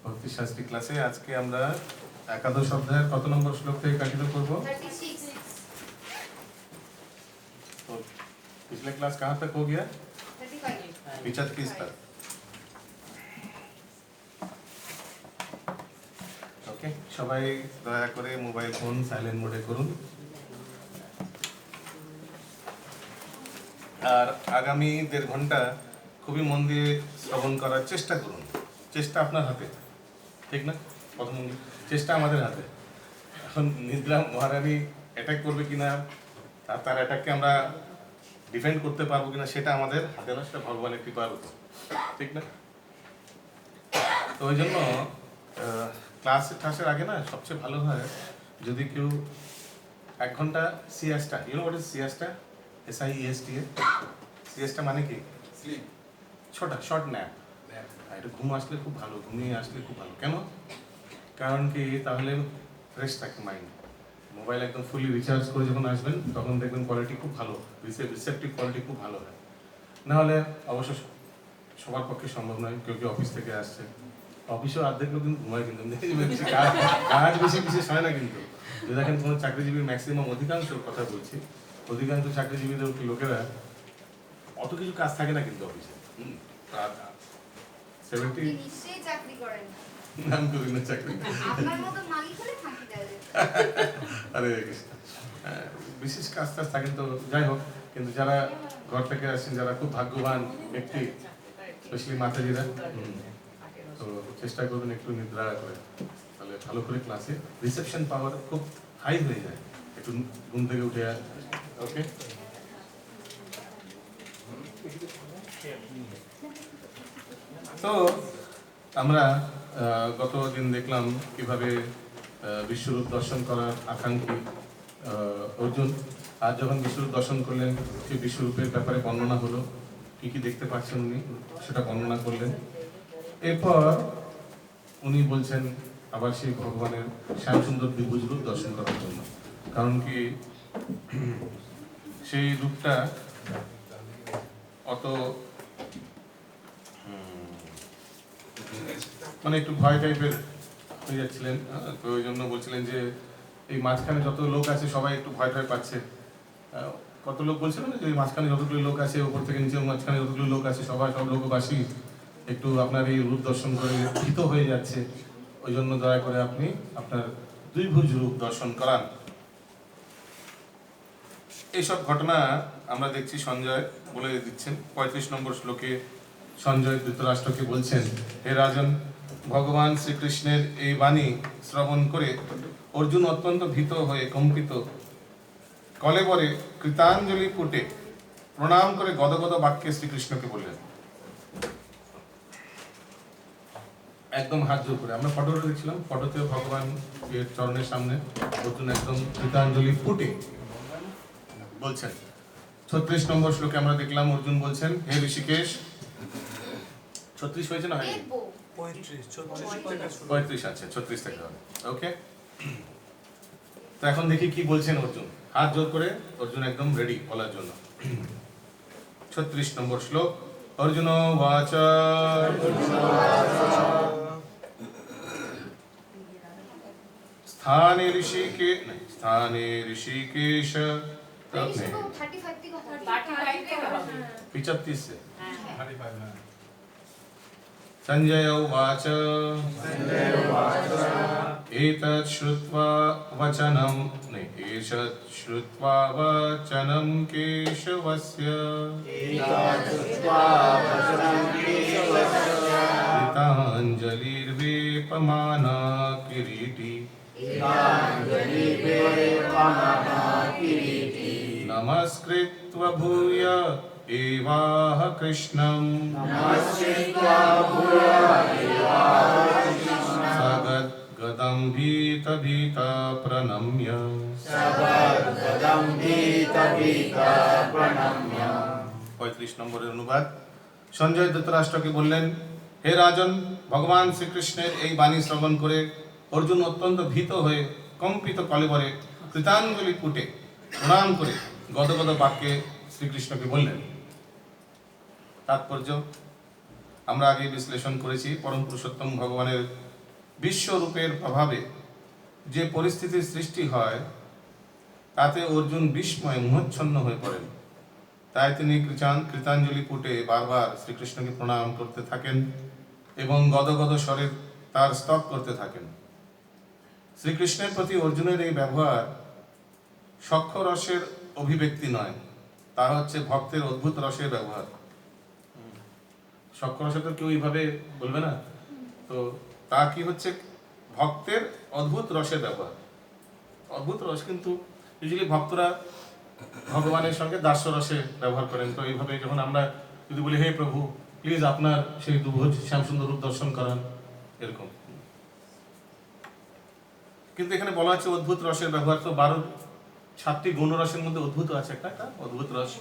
ভক্তি শাস্ত্রী ক্লাসে আজকে আমরা একাদশ অধ্যায়ের কত নম্বর শ্লোক থেকে কন্টিনিউ করব? 36 तो पिछले क्लास कहाँ तक हो गया? 35 35 तक। ওকে, সবাই দয়া করে মোবাইল ফোন সাইলেন্ট মোডে করুন। আর আগামী 1.5 ঘন্টা খুবই মন দিয়ে শ্রবণ করার চেষ্টা করুন। চেষ্টা আপনার হাতে, ঠিক না? প্রথম চেষ্টা আমাদের হাতে। এখন নিদ্রা মহারানী অ্যাটাক করবে কিনা আর তার অ্যাটাককে আমরা ডিফেন্ড করতে পারবো কিনা সেটা আমাদের হাতে না, সেটা ভগবানের কৃপার উপর, ঠিক না? তো ওই জন্য ক্লাসের আগে না সবচেয়ে ভালো হয় যদি কেউ 1 ঘন্টা siesta, you know what is siesta? SIESTA। Siesta মানে কি? Sleep, short nap. এটা ঘুম আসলে খুব ভালো, ঘুমিয়ে আসলে খুব ভালো। কেন? কারণ কি, তাহলে ফ্রেশ থাকে মাইন্ড। মোবাইল একদম ফুলি রিচার্জ করে যখন আসবেন তখন দেখবেন কোয়ালিটি খুব ভালো, রিসেপটিভ কোয়ালিটি খুব ভালো হয়। নাহলে অবশ্য সবার পক্ষে সম্ভব নয়। কেউ কেউ অফিস থেকে আসছে, অফিসেও অর্ধেক লোক কিন্তু ঘুমায়, কিন্তু বেশি কাজ বেশি বিশেষ হয় না। কিন্তু যদি দেখেন কোনো চাকরিজীবীর ম্যাক্সিমাম অধিকাংশ কথা বলছি, অধিকাংশ চাকরিজীবীদের লোকেরা অত কিছু কাজ থাকে না কিন্তু অফিসে। 70 নিশ্চয়ই চাকরি করেন নাম করি না চাকরি। আপনার মতো মালিক হলে ফাঁকি দেয়। আরে বিশেষ কাজ টাজ থাকেন তো যাই হোক, কিন্তু যারা ঘর থেকে আসেন, যারা খুব ভাগ্যবান ব্যক্তি, স্পেশালি মাতাজিরা, তো চেষ্টা করবেন একটু নিদ্রা করে, তাহলে ভালো করে ক্লাসে রিসেপশন পাওয়ার খুব হাই হয়ে যায়। একটু ঘুম থেকে উঠে ওকে। তো আমরা গত দিন দেখলাম কিভাবে বিশ্বরূপ দর্শন করার আকাঙ্ক্ষী অর্জুন আজ যখন বিশ্বরূপ দর্শন করলেন, সেই বিশ্বরূপের ব্যাপারে বর্ণনা হলো, কি কি দেখতে পাচ্ছেন উনি সেটা বর্ণনা করলেন। এরপর উনি বলছেন আবার সেই ভগবানের শ্যামসুন্দর দ্বিভুজ রূপ দর্শন করার জন্য। কারণ কি, সেই রূপটা অত মানে একটু ভয় টাইপের হয়ে যাচ্ছিলেন, তো ওই জন্য বলছিলেন যে এই মাঝখানে যত লোক আছে সবাই একটু ভয় পাচ্ছে। কত লোক বলছিলেন যে এই মাঝখানে যতগুলো লোক আছে, উপর থেকে নিচে মাঝখানে যতগুলো লোক আছে, সব লোকবাসী একটু আপনার এই রূপ দর্শন করে ভীত হয়ে যাচ্ছে। ওই জন্য দয়া করে আপনি আপনার দ্বিভুজ রূপ দর্শন করান। এইসব ঘটনা আমরা দেখছি সঞ্জয় বলে দিচ্ছেন। 35 নম্বর শ্লোকে সঞ্জয় ধৃতরাষ্ট্রকে বলছেন, হে রাজন, ভগবান শ্রীকৃষ্ণের এই বাণী শ্রবণ করে অর্জুন অত্যন্ত ভীত হয়ে কম্পিত কলেবরে কৃতাঞ্জলি পুটে প্রণাম করে গদগদ বাক্যে শ্রীকৃষ্ণকে বললেন। একদম হাত জোর করে আমরা ফটোটা দেখছিলাম, ফটোতে ভগবান এর চরণের সামনে অর্জুন একদম কৃতাঞ্জলি পুটে বলছেন। 36 নম্বর শ্লোকে আমরা দেখলাম অর্জুন বলছেন, হে ঋষিকেশ। 36 হয়েছে না? হয়নি? 35 আছে, 36 থেকে হবে। ওকে, তো এখন দেখি কি বলছেন অর্জুন। হাত জোর করে অর্জুন একদম রেডি বলার জন্য। 36 নম্বর শ্লোক। অর্জুন বাচ, স্থানে ঋষিকেশ 35 থেকে 35 से संजय उवाच एतत् श्रुत्वा वचनं केशवस्य कृताञ्जलिर्वेपमाना किरीटी नमस्कृत्वा भूय एवाह कृष्णं सगद्गदं भीता प्रणम्य। 35 নম্বরের অনুবাদ। সঞ্জয় ধৃতরাষ্ট্রকে বললেন, হে রাজন, ভগবান শ্রীকৃষ্ণের এই বাণী শ্রবণ করে অর্জুন অত্যন্ত ভীত হয়ে কম্পিত কলেবরে কৃতাঞ্জলি পুটে প্রণাম করে গদগদ বাক্যে শ্রীকৃষ্ণকে বললেন। তাৎপর্য আমরা আগে বিশ্লেষণ করেছি। পরম পুরুষোত্তম ভগবানের বিশ্বরূপের প্রভাবে যে পরিস্থিতির সৃষ্টি হয় তাতে অর্জুন বিস্ময়ে মোহচ্ছন্ন হয়ে পড়েন। তাই তিনি কৃতাঞ্জলি পুটে বারবার শ্রীকৃষ্ণকে প্রণাম করতে থাকেন এবং গদগদ স্বরে তার স্তব করতে থাকেন। শ্রীকৃষ্ণের প্রতি অর্জুনের এই ব্যবহার সখ্য রসের অভিব্যক্তি নয়, তা হচ্ছে ভক্তের অদ্ভুত রসের ব্যবহার। সখ্য রসে তো কেউ এইভাবে বলবে না, তো তা কি হচ্ছে ভক্তের অদ্ভুত রসের ব্যবহার। অদ্ভুত রস কিন্তু ইউজুয়ালি ভক্তরা ভগবানের সঙ্গে দাস্য রসে ব্যবহার করেন। তো এইভাবে যখন আমরা যদি বলি হে প্রভু প্লিজ আপনার সেই দুভুজ শ্যামসুন্দর রূপ দর্শন করান, এরকম। কিন্তু এখানে বলা হচ্ছে অদ্ভুত রসের ব্যবহার। তো 7টি গৌণ রসের মধ্যে অদ্ভুত আছে একটা অদ্ভুত রস।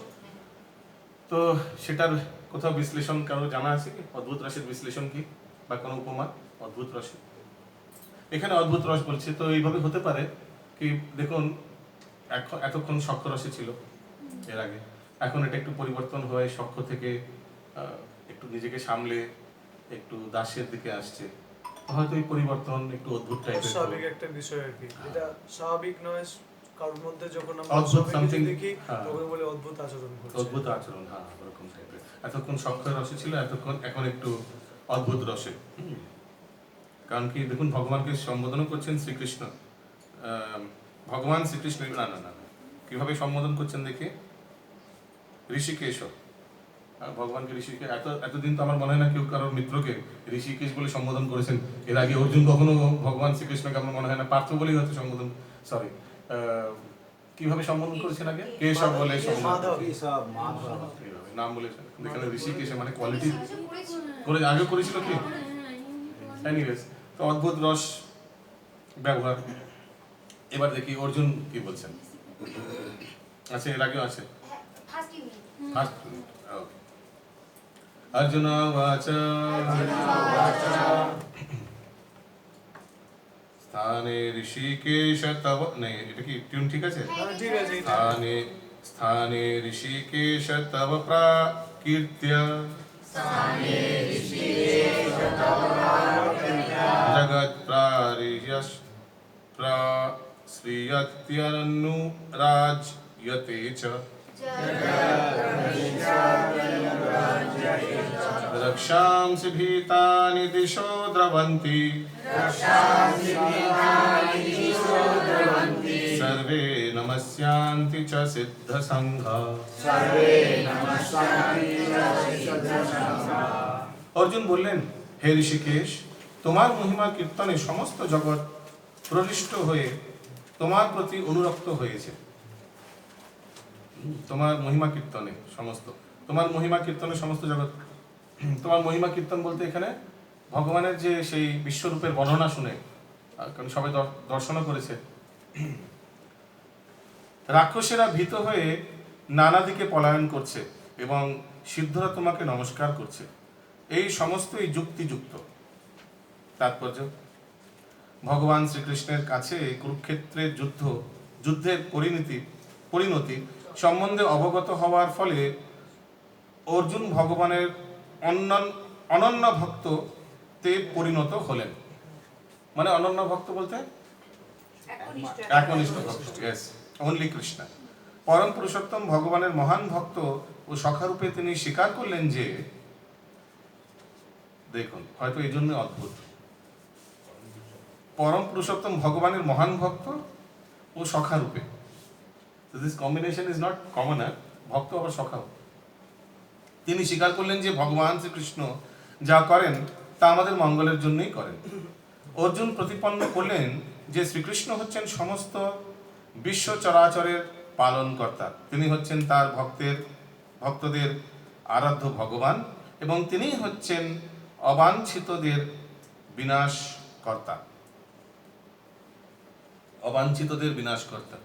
তো সেটার কোথাও বিশ্লেষণ কারো জানা আছে কি? অদ্ভুত রসের বিশ্লেষণ কি বা কোনো উপমা অদ্ভুত রসে? এখানে অদ্ভুত রস বলছে, তো এইভাবে হতে পারে কি, দেখুন এতক্ষণ সখ্য রসে ছিল এর আগে, এখন এটা একটু পরিবর্তন হয়ে সখ্য থেকে একটু নিজেকে সামলে একটু দাসের দিকে আসছে। হয়তো এই পরিবর্তন একটু অদ্ভুত টাইপের, স্বাভাবিক একটা বিষয় আর কি, এটা স্বাভাবিক নয়। কারোর মধ্যে যখন আমরা অদ্ভুত স্বাভাবিক something, কিছু দেখি হ্যাঁ। তখন বলে অদ্ভুত আচরণ করছে। অদ্ভুত আচরণ, হ্যাঁ ওরকম টাইপের। এতক্ষণ সখ্য রসে ছিল, এখন একটু অদ্ভুত রসে। কারণ কি দেখুন, ভগবানকে সম্বোধন করছেন শ্রীকৃষ্ণ, ভগবান শ্রীকৃষ্ণ, না না না কিভাবে সম্বোধন করছেন দেখি, ঋষিকেশ। ভগবানকে ঋষিকেশ, এতদিন তো আমার মনে হয় না কেউ কারোর মিত্রকে ঋষিকেশ বলে সম্বোধন করেছেন। এর আগে অর্জুন কখনো ভগবান শ্রীকৃষ্ণকে আমার মনে হয় না, পার্থ বলেই হয়তো সম্বোধন, সরি কিভাবে সম্বোধন করেছেন আগে, কেশব বলে নাম বলেছেন। এখানে ঋষিকেশ মানে কোয়ালিটি করে আগে করেছিল কি। এনিওয়েজ, তো অদ্ভুত রস ব্যবহার। এবার দেখি অর্জুন কি বলছেন। আচ্ছা, এর আগেও আছে ফার্স্ট অর্জুন বাচ স্থানে ঋষিকেশ তব, নেই এটা কি টিউন ঠিক আছে? ঠিক আছে। স্থানে স্থানে ঋষিকেশ তব প্রাকীর্ত্য জগৎ প্রারিয়স প্রাশ্রিয়ত্যনুরাজ্যতে চ রক্ষাंसि भीतानि दिशो द्रवन्ति सर्वे नमस्यान्ति च सिद्धसङ्घा। অর্জুন বললেন, হে ঋষিকেশ, তোমার মহিমা কীর্তনে সমস্ত জগৎ প্রবিষ্ট হয়ে তোমার প্রতি অনুরক্ত হয়েছে। তোমার মহিমা কীর্তনে সমস্ত জগৎ, তোমার মহিমা কীর্তন বলতে এখানে ভগবানের যে সেই বিশ্বরূপের বর্ণনা শুনে, কারণ সবাই দর্শনও করেছে, রাক্ষসেরা ভীত হয়ে নানা দিকে পলায়ন করছে এবং সিদ্ধরা তোমাকে নমস্কার করছে। এই সমস্তই যুক্তিযুক্ত। তাৎপর্য, ভগবান শ্রীকৃষ্ণের কাছে কুরুক্ষেত্রের যুদ্ধের পরিণতি সম্বন্ধে অবগত হওয়ার ফলে অর্জুন ভগবানের অনন্য ভক্ততে পরিণত হলেন। মানে অনন্য ভক্ত বলতে একনিষ্ঠ ভক্ত, ইয়েস, অনলি কৃষ্ণ। পরম পুরুষোত্তম ভগবানের মহান ভক্ত ও সখারূপে তিনি স্বীকার করলেন যে, দেখুন হয়তো এই জন্য অদ্ভুত, পরম পুরুষোত্তম ভগবানের মহান ভক্ত ও সখারূপে, this combination is not common. ভক্ত আবার সখাও। তিনি স্বীকার করলেন যে ভগবান শ্রীকৃষ্ণ যা করেন তা আমাদের মঙ্গলের জন্যই করেন। অর্জুন প্রতিপন্ন করলেন যে শ্রীকৃষ্ণ হচ্ছেন সমস্ত বিশ্ব চরাচরের পালনকর্তা। তিনি হচ্ছেন তার ভক্তদের আরাধ্য ভগবান এবং তিনি হচ্ছেন অবাঞ্ছিতদের বিনাশকর্তা। অবাঞ্ছিতদের বিনাশকর্তা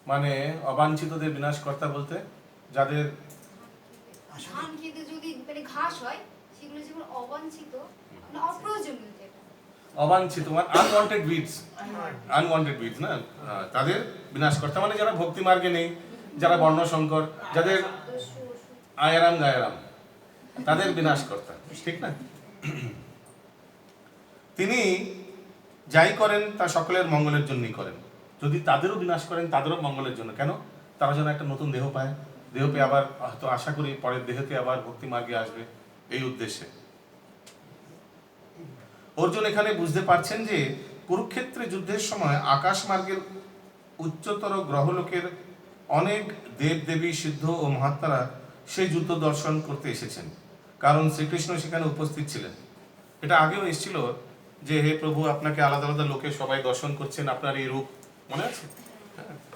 মানে অবাঞ্ছিতদের বিনাশকর্তা বলতে যাদের ধান খেতে যদি মানে ঘাস হয়, সেগুলো যেগুলো অবাঞ্ছিত, মানে অপ্রয়োজনীয়, যেটা অবাঞ্ছিত মানে আনওয়ান্টেড উইডস না, তাদের বিনাশকর্তা মানে যারা ভক্তি মার্গে নেই, যারা বর্ণসংকর, যাদের আয়ারাম গায়ারাম, তাদের বিনাশকর্তা, ঠিক না? তিনি যাই করেন তা সকলের মঙ্গলের জন্যই করেন। যদি তাদেরও বিনাশ করেন তাদেরও মঙ্গলের জন্য। কেন? তারা যেন একটা নতুন দেহ পায়, দেহ পেয়ে আবার হয়তো আশা করি পরের দেহতে আবার ভক্তি মার্গে আসবে, এই উদ্দেশ্যে। অর্জুন এখানে বুঝতে পারছেন যে কুরুক্ষেত্রে যুদ্ধের সময় আকাশ মার্গের উচ্চতর গ্রহলোকের অনেক দেবদেবী, সিদ্ধ ও মহাত্মারা সেই যুদ্ধ দর্শন করতে এসেছেন, কারণ শ্রীকৃষ্ণ সেখানে উপস্থিত ছিলেন। এটা আগেও এসেছিল যে হে প্রভু, আপনাকে আলাদা আলাদা লোকে সবাই দর্শন করছেন, আপনার এই রূপ মনে আছে?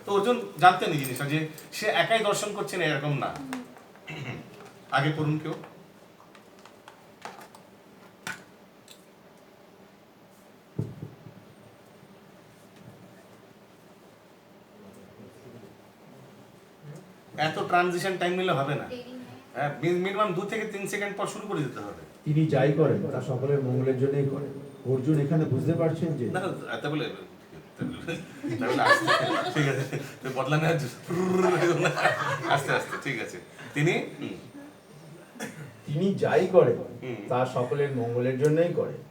তো অর্জুন জানতেন এই জিনিসটা, যে সে একাই দর্শন করছেন এরকম না। আগে পড়ুন কেউ। এত ট্রানজিশন টাইম নিলে হবে না, হ্যাঁ, মিনিমাম 2 থেকে 3 সেকেন্ড পর শুরু করে দিতে হবে। তিনি যাই করেন তা সকলের মঙ্গলের জন্যই করেন। অর্জুন এখানে বুঝতে পারছেন যে না এত বলে ঠিক আছে, বদলা নেওয়ার আস্তে আস্তে, ঠিক আছে। তিনি তিনি যাই করেন তা সকলের মঙ্গলের জন্যই করেন।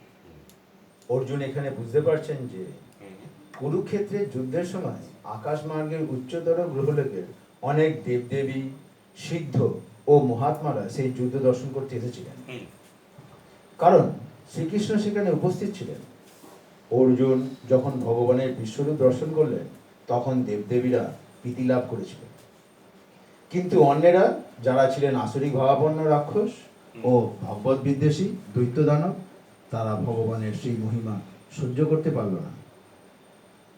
অর্জুন এখানে বুঝতে পারছেন যে কুরুক্ষেত্রের যুদ্ধের সময় আকাশ মার্গের উচ্চতর গ্রহলোকের অনেক দেবদেবী, সিদ্ধ ও মহাত্মারা সেই যুদ্ধ দর্শন করতে এসেছিলেন, কারণ শ্রীকৃষ্ণ সেখানে উপস্থিত ছিলেন। অর্জুন যখন ভগবানের বিশ্বরূপ দর্শন করলেন তখন দেবদেবীরা প্রীতি লাভ করেছিলেন, কিন্তু অন্যেরা যারা ছিলেন আসরিক ভাবাপন্ন রাক্ষস ও ভগবত বিদ্বেষী দৈত্য দানব, তারা ভগবানের সেই মহিমা সহ্য করতে পারল না।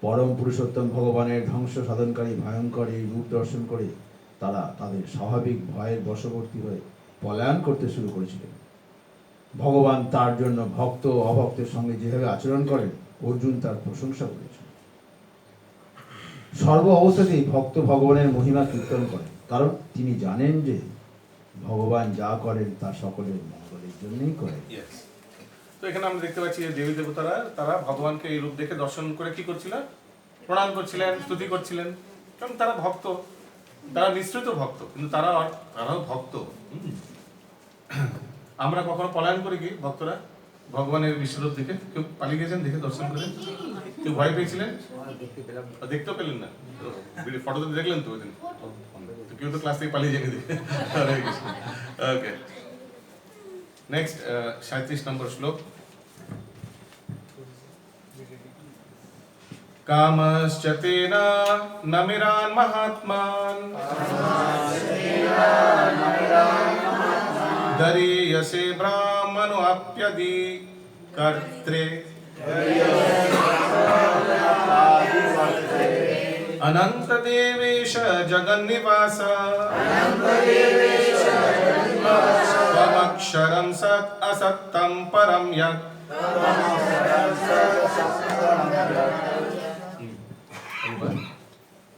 পরম পুরুষোত্তম ভগবানের ধ্বংস সাধনকারী ভয়ঙ্কর এই রূপ দর্শন করে তারা তাদের স্বাভাবিক ভয়ের বশবর্তী হয়ে পলায়ন করতে শুরু করেছিলেন। ভগবান তার জন্য ভক্ত ও অভক্তের সঙ্গে যেভাবে আচরণ করেন, অর্জুন তার প্রশংসা করেছেন। সর্ব অবস্থাতেই ভক্ত ভগবানের মহিমা কীর্তন করেন, কারণ তিনি জানেন যে ভগবান যা করেন তা সকলের মঙ্গলের জন্যই করেন। তো এখানে আমরা দেখতে পাচ্ছি যে দেবী দেবতারা তারা ভগবানকে এই রূপ দেখে দর্শন করে কি করছিলেন? প্রণাম করছিলেন, স্তুতি করছিলেন, কারণ তারা ভক্ত, তারা মিশ্রিত ভক্ত, কিন্তু তারাও ভক্ত। আমরা কখনো পলায়ন করি কি ভক্তরা ভগবানের বিশ্বরূপ দেখে? কেউ পালিয়ে গেছেন দেখে দর্শন করে? কেউ ভয় পেয়েছিলেন? দেখতেও পেলেন না? ফটোতে দেখলেন তো ওই দিন? কেউ তো ক্লাস থেকে পালিয়ে যায়নি দেখে। ওকে, নেক্সট 37 নম্বর শ্লোক। কামশ্চ তেনা নমিরান মহাত্মান দরিয়সে ব্রাহ্মণো আপ্যদি কর্ত্রে অনন্ত দেবেশ জগন্নিবাস ত্বমক্ষরম সৎ অসত্যম পরম যৎ।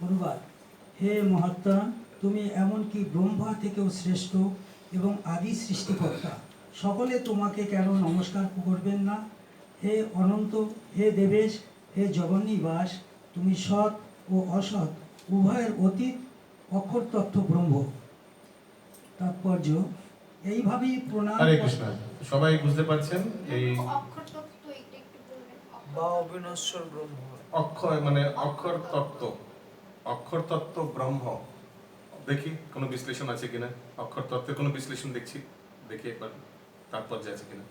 অনুবাদ: হে মহাত্মা, তুমি এমনকি ব্রহ্মা থেকেও শ্রেষ্ঠ এবং আদি সৃষ্টিকর্তা, সকলে তোমাকে কেন নমস্কার করবেন না? হে অনন্ত, হে দেবেশ, হে জগন্নিবাস, তুমি সৎ ও অসৎ উভয়ের অতীত অক্ষর তত্ত্ব ব্রহ্ম। তাৎপর্য: এইভাবেই প্রণাম। হরে কৃষ্ণ। সবাই বুঝতে পারছেন এই অক্ষর তত্ত্ব একটু বলবেন? বা অবিনশ্বর ব্রহ্ম। অক্ষয় মানে অক্ষর তত্ত্ব, অক্ষর তত্ত্ব ব্রহ্ম। দেখি কোনো বিশ্লেষণ আছে কিনা, অক্ষর তত্ত্বের কোনো বিশ্লেষণ দেখি একবার তাৎপর্য আছে কিনা।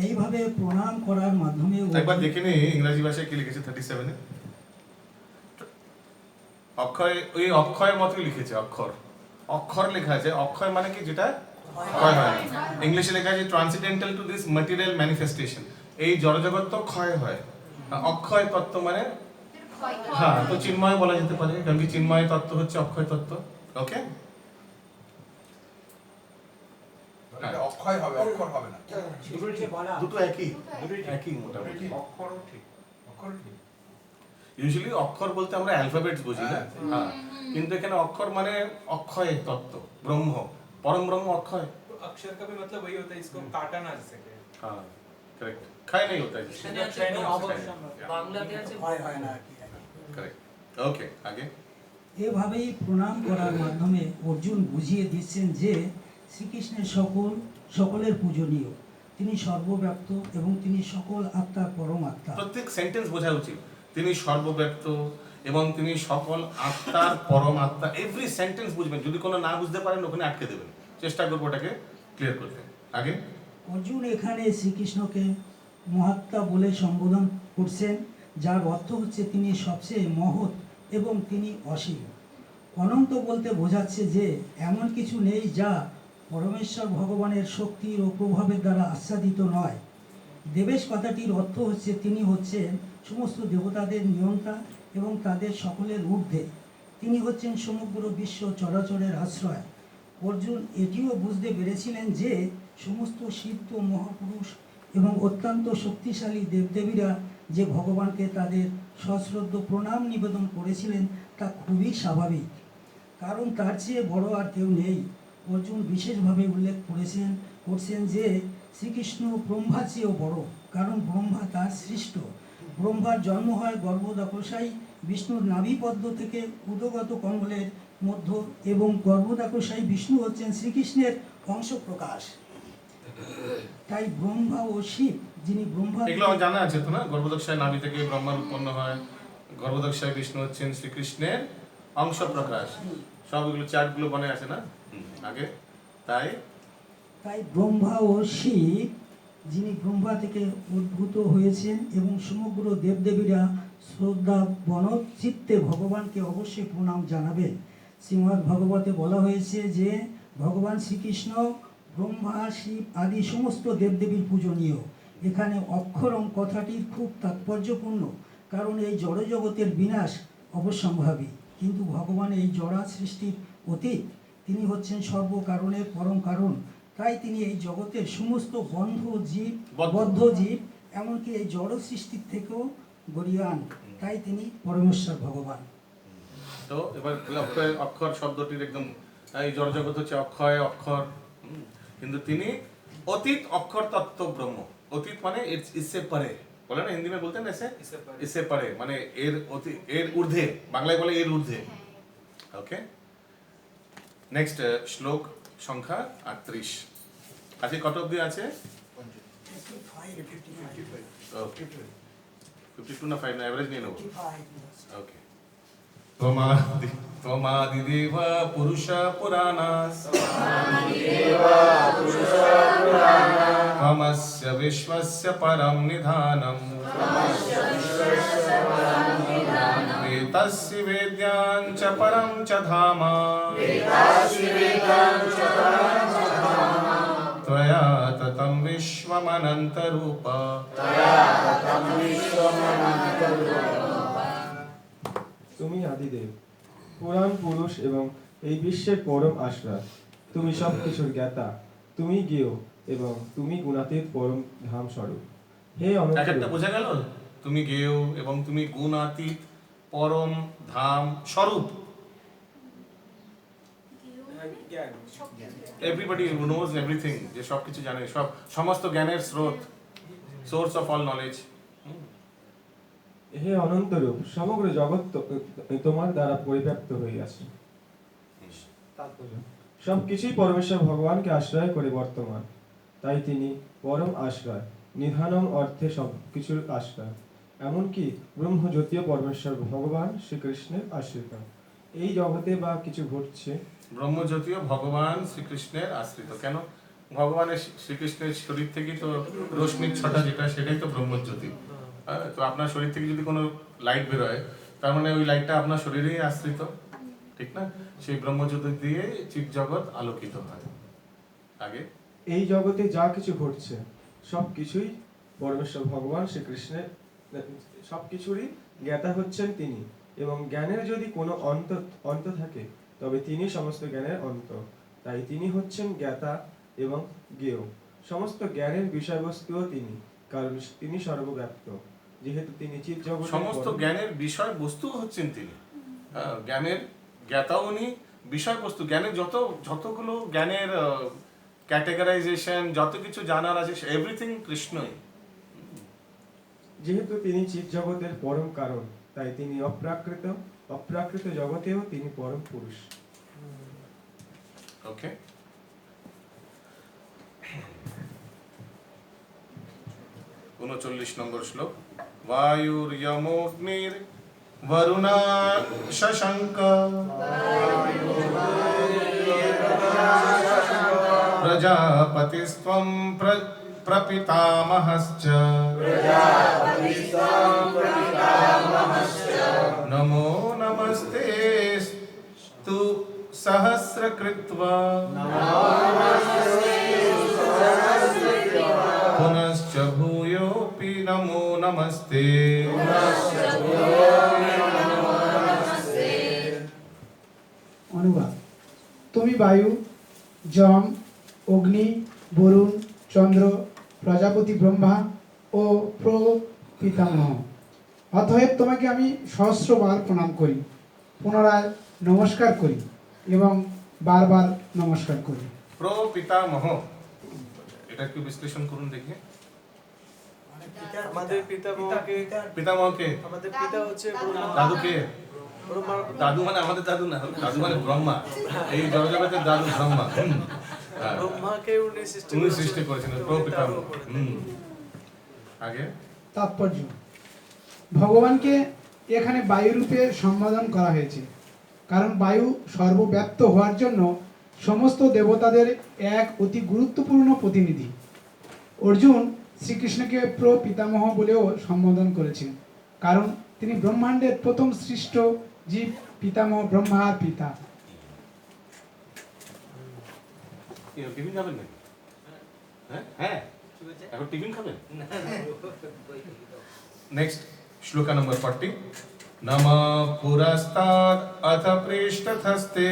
এইভাবে প্রণাম করার মাধ্যমে একবার দেখে নি ইংরেজি ভাষায় কি লিখেছে 37-এ। অক্ষয়, ওই অক্ষয়ের মতই লিখেছে। অক্ষর লেখা আছে। অক্ষয় মানে কি? যেটা ক্ষয় হয় না। ইংলিশে লেখা আছে ট্রান্সিডেন্টাল টু দিস ম্যাটেরিয়াল ম্যানিফেস্টেশন। এই জড়জগৎ তো ক্ষয় হয়। অক্ষয় তত্ত্ব মানে হ্যাঁ, তো চিন্ময় বলা যেতে পারে, কারণ কি চিন্ময় তত্ত্ব হচ্ছে অক্ষয় তত্ত্ব। ওকে, অক্ষয় হবে, অক্ষর হবে না। দুটো একই মোটামুটি। ইউজুয়ালি অক্ষর বলতে আমরা অ্যালফাবেটস বুঝি না, হ্যাঁ, কিন্তু এখানে অক্ষর মানে অক্ষয় তত্ত্ব, ব্রহ্ম, পরম ব্রহ্ম অক্ষয়। अक्षर का भी मतलब वही होता है, इसको काटा ना जा सके। हाँ, करेक्ट। क्षय नहीं होता है जिससे। करेक्ट। ओके, आगे। এভাবেই প্রণাম করার মাধ্যমে অর্জুন বুঝিয়ে দিচ্ছেন যে শ্রীকৃষ্ণের সকলের পূজনীয়, তিনি সর্বব্যাপ্ত এবং তিনি সকল আত্মার পরম আত্মা। প্রত্যেক সেন্টেন্স বোঝা উচিত। তিনি সর্বব্যাপ্ত এবং তিনি সকল আত্মার পরম আত্মা। এভরি সেন্টেন্স বুঝবেন। যদি কোনো না বুঝতে পারেন ওখানে আটকে দেবেন। চেষ্টা করবো ওটাকে ক্লিয়ার করতে। আগে অর্জুন এখানে শ্রীকৃষ্ণকে মহাত্মা বলে সম্বোধন করছেন, যার অর্থ হচ্ছে তিনি সবচেয়ে মহৎ এবং তিনি অসীম। অনন্ত বলতে বোঝাচ্ছে যে এমন কিছু নেই যা পরমেশ্বর ভগবানের শক্তির ও প্রভাবের দ্বারা আচ্ছাদিত নয়। দেবেশ কথাটির অর্থ হচ্ছে তিনি হচ্ছেন সমস্ত দেবতাদের নিয়ন্ত্রণ এবং তাদের সকলের ঊর্ধ্বে। তিনি হচ্ছেন সমগ্র বিশ্ব চরাচরের আশ্রয়। অর্জুন এটিও বুঝতে পেরেছিলেন যে সমস্ত সিদ্ধ মহাপুরুষ এবং অত্যন্ত শক্তিশালী দেবদেবীরা যে ভগবানকে তাদের সশ্রদ্ধ প্রণাম নিবেদন করেছিলেন তা খুবই স্বাভাবিক, কারণ তার চেয়ে বড় আর কেউ নেই। অর্জুন বিশেষভাবে উল্লেখ করছেন যে শ্রীকৃষ্ণ ব্রহ্মার চেয়েও বড়, কারণ ব্রহ্মা তার সৃষ্ট। ব্রহ্মার জন্ম হয় গর্ভদাকশায়ী বিষ্ণুর নাভিপদ্ম থেকে উদগত কমলের মধ্য, এবং গর্ভদাকশায়ী বিষ্ণু হচ্ছেন শ্রীকৃষ্ণের অংশ প্রকাশ। তাই ব্রহ্মা ও শিব, যিনি ব্রহ্মা, এগুলো আমার জানা আছে তো না? গর্ভদক্ষায় নাভি থেকে ব্রহ্মার উৎপন্ন হয়, গর্ভদক্ষায় বিষ্ণু হচ্ছেন শ্রীকৃষ্ণের অংশ প্রকাশ। সব এগুলো চার্টগুলো মনে আছে না? আগে তাই ব্রহ্মা ও শিব, যিনি ব্রহ্মা থেকে উদ্ভূত হয়েছেন, এবং সমগ্র দেবদেবীরা শ্রদ্ধা বনচিত্তে ভগবানকে অবশ্যই প্রণাম জানাবেন। শ্রীমদ্ ভাগবতে বলা হয়েছে যে ভগবান শ্রীকৃষ্ণ ব্রহ্মা, শিব আদি সমস্ত দেবদেবীর পূজনীয়। এখানে অক্ষরম কথাটির খুব তাৎপর্যপূর্ণ, কারণ এই জড়জগতের বিনাশ অবশ্যম্ভাবী, কিন্তু ভগবান এই জড়া সৃষ্টির অতীত। তিনি হচ্ছেন সর্বকারণের পরম কারণ। তাই তিনি এই জগতের সমস্ত বদ্ধ জীব এমনকি এই জড় সৃষ্টির থেকেও গরিয়ান। তাই তিনি পরমেশ্বর ভগবান। তো এবার অক্ষর শব্দটির একদম এই জড়জগৎ হচ্ছে অক্ষয়, অক্ষর, কিন্তু তিনি অতীত অক্ষর তত্ত্ব ব্রহ্ম। অতীত মানে ইসে পারে, বলে না হিন্দি में বলতেন এসে, ইসে পারে মানে এর ঊর্ধ্বে, বাংলায় বলে এর ঊর্ধ্বে। ওকে, নেক্সট শ্লোক সংখ্যা 38। আজকে কত অবধি আছে? 52 না 5 না, এভারেজ নিয়ে নেবো। ওকে। त्वमादिदेव पुरुष पुराणास् त्वमस्य विश्वस्य परं निधानम् वेदस्य वेद्यां च परं च धाम त्वया ततं विश्वमनन्तरूप। তুমি আদিদেব, পুরাণ পুরুষ এবং এই বিশ্বের পরম আশ্রয়। তুমি সব কিছুর জ্ঞাতা, তুমি জ্ঞেয় এবং তুমি গুণাতীত পরম ধাম স্বরূপ। হে একটা অনন্ত, বোঝা গেল? তুমি জ্ঞেয় এবং তুমি গুণাতীত পরম ধাম স্বরূপ। এভরিবডি নোজ এভরিথিং, যে সব কিছু জানে, সব সমস্ত জ্ঞানের স্রোত, সোর্স অফ অল নলেজ। হে অনন্তরূপ, সমগ্র জগৎ তোমার দ্বারা পরিব্যাপ্ত হইয়াছে। সবকিছুই পরমেশ্বর ভগবানকে আশ্রয় করে বর্তমান, তাই তিনি পরম আশ্রয়। নিধানম অর্থে সবকিছুর আশ্রয়, এমনকি ব্রহ্মজ্যোতিও পরমেশ্বর ভগবান শ্রীকৃষ্ণের আশ্রিত। এই জগতে বা কিছু ঘটছে, ব্রহ্মজ্যোতিও ভগবান শ্রীকৃষ্ণের আশ্রিত। কেন? ভগবানের শ্রীকৃষ্ণের শরীর থেকে তো রশ্মির ছটা যেটা, সেটাই তো ব্রহ্মজ্যোতি। তো আপনার শরীর থেকে যদি কোনো লাইট বেরোয়, তার মানে ওই লাইটটা আপনার শরীরেই আশ্রিত, ঠিক না? সেই ব্রহ্মজ্যোতি দিয়ে চিৎ জগৎ আলোকিত হয়। আগে এই জগতে যা কিছু ঘটছে সবকিছুই পরমেশ্বর ভগবান শ্রীকৃষ্ণের, সবকিছুরই জ্ঞাতা হচ্ছেন তিনি, এবং জ্ঞানের যদি কোনো অন্ত থাকে তবে তিনি সমস্ত জ্ঞানের অন্ত। তাই তিনি হচ্ছেন জ্ঞাতা এবং জ্ঞেয়। সমস্ত জ্ঞানের বিষয়বস্তুও তিনি, কারণ তিনি সর্বব্যাপ্ত। যেহেতু তিনি চিৎ জগৎ, সমস্ত জ্ঞানের বিষয়বস্তু হচ্ছেন তিনি। জ্ঞানের জ্ঞাতা উনি, বিষয়বস্তু জ্ঞানের যতগুলো জ্ঞানের ক্যাটেগরাইজেশন, যত কিছু জানার আছে, এভরিথিং কৃষ্ণই। যেহেতু তিনি চিৎ জগতের পরম কারণ, তাই তিনি অপ্রাকৃত জগতেও তিনি পরম পুরুষ। ওকে, 39 নম্বর শ্লোক। বায়ুর্যমোগ্নির বরুণা শশাঙ্ক প্রজাপতিস্ত্বং প্রপিতামহশ্চ নমো নমস্তে তু সহস্রকৃত্বা পুনশ্চ ভূয়োপি নমো নমস্তে। অনুবাদ। তুমি বায়ু, যম, অগ্নি, বরুণ, চন্দ্র, প্রজাপতি ব্রহ্মা ও প্রপিতামহ। অতএব তোমাকে আমি সহস্রবার প্রণাম করি, পুনরায় নমস্কার করি এবং বারবার নমস্কার করি। প্রপিতামহ, এটা একটু বিশ্লেষণ করুন দেখি। আমাদের পিতামহকে পিতামহকে, আমাদের পিতা হচ্ছে ব্রহ্মা। দাদুকে, ব্রহ্মার দাদু মানে আমাদের দাদু না, দাদু মানে ব্রহ্মা, এই জগতের দাদু ব্রহ্মা। হ্যাঁ, ব্রহ্মাকে উনি সৃষ্টি করেছেন প্রপিতামহ। আগে তাৎপর্য: ভগবানকে এখানে বায়ুরূপে সম্বোধন করা হয়েছে, কারণ বায়ু সর্বব্যাপ্ত হওয়ার জন্য সমস্ত দেবতাদের এক অতি গুরুত্বপূর্ণ প্রতিনিধি। অর্জুন শ্রীকৃষ্ণকে প্রপিতামহ বলেও সম্বোধন করেছেন, কারণ তিনি ব্রহ্মাণ্ডের প্রথম সৃষ্ট জীব, পিতামহ ব্রহ্মার পিতা। টিফিন খাবেন নাকি? হ্যাঁ, এখন টিফিন খাবেন? নেক্সট শ্লোকা নম্বর 40। নম পুরস্তাদ অথ পৃষ্ঠস্থস্তে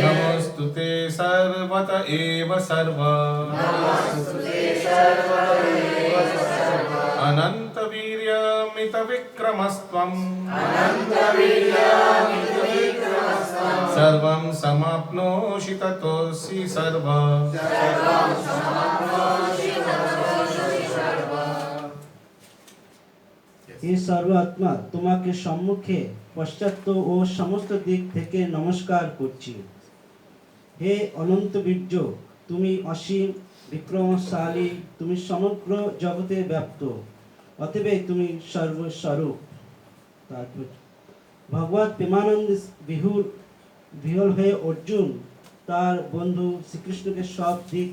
নমস্তুতে সর্বত এব সর্ব অনন্ত বীর্যমিত বিক্রমস্ত্বম সর্বং সমাপ্নোষি ততোসি সর্ব। হে সর্বাত্মা, তোমাকে সম্মুখে, পশ্চাৎ ও সমস্ত দিক থেকে নমস্কার করছি। হে অনন্ত বীর্য, তুমি অসীম বিক্রমশালী, তুমি সমগ্র জগতে ব্যাপ্ত, অতএব তুমি সর্বস্বরূপ। তারপর ভগবত প্রেমানন্দ বিহল হয়ে অর্জুন তার বন্ধু শ্রীকৃষ্ণকে সব দিক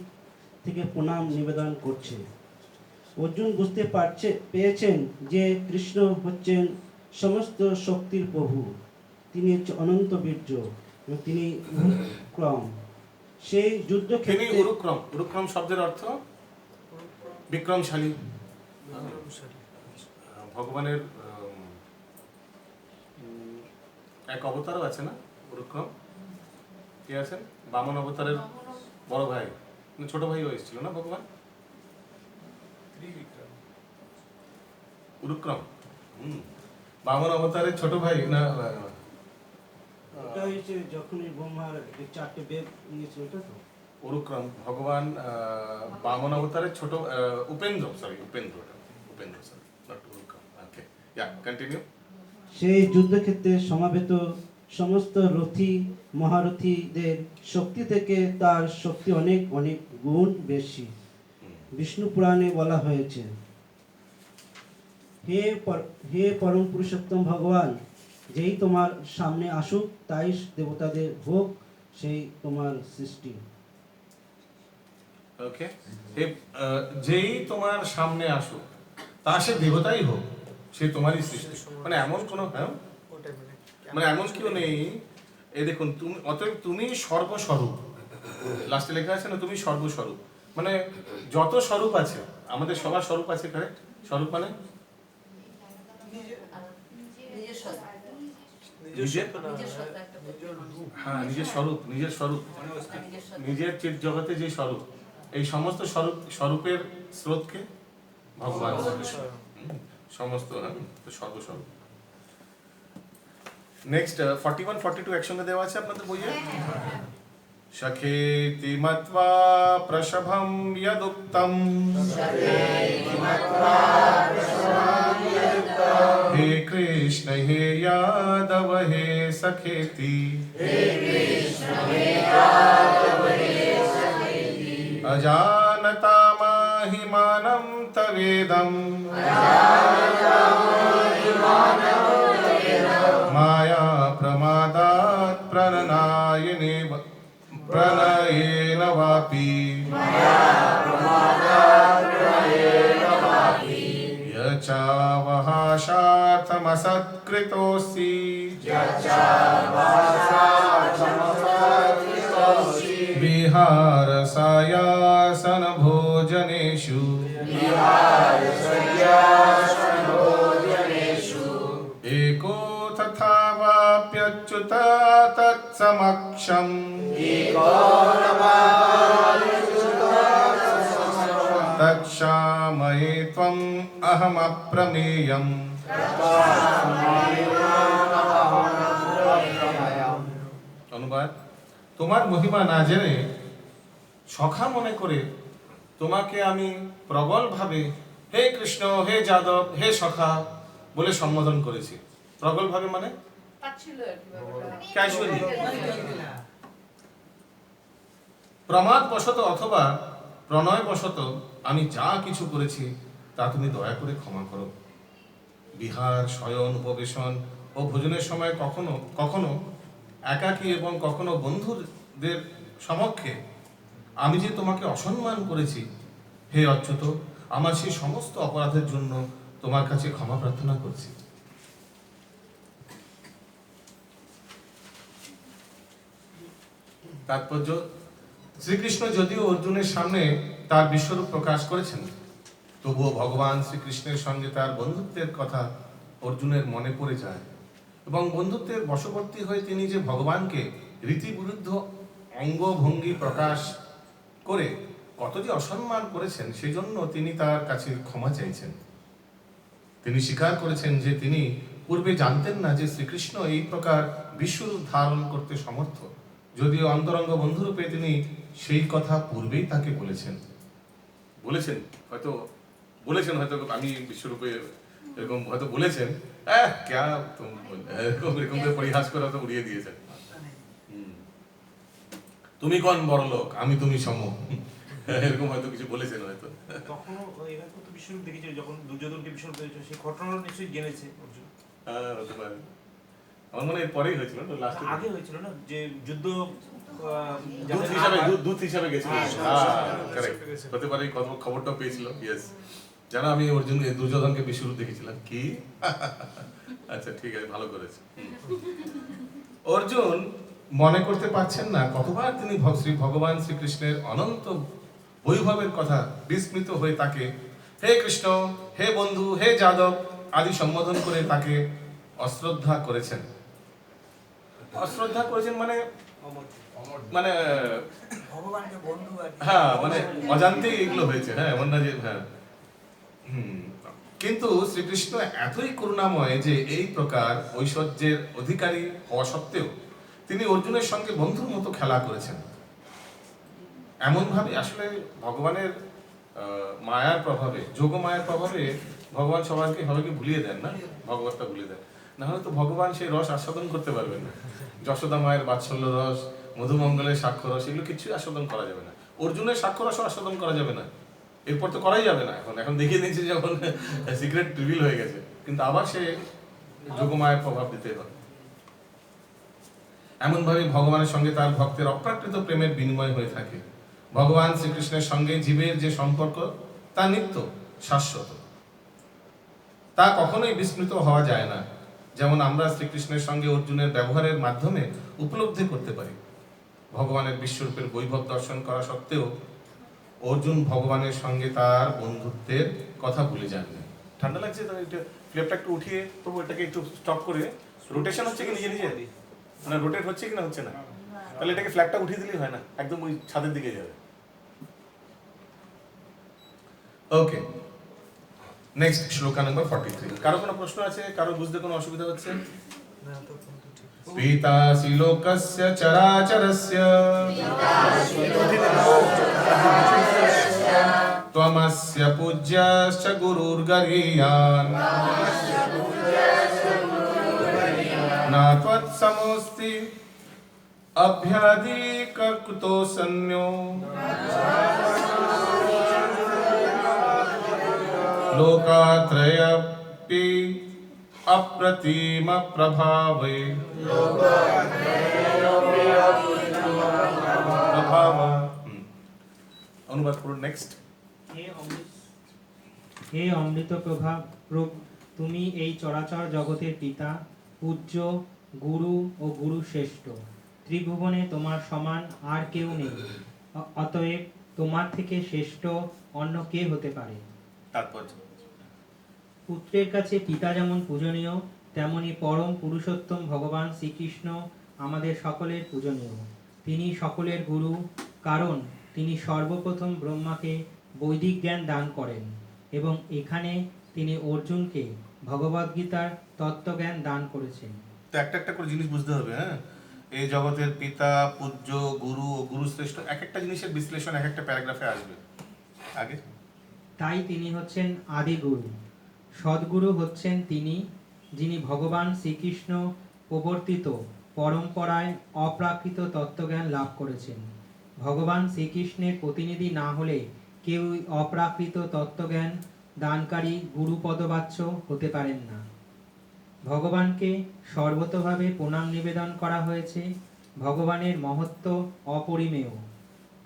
থেকে প্রণাম নিবেদন করছে। অর্জুন বুঝতে পেরেছেন যে কৃষ্ণ হচ্ছেন সমস্ত শক্তির প্রভু, তিনি হচ্ছে অনন্ত বীর্য এবং তিনি উরুক্রম। সেই যুদ্ধক্ষেত্রে উরুক্রম শব্দের অর্থ বিক্রমশালী। ভগবানের এক অবতারও আছে না, উরুক্রম? কে আছেন? বামন অবতারের বড় ভাই, ছোট ভাইও এসেছিল না ভগবান? উরুক্রম বামন অবতারের ছোট ভাই না? এটা হচ্ছে যখনই ব্রহ্মার চারটে বেদ নিয়েছিল, এটা তো উরুক্রম ভগবান বামন অবতারের ছোট Upendra, not Urukram. Okay, yeah, continue. সেই যুদ্ধক্ষেত্রে সমাবেত সমস্ত রথী মহারথীদের শক্তি থেকে তার শক্তি অনেক অনেক গুণ বেশি। বিষ্ণু পুরাণে বলা হয়েছে, হে পরম পুরুষোত্তম ভগবান, যেই তোমার সামনে আসুক তাই দেবতাদের হোক সেই তোমার সৃষ্টি। ওকে, যেই তোমার সামনে আসুক তা সে দেবতাই হোক, সে তোমারই সৃষ্টি। মানে এমন কোনো মানে এমন কেউ নেই। এই দেখুন, তুমি অতএব তুমি সর্বস্বরূপ। লাস্টে লেখা আছে না, তুমি সর্বস্বরূপ। মানে যত স্বরূপ আছে, আমাদের সবার স্বরূপ আছে, কারেক্ট? স্বরূপ মানে হ্যাঁ, নিজের স্বরূপ, নিজের স্বরূপ, নিজের চিৎ জগতে যে স্বরূপ, এই সমস্ত স্বরূপের স্রোতকে ভগবান সমস্ত সর্বস্বরূপ। নেক্সট 41 42 একসঙ্গে দেওয়া আছে আপনাদের বইয়ে। সখেতি মত্বা প্রসভম যদুক্তম হে কৃষ্ণ হে যাদব হে সখেতি অজান अजानता महिमानं तवेदम् माया प्रमादात् प्रणयेन वापि यचावहाशार्थमसत्कृतोऽसि विहारसायासन भोजनेषु एको तथा वाप्यच्युत तत्समक्षम् तत्क्षामये त्वम् अहमप्रमेयम्। অনুবাদ, তোমার মহিমা না জেনে সখা মনে করে তোমাকে আমি প্রবলভাবে হে কৃষ্ণ, হে যাদব, হে সখা বলে সম্বোধন করেছি। প্রবলভাবে মানে ক্যাজুয়ালি, প্রমাদবশত অথবা প্রণয়বশত আমি যা কিছু করেছি তা তুমি দয়া করে ক্ষমা করো। বিহার, শয়ন, উপবেশন ও ভোজনের সময় কখনো কখনো একাকী এবং কখনো বন্ধুদের সমক্ষে আমি যে তোমাকে অসম্মান করেছি, হে অচ্যুত, আমার সেই সমস্ত অপরাধের জন্য তোমার কাছে ক্ষমা প্রার্থনা করছি। তাৎপর্য, শ্রীকৃষ্ণ যদিও অর্জুনের সামনে তার বিশ্বরূপ প্রকাশ করেছেন, তবুও ভগবান শ্রীকৃষ্ণের সঙ্গে তার বন্ধুত্বের কথা অর্জুনের মনে পড়ে যায় এবং বন্ধুত্বের বশবর্তী হয়ে তিনি যে ভগবানকে রীতিবিরুদ্ধ অঙ্গভঙ্গি প্রকাশ করে কত যে অসম্মান করেছেন, সেজন্য তিনি তার কাছে ক্ষমা চাইছেন। তিনি স্বীকার করেছেন যে তিনি পূর্বে জানতেন না যে শ্রীকৃষ্ণ এই প্রকার বিশ্বরূপ ধারণ করতে সমর্থ, যদিও অন্তরঙ্গ বন্ধুরূপে তিনি সেই কথা পূর্বেই তাকে বলেছেন হয়তো আমি বিশ্বরূপে এরকম হয়তো বলেছেন, এরকম পরিহাস করে হয়তো উড়িয়ে দিয়েছেন। তুমি কোন বড় লোক, আমি তুমি সম, এরকম হয়তো কিছু বলেছেন হয়তো। তখনও এরকম তো বিশ্বরূপ দেখেছিল, যখন দুর্যোধনকে বিশ্বরূপ দেখেছিল, সেই ঘটনাটা নিশ্চয়ই জেনেছে অর্জুন। আমার মনে হয় পরেই হয়েছিল, আগে হয়েছিল না, যে যুদ্ধ দূত হিসাবে গেছিল, হতে পারে খবরটা পেয়েছিল। ইয়েস, জানো আমি দুর্যোধনকে বিশ্বরূপ দেখেছিলাম কি। আচ্ছা ঠিক আছে, ভালো করেছে। অর্জুন মনে করতে পারছেন না কতবার তিনি ভগবান শ্রীকৃষ্ণের অনন্ত বৈভবের কথা বিস্মৃত হয়ে তাকে হে কৃষ্ণ, হে বন্ধু, হে যাদব আদি সম্বোধন করে তাকে অশ্রদ্ধা করেছেন। অশ্রদ্ধা করেছেন মানে হ্যাঁ, মানে অজান্তেই এগুলো হয়েছে। হ্যাঁ, এমন না যে হ্যাঁ। কিন্তু শ্রীকৃষ্ণ এতই করুণাময় যে এই প্রকার ঐশ্বর্যের অধিকারী হওয়া সত্ত্বেও তিনি অর্জুনের সঙ্গে বন্ধুর মতো খেলা করেছেন। এমন ভাবে আসলে ভগবানের মায়ার প্রভাবে, যোগ মায়ার প্রভাবে ভগবান সবাইকে ভুলিয়ে দেন না, ভগবতটা ভুলিয়ে দেন। না হলে তো ভগবান সেই রস আস্বাদন করতে পারবেন না। যশোদা মায়ের বাৎসল্য রস, মধুমঙ্গলের সাক্ষ্য রস, এগুলো কিছুই আস্বাদন করা যাবে না। অর্জুনের সাক্ষ্য রসও আস্বাদন করা যাবে না, এরপর তো করাই যাবে না। এখন দেখিয়ে দিয়েছে যখন সিক্রেট রিভিল হয়ে গেছে, কিন্তু আবার সে যোগমায়ের প্রভাব দিতে হবে। এমন ভাবে ভগবানের সঙ্গে তার ভক্তের অপ্রাকৃত প্রেমের বিনিময় হয়ে থাকে। ভগবান শ্রীকৃষ্ণের সঙ্গে জীবের যে সম্পর্ক তা নিত্য শাশ্বত, তা কখনোই বিস্মৃত হওয়া যায় না। যেমন আমরা শ্রীকৃষ্ণের সঙ্গে অর্জুনের ব্যবহারের মাধ্যমে উপলব্ধি করতে পারি। ভগবানের বিশ্বরূপের বৈভব দর্শন করা সত্ত্বেও অর্জুন ভগবানের সঙ্গে তার বন্ধুত্বের কথা ভুলে যাননি। ঠান্ডা লাগছে তো, এটা ফ্লেপটা একটু উঠিয়ে তবু এটাকে একটু স্টপ করে, রোটেশন হচ্ছে কি নিজে নিজে, মানে রোটেট হচ্ছে কি না হচ্ছে না, তাহলে এটাকে ফ্ল্যাগটা উঠিয়ে দিলেই হয় না, একদম ওই ছাদের দিকে যাবে। ওকে, নেক্সট শ্লোকা নাম্বার 43। কারো কোনো প্রশ্ন আছে? কারো বুঝতে কোনো অসুবিধা হচ্ছে? পিতাসি লোকস্য চরাচরস্য ত্বমস্য পূজ্যশ্চ গুরুর্গরীয়ান না ত্বৎসমস্তি অভ্যাদিকর্তুতো সন্ন্যো लोकात्रयपि अप्रतिम प्रभावे অনুবাদ করুন নেক্সট। হে অমৃত প্রভু, তুমি এই চরাচর জগতের পিতা, পূজ্য, গুরু ও গুরু শ্রেষ্ঠ। ত্রিভুবনে তোমার সমান আর কেউ নেই, অতএব তোমার থেকে শ্রেষ্ঠ অন্য কে হতে পারে? তারপর পুত্রের কাছে পিতা যেমন পূজনীয়, তেমনি পরম পুরুষোত্তম ভগবান শ্রীকৃষ্ণ আমাদের সকলের পূজনীয়। তিনি সকলের গুরু, কারণ তিনি সর্বপ্রথম ব্রহ্মাকে বৈদিক জ্ঞান দান করেন এবং এখানে তিনি অর্জুনকে ভগবদ্গীতার তত্ত্বজ্ঞান দান করেছেন। তো একটা একটা করে জিনিস বুঝতে হবে। হ্যাঁ, এই জগতের পিতা, পূজ্য, গুরু ও গুরু শ্রেষ্ঠ, এক একটা জিনিসের বিশ্লেষণ এক একটা প্যারাগ্রাফে আসবে। আগে তাই তিনি হচ্ছেন আদি গুরু। সদ্গুরু হচ্ছেন তিনি, যিনি ভগবান শ্রীকৃষ্ণ প্রবর্তিত পরম্পরায় অপ্রাকৃত তত্ত্বজ্ঞান লাভ করেছেন। ভগবান শ্রীকৃষ্ণের প্রতিনিধি না হলে কেউই অপ্রাকৃত তত্ত্বজ্ঞান দানকারী গুরুপদবাচ্য হতে পারেন না। ভগবানকে সর্বতভাবে প্রণাম নিবেদন করা হয়েছে। ভগবানের মহত্ব অপরিমেয়।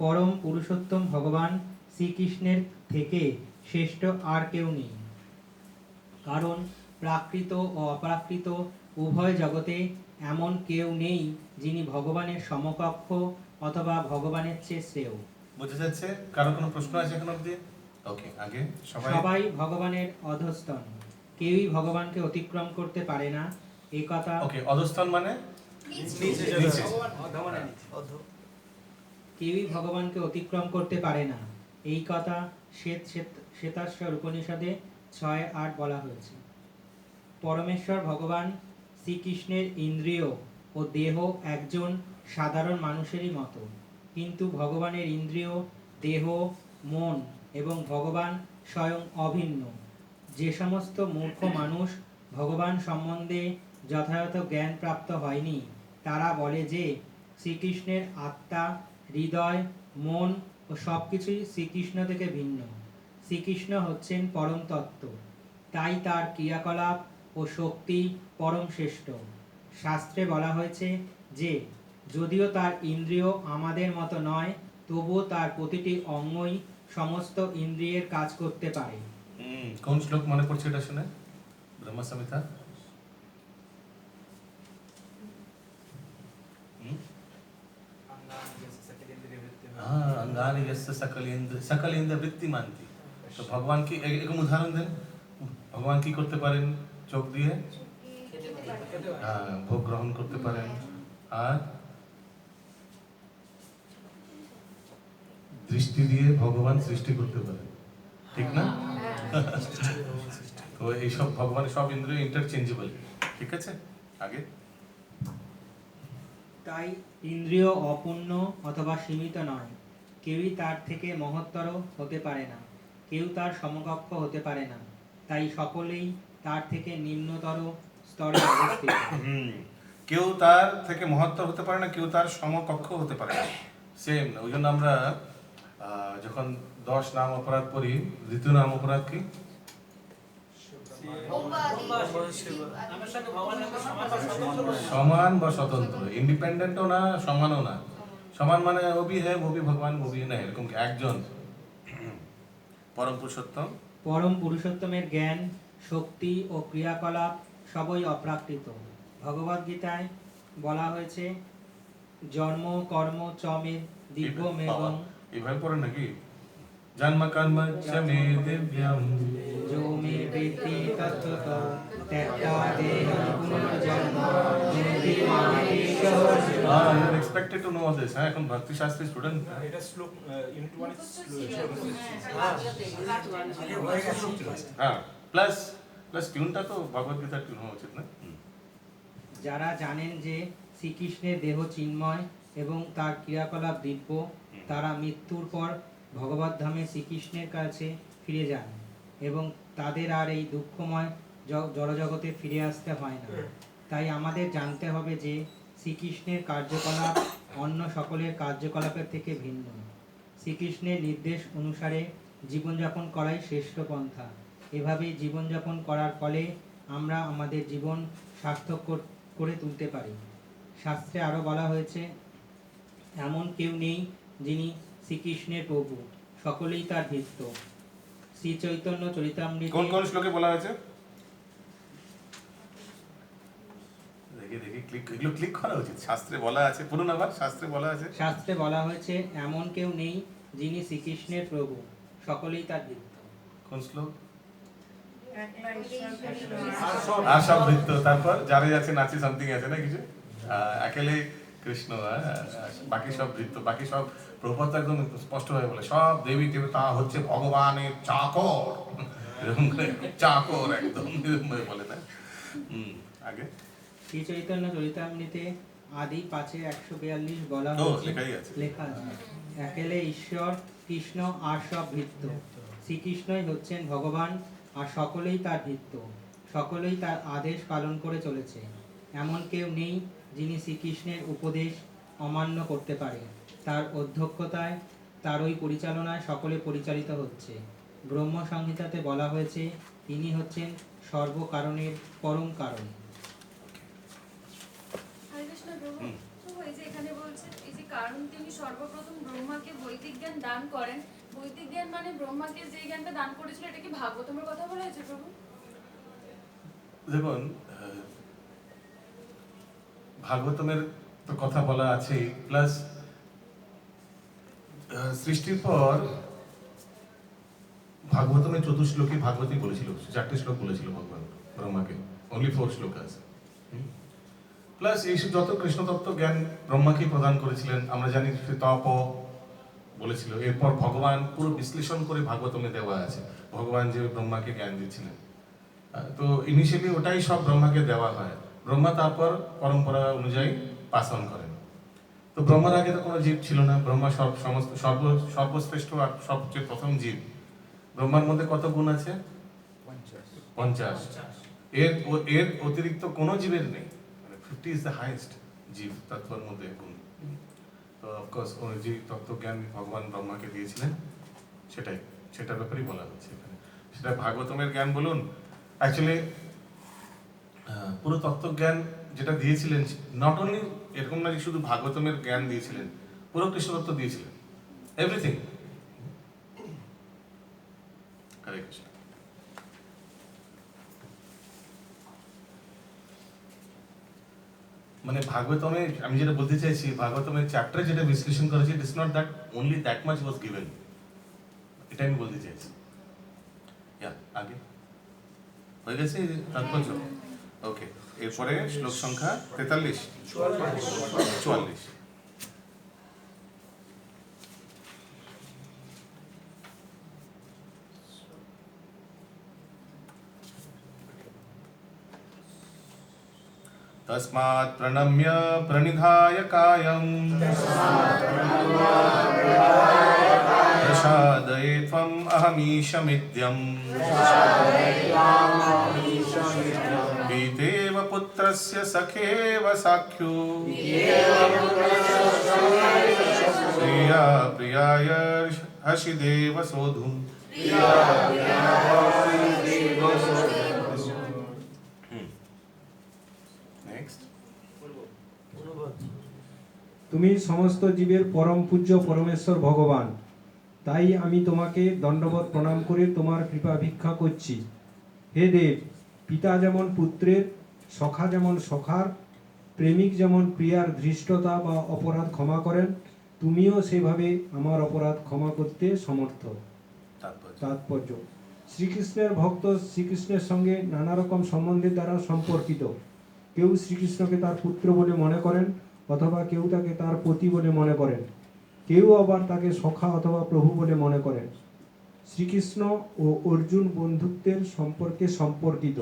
পরম পুরুষোত্তম ভগবান শ্রীকৃষ্ণের থেকে শ্রেষ্ঠ আর কেউ নেই, কারণ প্রাকৃত ও অপ্রাকৃত উভয় জগতে এমন কেউ নেই যিনি ভগবানের সমকক্ষ অথবা ভগবানের চেয়ে শ্রেয়। বুঝে যাচ্ছে? কারো কোনো প্রশ্ন আছে এখন অবধি? ওকে, আগে সবাই ভগবানের অধস্তন, কেউই ভগবানকে অতিক্রম করতে পারে না, এই কথা। ওকে, অধস্তন মানে কেউই ভগবানকে অতিক্রম করতে পারে না, এই কথা শ্বেতাশ্বর উপনিষদে 6:8 বলা হয়েছে। পরমেশ্বর ভগবান শ্রীকৃষ্ণের ইন্দ্রিয় ও দেহ একজন সাধারণ মানুষেরই মতো, কিন্তু ভগবানের ইন্দ্রিয়, দেহ, মন এবং ভগবান স্বয়ং অভিন্ন। যে সমস্ত মূর্খ মানুষ ভগবান সম্বন্ধে যথাযথ জ্ঞান প্রাপ্ত হয়নি, তারা বলে যে শ্রীকৃষ্ণের আত্মা, হৃদয়, মন ও সবকিছুই শ্রীকৃষ্ণ থেকে ভিন্ন। শ্রীকৃষ্ণ হচ্ছেন পরম তত্ত্ব, তাই তার ক্রিয়াকলাপ ও শক্তি পরম শ্রেষ্ঠ। শাস্ত্রে বলা হয়েছে যে যদিও তার ইন্দ্রিয় আমাদের মতো নয়, তবুও তার প্রতিটি অঙ্গই সমস্ত ইন্দ্রিয়ের কাজ করতে পারে। কোন শ্লোক মনে পড়ছে এটা শুনে? ব্রহ্ম সংহিতা अंगानि यस्य सकलेन्द्र वृत्ति मानती। तो भगवान की एक उदाहरण दें। भगवान की करते पारेन चोख दिए, भोग ग्रहण करते पारेन, और दृष्टि दिए भगवान सृष्टि करते पारेन, ठीक ना? तो ये सब भगवान सब इंद्रिय इंटरचेंजेबल, ठीक है? आगे তাই ইন্দ্রিয় অপূর্ণ অথবা সীমিত নয়, কেউই তার থেকে মহত্তর হতে পারে না, কেউ তার সমকক্ষ হতে পারে না, তাই সকলেই তার থেকে নিম্নতর স্তরে অবস্থিত। কেউ তার থেকে মহত্তর হতে পারে না, কেউ তার সমকক্ষ হতে পারে না। সেম, ওই জন্য আমরা যখন 10 নাম অপরাধ পড়ি, দ্বিতীয় নাম অপরাধ কি? সমান বা স্বতন্ত্র, ইন্ডিপেন্ডেন্টও না, সমানও না। সমান মানে ও ভি হ্যায়, ও ভি ভগবান, ও ভি না, এরকম একজন পরম পুরুষোত্তম। পরম পুরুষোত্তমের জ্ঞান, শক্তি ও ক্রিয়াকলাপ সবই অপ্রাকৃত। ভগবদ্গীতায় বলা হয়েছে জন্ম কর্ম চমে দিব্যমেবং। এভাবে পড়েন নাকি? জন্ম কর্ম চমে দিব্যম जो मे वेत्ति तत्त्वतो त्यक्त्वा देहं पुनर्जन्म नोति मामेशः। You are expected to know all this, হ্যাঁ? এখন ভক্তি শাস্ত্রী স্টুডেন্ট। এটা শ্লোক ইউনিট 1 হ্যাঁ, প্লাস টিউনটা তো ভগবদ্গীতার টিউন হওয়া উচিত না? যারা জানেন যে শ্রীকৃষ্ণের দেহ চিন্ময় এবং তার ক্রিয়াকলাপ দিব্য, তারা মৃত্যুর পর ভগবত ধামে শ্রীকৃষ্ণের কাছে ফিরে যান এবং তাদের আর এই দুঃখময় জড়জগতে ফিরে আসতে হয় না। তাই আমাদের জানতে হবে যে শ্রীকৃষ্ণের কার্যকলাপ অন্য সকলের কার্যকলাপের থেকে ভিন্ন। শ্রীকৃষ্ণের নির্দেশ অনুসারে জীবনযাপন করাই শ্রেষ্ঠ পন্থা। এভাবেই জীবনযাপন করার ফলে আমরা আমাদের জীবন সার্থক করে তুলতে পারি। শাস্ত্রে আরও বলা হয়েছে, এমন কেউ নেই যিনি শ্রীকৃষ্ণের প্রভু, সকলেই তার ভৃত্য। শ্রী চৈতন্য চরিতামৃতে কোন কোন শ্লোকে বলা হয়েছে? দেখি দেখি, এগুলো ক্লিক করা উচিত। শাস্ত্রে বলা আছে, পড়ুন আবার। শাস্ত্রে বলা আছে, শাস্ত্রে বলা হয়েছে, এমন কেউ নেই যিনি শ্রীকৃষ্ণের প্রভু, সকলেই তার ভৃত্য। কোন শ্লোক? আর সব ভৃত্য। তারপর যারে আছে নাচে সামথিং আছে না কিছু, একেলে কৃষ্ণ, বাকি সব ভৃত্য, বাকি সব। প্রভুপাদ একদম স্পষ্টভাবে বলে সব দেবী দেবতা হচ্ছে ভগবানের চাকর, এরকম করে চাকর একদম এরকম ভাবে বলে না। আগে শ্রী চৈতন্য চরিতামৃতে আদি 5:142 বলা ও হয়েছে, লেখাই আছে। লেখা আছে, একেলে ঈশ্বর কৃষ্ণ আর সব ভৃত্য। শ্রীকৃষ্ণই হচ্ছেন ভগবান আর সকলেই তার ভৃত্য, সকলেই তার আদেশ পালন করে চলেছে। এমন কেউ নেই যিনি শ্রীকৃষ্ণের উপদেশ অমান্য করতে পারে। তার অধ্যক্ষতায়, তারই পরিচালনায় সকলে পরিচালিত হচ্ছে। ব্রহ্ম সংহিতাতে বলা হয়েছে, তিনি হচ্ছেন সর্বকারণের পরম কারণ। হরে কৃষ্ণ প্রভু, প্রভু এই যে এখানে বলছে, এই যে কারণ তিনি সর্বপ্রথম ব্রহ্মাকে বৈদিক জ্ঞান দান করেন, বৈদিক জ্ঞান মানে ব্রহ্মাকে যে জ্ঞানটা দান করেছিল, এটা কি ভাগবতমের কথা বলা হয়েছে প্রভু? দেখুন, ভাগবতমের তো কথা বলা আছে, প্লাস সৃষ্টির পর ভাগবতমের 4 শ্লোকে ভাগবতী বলেছিল, 4টে শ্লোক বলেছিল ভগবান ব্রহ্মাকে, অনলি 4 শ্লোক আছে। প্লাস এইসব যত কৃষ্ণ তত্ত্ব জ্ঞান ব্রহ্মাকে প্রদান করেছিলেন, আমরা জানি তপ বলেছিল। এরপর ভগবান পুরো বিশ্লেষণ করে ভাগবতমে দেওয়া আছে, ভগবান যে ব্রহ্মাকে জ্ঞান দিচ্ছিলেন। তো ইনিশিয়ালি ওটাই সব ব্রহ্মাকে দেওয়া হয়, ব্রহ্মা তারপর পরম্পরা অনুযায়ী পাস অন করেন। তো ব্রহ্মার আগে তো কোনো জীব ছিল না, ব্রহ্মা সর্বশ্রেষ্ঠ আর সবচেয়ে প্রথম জীব। ব্রহ্মার মধ্যে কত গুণ আছে? 50। এর অতিরিক্ত কোনো জীবের নেই, 50 ইজ দ্য হাইয়েস্ট জীব তত্ত্বের মধ্যে গুণ। তো অফকোর্স যে তত্ত্বজ্ঞান ভগবান ব্রহ্মাকে দিয়েছিলেন সেটার ব্যাপারেই বলা হচ্ছে এখানে। সেটা ভাগবতমের জ্ঞান বলুন, অ্যাকচুয়ালি পুরো তত্ত্বজ্ঞান যেটা দিয়েছিলেন, নট অনলি এরকম না যে শুধু ভাগবতমের জ্ঞান দিয়েছিলেন, পুরো কৃষ্ণতত্ত্ব দিয়েছিলেন, এভরিথিং। হরে কৃষ্ণ। মানে ভাগবতমে আমি যেটা বলতে চাইছি, ভাগবতমের চ্যাপ্টারে যেটা বিশ্লেষণ করেছে, it is not that only that much was given, এটা আমি বলতে চাইছি। আগে হয়ে গেছে তাৎপর্য। ওকে, এরপরে শ্লোক সংখ্যা 44। तस्मात् प्रणम्य प्रणिधाय कायं प्रसादये त्वम् अहमीशमित्यम् पीतेव पुत्रस्य सखेव साख्यो प्रिया प्रियाय हसिदेव सोधुम्। তুমি সমস্ত জীবের পরম পূজ্য পরমেশ্বর ভগবান, তাই আমি তোমাকে দণ্ডবত প্রণাম করে তোমার কৃপা ভিক্ষা করছি। হে দেব, পিতা যেমন পুত্রের, সখা যেমন সখার, প্রেমিক যেমন প্রিয়ার ধৃষ্টতা বা অপরাধ ক্ষমা করেন, তুমিও সেভাবে আমার অপরাধ ক্ষমা করতে সমর্থ। তাৎপর্য, শ্রীকৃষ্ণের ভক্ত শ্রীকৃষ্ণের সঙ্গে নানা রকম সম্বন্ধের দ্বারা সম্পর্কিত। কেউ শ্রীকৃষ্ণকে তার পুত্র বলে মনে করেন, অথবা কেউ তাকে তার পতি বলে মনে করেন, কেউ আবার তাকে সখা অথবা প্রভু বলে মনে করেন। শ্রীকৃষ্ণ ও অর্জুন বন্ধুত্বের সম্পর্কে সম্পর্কিত।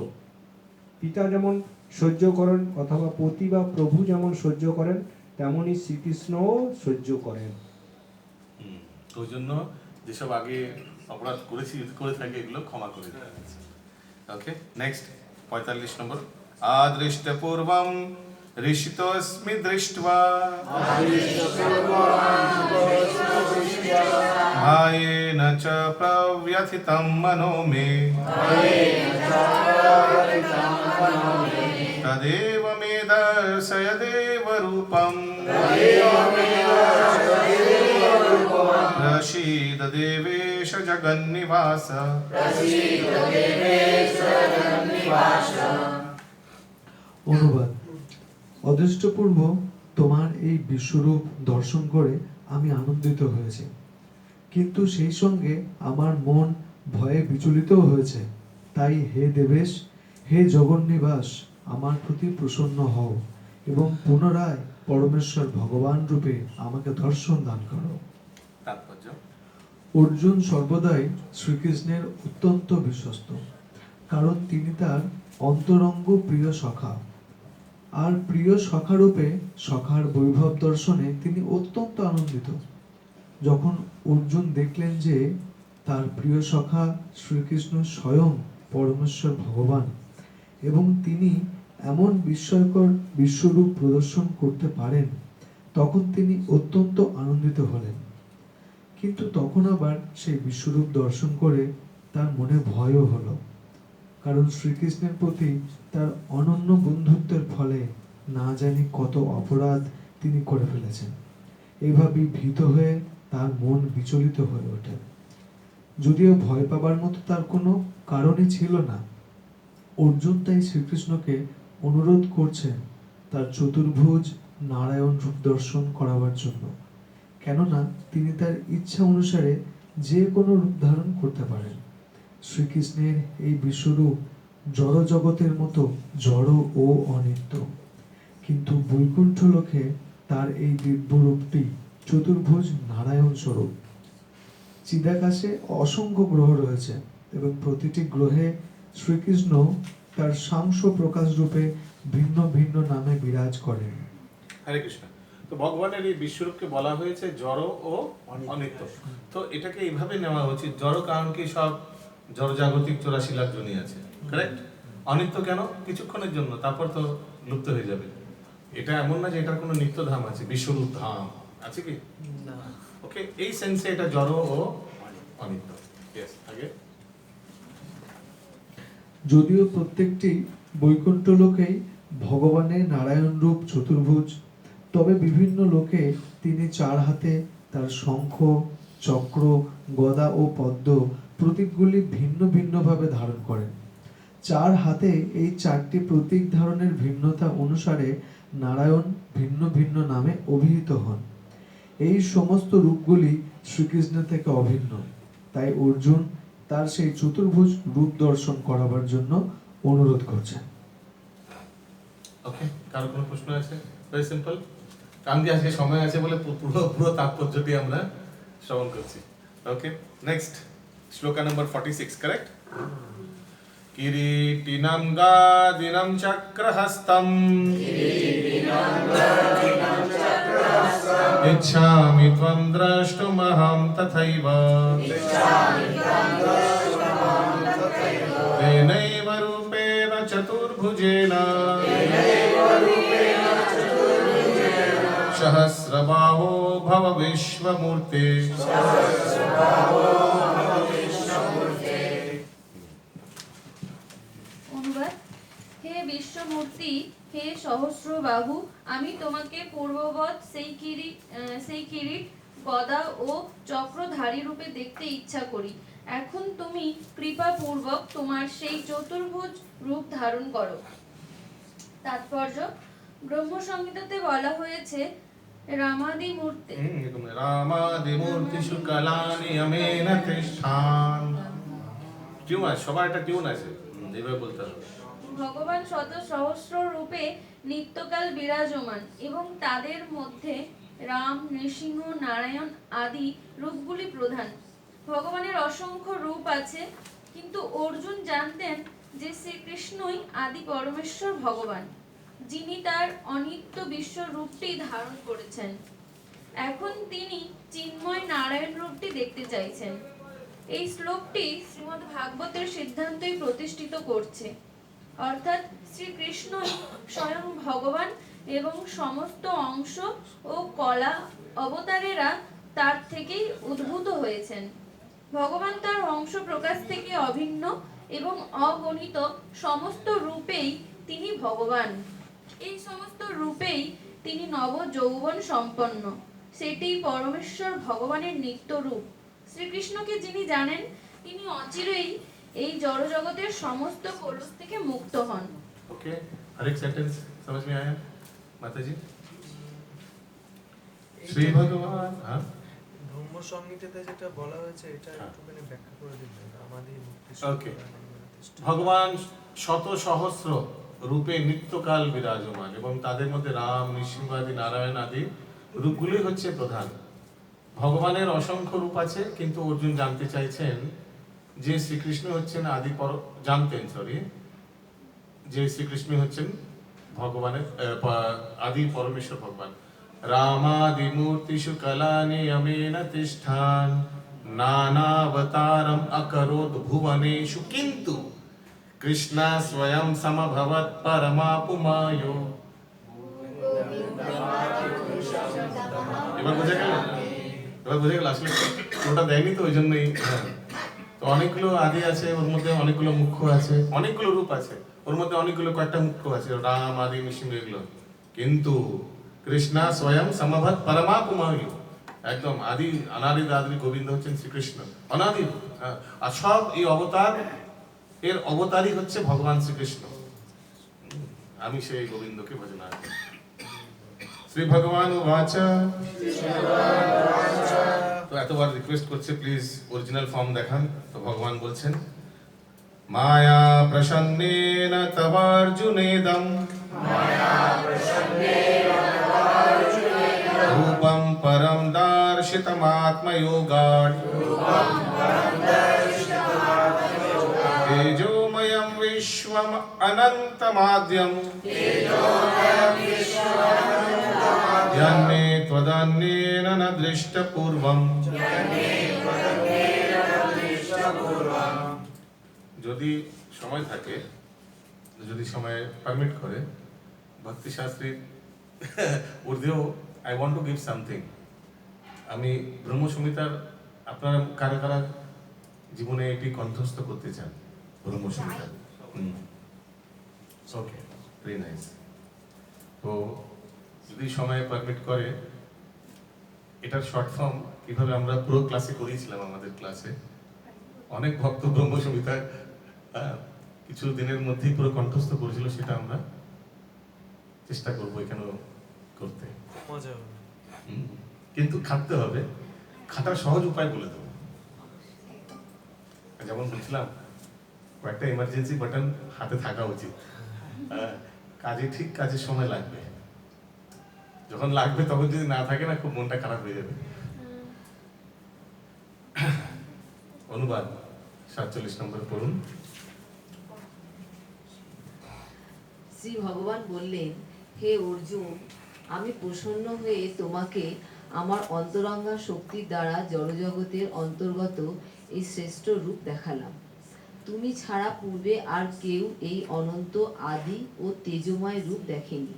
পিতা যেমন সহ্য করেন অথবা পতি বা প্রভু যেমন সহ্য করেন, তেমনি শ্রীকৃষ্ণও সহ্য করেন। ওই জন্য যেসব আগে অপরাধ করে থাকে এগুলো ক্ষমা করে দেওয়া হয়েছে। ওকে, নেক্সট 45 নম্বর। আদৃষ্ট পূর্বম ঋষিতোস্মি দৃष्ट्वा भाये भयेन च प्रव्यथितं मनो मे तदेव मे दर्शय देवरूपम् प्रसीद देवेश जगन्निवास অনুবাদ। অদৃষ্টপূর্ব তোমার এই বিশ্বরূপ দর্শন করে আমি আনন্দিত হয়েছি, কিন্তু সেই সঙ্গে আমার মন ভয়ে বিচলিতও হয়েছে। তাই হে দেবেশ, হে জগন্নিবাস, আমার প্রতি প্রসন্ন হও এবং পুনরায় পরমেশ্বর ভগবান রূপে আমাকে দর্শন দান করো। তাৎপর্য: অর্জুন সর্বদাই শ্রীকৃষ্ণের অত্যন্ত বিশ্বস্ত, কারণ তিনি তার অন্তরঙ্গ প্রিয় সখা। আর প্রিয় সখারূপে সখার বৈভব দর্শনে তিনি অত্যন্ত আনন্দিত। যখন অর্জুন দেখলেন যে তার প্রিয় সখা শ্রীকৃষ্ণ স্বয়ং পরমেশ্বর ভগবান এবং তিনি এমন বিস্ময়কর বিশ্বরূপ প্রদর্শন করতে পারেন, তখন তিনি অত্যন্ত আনন্দিত হলেন। কিন্তু তখন আবার সেই বিশ্বরূপ দর্শন করে তার মনে ভয়ও হলো, কারণ শ্রীকৃষ্ণের প্রতি তার অনন্য বন্ধুত্বের ফলে না জানি কত অপরাধ তিনি করে ফেলেছেন। এইভাবে ভীত হয়ে তার মন বিচলিত হয়ে ওঠে। যদিও ভয় পাবার মতো তার কোনো কারণই ছিল না। অর্জুন তাই শ্রীকৃষ্ণকে অনুরোধ করছেন তার চতুর্ভুজ নারায়ণ রূপ দর্শন করাবার জন্য, কেননা তিনি তার ইচ্ছা অনুসারে যে কোনো রূপ ধারণ করতে পারেন। শ্রীকৃষ্ণের এই বিশ্বরূপ জড় জগতের মতো জড় ও অনিত্য, কিন্তু বৈকুণ্ঠ লোকে তার এই দিব্য রূপটি চতুর্ভুজ নারায়ণ স্বরূপ। চিদাকাশে অসংখ্য গ্রহ রয়েছে এবং প্রতিটি গ্রহে শ্রীকৃষ্ণ তার সাংস প্রকাশ রূপে ভিন্ন ভিন্ন নামে বিরাজ করেন। হরে কৃষ্ণ। তো ভগবানের এই বিশ্বরূপকে বলা হয়েছে জড় ও অনিত্য। তো এটাকে এইভাবে নেওয়া উচিত, জড় কারণ কি সব জড়জাগতিক 84 লাখ জনই আছে, কারেক্ট? অনিত্য কেন? কিছুক্ষণের জন্য, তারপর তো লুপ্ত হয়ে যাবে। এটা এমন না যে এটার কোনো নিত্য ধাম আছে, বিশ্বরূপ ধাম আছে কি? ওকে, এই সেন্সে এটা জড় ও অনিত্য। ইয়েস, আগে। যদিও প্রত্যেকটি বৈকুণ্ঠ লোকেই ভগবানের নারায়ণ রূপ চতুর্ভুজ, তবে বিভিন্ন লোকে তিনি চার হাতে তার শঙ্খ, চক্র, গদা ও পদ্ম প্রতীকগুলি ভিন্ন ভিন্নভাবে ধারণ করেন। চার হাতে এই চারটি প্রতীক ধারণের ভিন্নতা অনুসারে নারায়ণ ভিন্ন ভিন্ন নামে অভিহিত হন। এই সমস্ত রূপগুলি শ্রীকৃষ্ণের থেকে অভিন্ন, তাই অর্জুন তার সেই চতুর্ভুজ রূপ দর্শন করাবার জন্য অনুরোধ করছেন। ওকে, কারো কোনো প্রশ্ন আছে? ভেরি সিম্পল, কারণ কি আজকে সময় আছে বলে পুরো তাৎপর্যটি আমরা শ্রবণ করছি। ওকে, নেক্সট শ্লোকা নম্বর 46, কারেক্ট? কিরীটিনম গাদিনম চক্রহস্তম ইচ্ছামি ত্বম দ্রষ্টুমহং তথৈব তেনৈব রূপেণ চতুর্ভুজেন সহস্রবাহো ভব বিশ্বমূর্তে। অনুবাদ: হে বিশ্বমূর্তি, হে সহস্রবাহু, আমি তোমাকে পূর্ববৎ সেই কিরীট, গদা ও চক্রধারী রূপে দেখতে ইচ্ছা করি। এখন তুমি কৃপাপূর্বক তোমার সেই চতুর্ভুজ রূপ ধারণ করো। তাৎপর্য: ব্রহ্মসংহিতাতে বলা হয়েছে রামাদি মূর্তি কলানি অমেন তিষ্ঠান। টিউন আছে, সবার একটা টিউন আছে, এইভাবে বলতে হবে। ভগবান শত সহস্র রূপে নিত্যকাল বিরাজমান এবং তাদের মধ্যে রাম, নৃসিংহ, নারায়ণ আদি রূপগুলি প্রধান। ভগবানের অসংখ্য রূপ আছে, কিন্তু অর্জুন জানতেন যে শ্রীকৃষ্ণই আদি পরমেশ্বর ভগবান, যিনি তার অনিত্য বিশ্ব রূপটি ধারণ করেছেন। এখন তিনি চিন্ময় নারায়ণ রূপটি দেখতে চাইছেন। এই শ্লোকটি শ্রীমদ্ ভাগবতের সিদ্ধান্তই প্রতিষ্ঠিত করছে, অর্থাৎ শ্রীকৃষ্ণই স্বয়ং ভগবান এবং সমস্ত অংশ ও কলা অবতারেরা তার থেকেই উদ্ভূত হয়েছেন। ভগবান তার অংশ প্রকাশ থেকে অভিন্ন এবং অগণিত সমস্ত রূপেই তিনি ভগবান। এই সমস্ত রূপেই তিনি নব যৌবন সম্পন্ন। সেটি পরমেশ্বর ভগবানের নিত্য রূপ। শ্রীকৃষ্ণকে যিনি জানেন তিনি অচিরেই এই জড়জগতের সমস্ত কলুষ থেকে মুক্ত হন। ओके, हर एक सेंटेंस समझ में आया माता जी? श्री भगवान, हाँ ব্রহ্ম সংহিতাতে যেটা বলা হয়েছে এটা একটুখানি ব্যাখ্যা করে দিবেন আমাদের মুক্তি ওকে। ভগবান শত সহস্র রূপে নিত্যকাল বিরাজমান এবং তাদের মধ্যে রাম, নৃসিংহ আদি, নারায়ণ আদি রূপগুলি হচ্ছে প্রধান। ভগবানের অসংখ্য রূপ আছে, কিন্তু অর্জুন জানতে চাইছেন যে শ্রীকৃষ্ণ হচ্ছেন যে শ্রীকৃষ্ণ হচ্ছেন ভগবানের আদি পরমেশ্বর ভগবান। রামাদি মূর্তিষু কলানি অমেন তিষ্ঠান নানাবতারম অকরোদ ভুবনেষু কিন্তু কৃষ্ণ স্বয়ং সমভবৎ পরমাপুমায়ো। এবার বোঝা গেল আসলে ওটা দেয়নি তো ওই জন্যই। তো অনেকগুলো আদি আছে, ওর মধ্যে অনেকগুলো মুখ্য আছে, অনেকগুলো রূপ আছে, ওর মধ্যে অনেকগুলো কয়েকটা মুখ্য আছে, রাম আদি নৃসিংহ এগুলো। কিন্তু কৃষ্ণ স্বয়ং সমভত পরমাপুমায়ু, একদম আদি অনাদি আদি গোবিন্দ হচ্ছেন শ্রীকৃষ্ণ, অনাদি। আর সব এই অবতার এর অবতারই হচ্ছে ভগবান শ্রীকৃষ্ণ। আমি সেই গোবিন্দকে ভজনা করি। শ্রী ভগবান উবাচ। তো এতবার রিকোয়েস্ট করছে প্লিজ অরিজিনাল ফর্ম দেখান। তো ভগবান বলছেন মায়া প্রসন্নেন তবার্জুনেদম রূপম পরম দার্শিতমাত্ময়োগাৎ তেজোময়ম বিশ্বম অনন্তমাদ্যম यन्मे त्वदन्येन न दृष्टपूर्वम्। যদি সময় থাকে, যদি সময় পারমিট করে, ভক্তি শাস্ত্রীর ঊর্ধ্বেও I want to give something. আমি ব্রহ্ম সংহিতার আপনারা কারা কারা জীবনে এটি কণ্ঠস্থ করতে চান? ব্রহ্ম সংহিতা। ওকে, ভেরি নাইস। তো যদি সময় পারমিট করে, এটার শর্ট ফর্ম কিভাবে আমরা পুরো ক্লাসে করিয়েছিলাম, আমাদের ক্লাসে অনেক ভক্ত ব্রহ্ম সংহিতা কিছু দিনের মধ্যেই পুরো কণ্ঠস্থ করেছিল, সেটা আমরা চেষ্টা করবো এখানে করতে। মজা হবে, কিন্তু খাটতে হবে। খাটার সহজ উপায় বলে দেবো। যেমন বলছিলাম, কয়েকটা ইমার্জেন্সি বাটন হাতে থাকা উচিত। ঠিক কাজের সময় লাগবে, যখন লাগবে তখন যদি না থাকে না, খুব মনটা খারাপ হয়ে যাবে। অনুবাদ 47 নম্বর পড়ুন। শ্রী ভগবান বললেন, হে অর্জুন, আমি প্রসন্ন হয়ে তোমাকে আমার অন্তরঙ্গা শক্তির দ্বারা জড়জগতের অন্তর্গত এই শ্রেষ্ঠ রূপ দেখালাম। তুমি ছাড়া পূর্বে আর কেউ এই অনন্ত আদি ও তেজময় রূপ দেখেনি।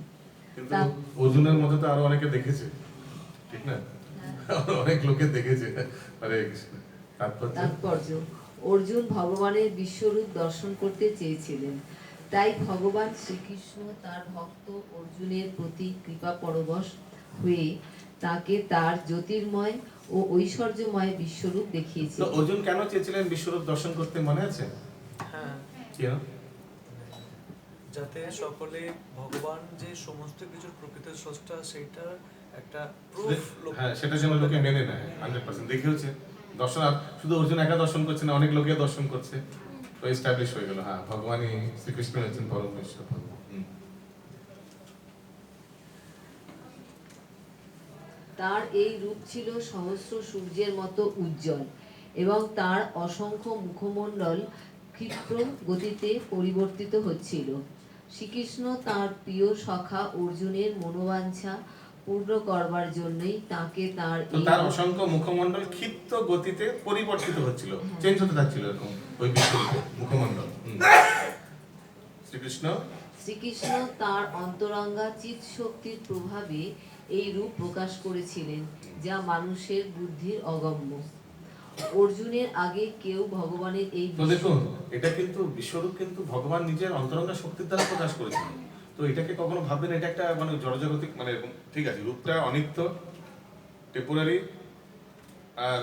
কিন্তু অর্জুনের মতো তো আরো অনেকে দেখেছে, ঠিক না? অনেক লোকে দেখেছে। হরে কৃষ্ণ। তাৎপর্য, অর্জুন ভগবানের বিশ্বরূপ দর্শন করতে চেয়েছিলেন, তাই ভগবান শ্রীকৃষ্ণ তার ভক্ত অর্জুনের প্রতি কৃপা পরবশ হয়ে তাকে তার জ্যোতির্ময় ও ঐশ্বর্যময় বিশ্বরূপ দেখিয়েছিলেন। তো অর্জুন কেন চেয়েছিলেন বিশ্বরূপ দর্শন করতে, মনে আছে? হ্যাঁ, যাতে সকলে ভগবান যে সমস্ত কিছুর প্রকৃত স্রষ্টা সেটা একটা প্রুফ, হ্যাঁ, সেটা যেন লোকে মেনে নেয় 100%। দেখিয়েছে দর্শন, শুধু অর্জুন একা দর্শন করছে না, অনেক লোকে দর্শন করছে, তো এস্টাবলিশ হয়ে গেল, হ্যাঁ ভগবানই শ্রীকৃষ্ণ হচ্ছেন পরমেশ্বর ভগবান। তার এই রূপ ছিল সহস্র সূর্যের মতো উজ্জ্বল এবং তার অসংখ্য মুখমণ্ডল ক্ষিপ্র গতিতে পরিবর্তিত হচ্ছিল। শ্রীকৃষ্ণ তার প্রিয় সখা অর্জুনের মনোবাঞ্ছা পূর্ণ করবার জন্যই তাকে তার অসংখ্য মুখমণ্ডল ক্ষিপ্ত গতিতে পরিবর্তিত হচ্ছিল, চেঞ্জ হতে থাকছিল এরকম ওই মুখমণ্ডল। শ্রীকৃষ্ণ তার অন্তরঙ্গা চিৎ শক্তির প্রভাবে এই রূপ প্রকাশ করেছিলেন, যা মানুষের বুদ্ধির অগম্য। অর্জুনের আগে কেউ ভগবানের এই তো দেখুন এটা কিন্তু বিশ্বরূপ কিন্তু ভগবান নিজের অন্তরঙ্গা শক্তির দ্বারা প্রকাশ করেছেন। তো এটাকে কখনো ভাববেন এটা একটা মানে জড়জাগতিক মানে এরকম, ঠিক আছে রূপটা অনিত্য টেম্পোরারি আর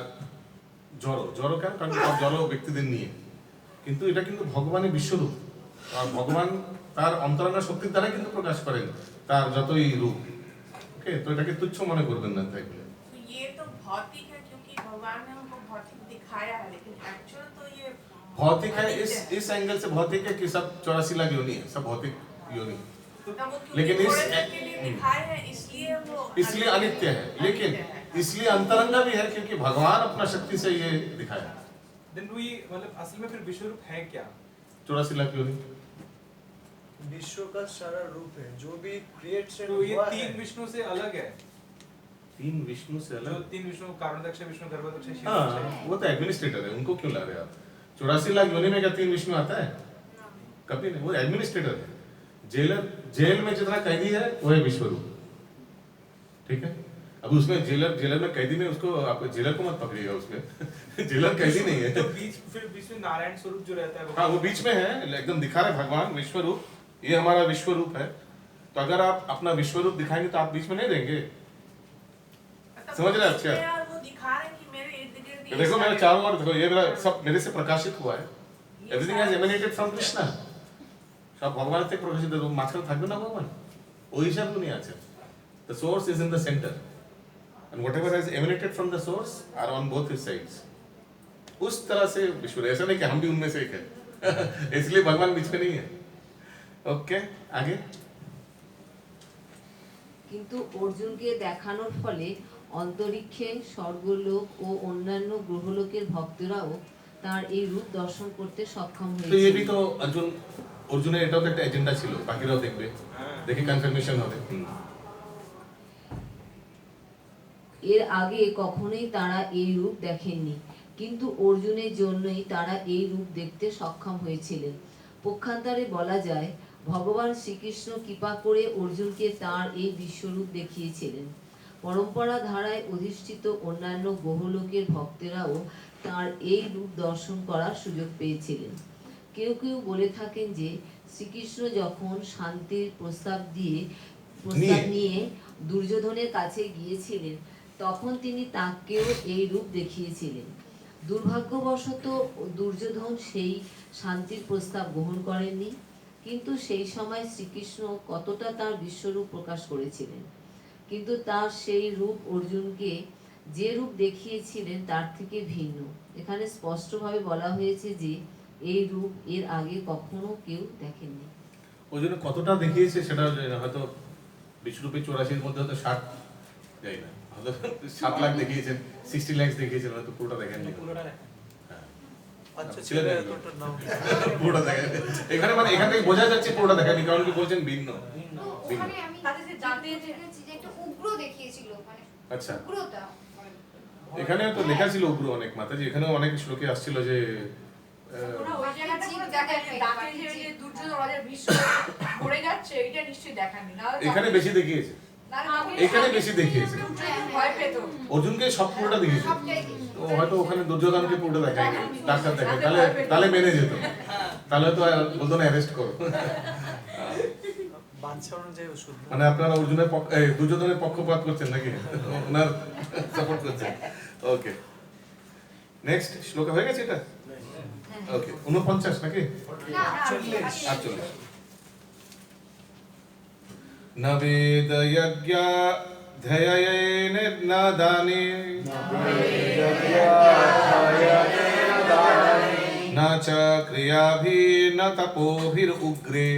জড় কেন, কারণ জড় ব্যক্তিদের নিয়ে, কিন্তু এটা কিন্তু ভগবানের বিশ্বরূপ। আর ভগবান তার অন্তরঙ্গা শক্তির দ্বারা কিন্তু প্রকাশ করেন তার যতই রূপ। ওকে, তো এটাকে তুচ্ছ মনে করবেন না তাই বলে। तो ये तो भौतिक है क्योंकि भगवान ने हमको भौतिक दिखाया है, लेकिन एक्चुअल तो ये भौतिक है इस एंगल से भौतिक है कि सब 84 लाख योनि है, सब भौतिक योनि, लेकिन इस दिखाए हैं इसलिए अनित्य है, लेकिन इसलिए अंतरंगा भी है क्योंकि भगवान अपना शक्ति से ये दिखाया। देन वही मतलब असल में फिर विश्व रूप है क्या? 84 लाख योनि विश्व का सारा रूप है जो भी क्रिएट्स तो ये तीन विष्णु से अलग है। तीन विष्णु से अलग? जो तीन विष्णु कारणदक्ष विष्णु गर्भदक्ष शिव। हाँ वो तो एडमिनिस्ट्रेटर है, उनको क्यों ला रहे आप? 84 लाख योनि में क्या तीन विष्णु आता है? कभी नहीं, वो एडमिनिस्ट्रेटर है। जेल में जितना कैदी है वो है विश्वरूप, ठीक है। अब उसमें जेलर में कैदी में उसको आप जेलर को मत पकड़िएगा, उसमें जेलर कैदी नहीं है। तो बीच में नारायण स्वरूप जो रहता है हाँ वो बीच में है, एकदम दिखा रहे भगवान विश्वरूप, ये हमारा विश्वरूप है। तो अगर आप अपना विश्वरूप दिखाएंगे तो आप बीच में नहीं रहेंगे, समझ रहे हैं? अच्छा वो दिखा रहे हैं कि मेरे इर्द-गिर्द देखो मेरे चारों ओर देखो, ये मेरा सब मेरे से प्रकाशित हुआ है, everything has emanated from Krishna. সব ভগবানের থেকে প্রকাশিত, মাঝখানে থাকবে না ভগবান, ওই হিসাবে উনি আছেন। The source is in the center and whatever has emanated from the source are on both his sides। उस तरह से विश्व, ऐसा नहीं कि हम भी उनमें से एक है इसलिए भगवान बीच में नहीं है। ओके आगे। কিন্তু অর্জুনকে দেখানোর ফলে অন্তরিক্ষে স্বর্গলোক ও অন্যান্য গ্রহলোকের ভক্তরাও তার এই রূপ দর্শন করতে সক্ষম तो ये হয়েছে। भी तो অর্জুনের এটাও তো একটা এজেন্ডা ছিল, বাকিরাও দেখবে, দেখে কনফার্মেশন হবে। এর আগে কখনোই তারা এই রূপ দেখেননি, কিন্তু অর্জুনের জন্যই তারা এই রূপ দেখতে সক্ষম হয়েছিলেন। পক্ষান্তরে বলা যায় ভগবান শ্রীকৃষ্ণ কৃপা করে অর্জুনকে তার এই বিশ্বরূপ দেখিয়েছিলেন। পরম্পরা ধারায় অধিষ্ঠিত অন্যান্য গ্রহলোকের ভক্তেরাও তার এই রূপ দর্শন করার সুযোগ পেয়েছিলেন। কেউ কেউ বলে থাকেন যে শ্রীকৃষ্ণ যখন শান্তির প্রস্তাব নিয়ে দুর্যোধনের কাছে গিয়েছিলেন তখন তিনি তাকেও এই রূপ দেখিয়েছিলেন। দুর্ভাগ্যবশত দুর্যোধন সেই শান্তির প্রস্তাব গ্রহণ করেননি, কিন্তু সেই সময় শ্রীকৃষ্ণ কতটা তার বিশ্বরূপ প্রকাশ করেছিলেন। কিন্তু তার সেই রূপ অর্জুনকে যে রূপ দেখিয়েছিলেন তার থেকে ভিন্ন। এখানে স্পষ্টভাবে বলা হয়েছে যে এই রূপ এর আগে কখনো কেউ দেখেননি। ওই জন্য কতটা দেখিয়েছে সেটা হয়তো বিশ্বরূপে 84 মধ্যে হয়তো 60 যাই না, হয়তো 7 লাখ দেখিয়েছেন, 60 লাখ দেখিয়েছেন, হয়তো পুরোটা দেখেননি। আচ্ছা ছেলে এতটা নাও পুরোটা দেখেন এখানে, মানে এখান থেকে বোঝা যাচ্ছে পুরোটা দেখেনি, কারণ কি বলছেন ভিন্ন। ওখানে আমি তাদের যে জানতে দেখেছি যে একটা উগ্র দেখিয়েছিল, মানে আচ্ছা উগ্রতা এখানে তো লেখা ছিল উগ্র অনেক মাতাজি, এখানেও অনেক শ্লোকে আসছিল যে ওরা ওই জায়গাটা পুরো দেখায়নি, বাকি যে দুর্যোধন রাজার বিশ্ব ঘুরে যাচ্ছে এটা নিশ্চয়ই দেখায়নি। না এখানে বেশি দেখিয়েছে, এখানে বেশি দেখিয়েছে, ভয় পেত অর্জুনকে সব পুরোটা দেখিয়েছে। তো হয়তো ওখানে দুর্যোধনকে পুরোটা দেখায়নি, ডাক্তার দেখায়, তাহলে মেনে যেত, তাহলে তো বলতো না অ্যারেস্ট করো। বাচ্চা অনুযায়ী ওষুধ, মানে আপনারা অর্জুনের দুর্যোধনের পক্ষপাত করছেন নাকি ওনার সাপোর্ট করছেন? ওকে নেক্সট শ্লোক হয়ে গেছে এটা। ওকে 49 নাকি 48। নবেদ যজ্ঞা ধ্যয়েন নাদানে न च क्रियाभिर्न तपोभिरुग्रे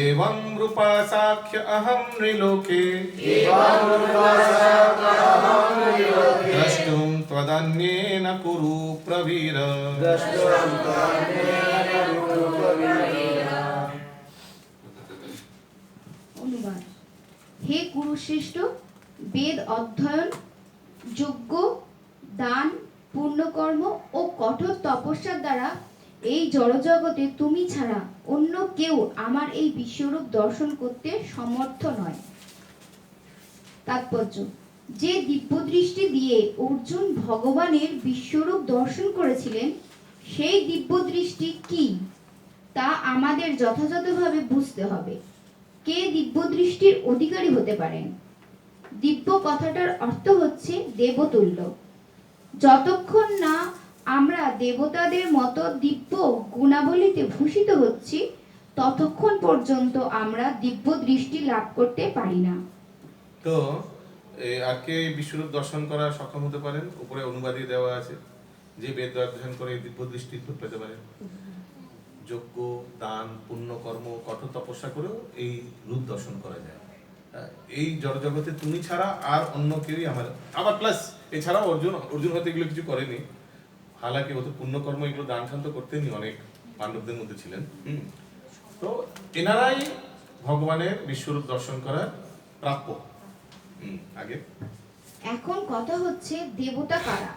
एवं रूपा साख्य अहं नृलोके द्रष्टुं त्वदन्येन कुरु प्रवीर। অনুবাদ। হে কুরুশ্রেষ্ঠ, বেদ অধ্যয়ন, যজ্ঞ, দান, পুণ্যকর্ম ও কঠোর তপস্যার দ্বারা এই জড়জগতে তুমি ছাড়া অন্য কেউ আমার এই বিশ্বরূপ দর্শন করতে সমর্থ নয়। তাৎপর্য: যে দিব্যদৃষ্টি দিয়ে অর্জুন ভগবানের বিশ্বরূপ দর্শন করেছিলেন সেই দিব্যদৃষ্টি কি তা আমাদের যথাযথভাবে বুঝতে হবে। কে দিব্যদৃষ্টির অধিকারী হতে পারেন? দিব্য কথাটার অর্থ হচ্ছে দেবতুল্য। যতক্ষণ না আমরা দেবতাদের মতো দিব্য গুণাবলীতে ভূষিত হচ্ছি ততক্ষণ পর্যন্ত আমরা দিব্য দৃষ্টি লাভ করতে পারি না। তো আর কে বিশ্বরূপ দর্শন করা সক্ষম হতে পারেন? উপরে অনুবাদে দেওয়া আছে যে বেদ অধ্যয়ন করে দিব্য দৃষ্টি পেতে পারেন। যজ্ঞ, দান, পুণ্য কর্ম, কঠোর তপস্যা করেও এই রূপ দর্শন করা যায়। এই জড়জগতে তুমি ছাড়া আর অন্য কেউই আমার, আবার প্লাস এছাড়াও অর্জুন হয়তো এগুলো কিছু করেনি, হালাকি ও তো পুণ্যকর্ম এগুলো দান শান্ত করতেনি, অনেক পাণ্ডবদের মধ্যে ছিলেন। তো এনারাই ভগবানের বিশ্বরূপ দর্শন করার প্রাপ্য। আগে এখন কথা হচ্ছে দেবতা কারা?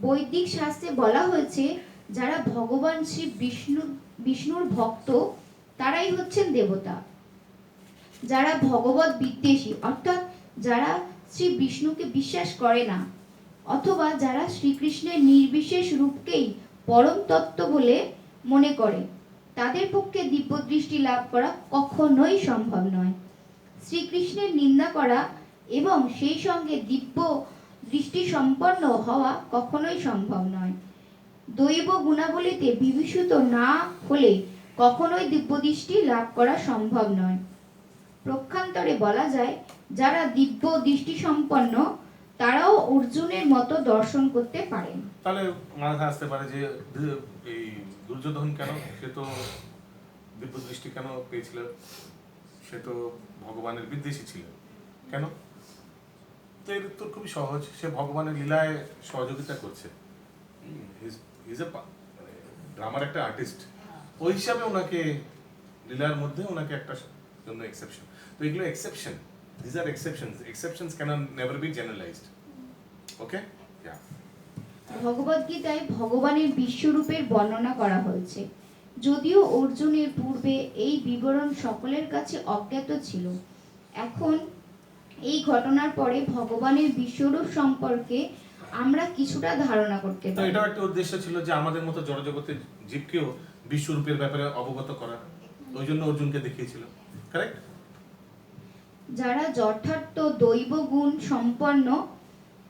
বৈদিক শাস্ত্রে বলা হয়েছে যারা ভগবান শ্রী বিষ্ণুর ভক্ত তারাই হচ্ছেন দেবতা। যারা ভগবত বিদ্বেষী অর্থাৎ যারা শ্রী বিষ্ণুকে বিশ্বাস করে না অথবা যারা শ্রীকৃষ্ণের নির্বিশেষ রূপকেই পরম তত্ত্ব বলে মনে করে তাদের পক্ষে দিব্য দৃষ্টি লাভ করা কখনোই সম্ভব নয়। শ্রীকৃষ্ণের নিন্দা করা এবং সেই সঙ্গে দিব্য দৃষ্টি সম্পন্ন হওয়া কখনোই সম্ভব নয়। দৈব গুণাবলীতে বিভূষিত না হলে কখনোই দিব্য দৃষ্টি লাভ করা সম্ভব নয়। প্রক্ষান্তরে বলা যায় যারা দিব্য দৃষ্টি সম্পন্ন তারাও অর্জুনের মতো দর্শন করতে পারেন। তাহলে মাথা আসতে পারে যে এই দুর্যোধন কেন, সে তো দিব্য দৃষ্টি কেন পেয়েছিল? সে তো ভগবানের বিদ্বেষী ছিল, কেন? তো এর উত্তর খুবই সহজ, সে ভগবানের লীলায় সহযোগিতা করছে। ড্রামার একটা আর্টিস্ট, ওই হিসাবে ওনাকে লীলার মধ্যে ওনাকে একটা জন্য এক্সেপশন। তো এগুলো exception, this are exceptions, exceptions can never be generalized. Okay, yeah. ভগবদ্গীতায় ভগবানের বিশ্বরূপের বর্ণনা করা হয়েছে। যদিও অর্জুনের পূর্বে এই বিবরণ সকলের কাছে অজ্ঞাত ছিল, এখন এই ঘটনার পরে ভগবানের বিশ্বরূপ সম্পর্কে আমরা কিছুটা ধারণা করতে পারি। এটাও একটা উদ্দেশ্য ছিল যে আমাদের মতো জড়জগতের জীবকেও বিশ্বরূপের ব্যাপারে অবগত করা, ওই জন্য অর্জুনকে দেখিয়েছিল। কারেক্ট? যারা যথার্থ দৈব গুণ সম্পন্ন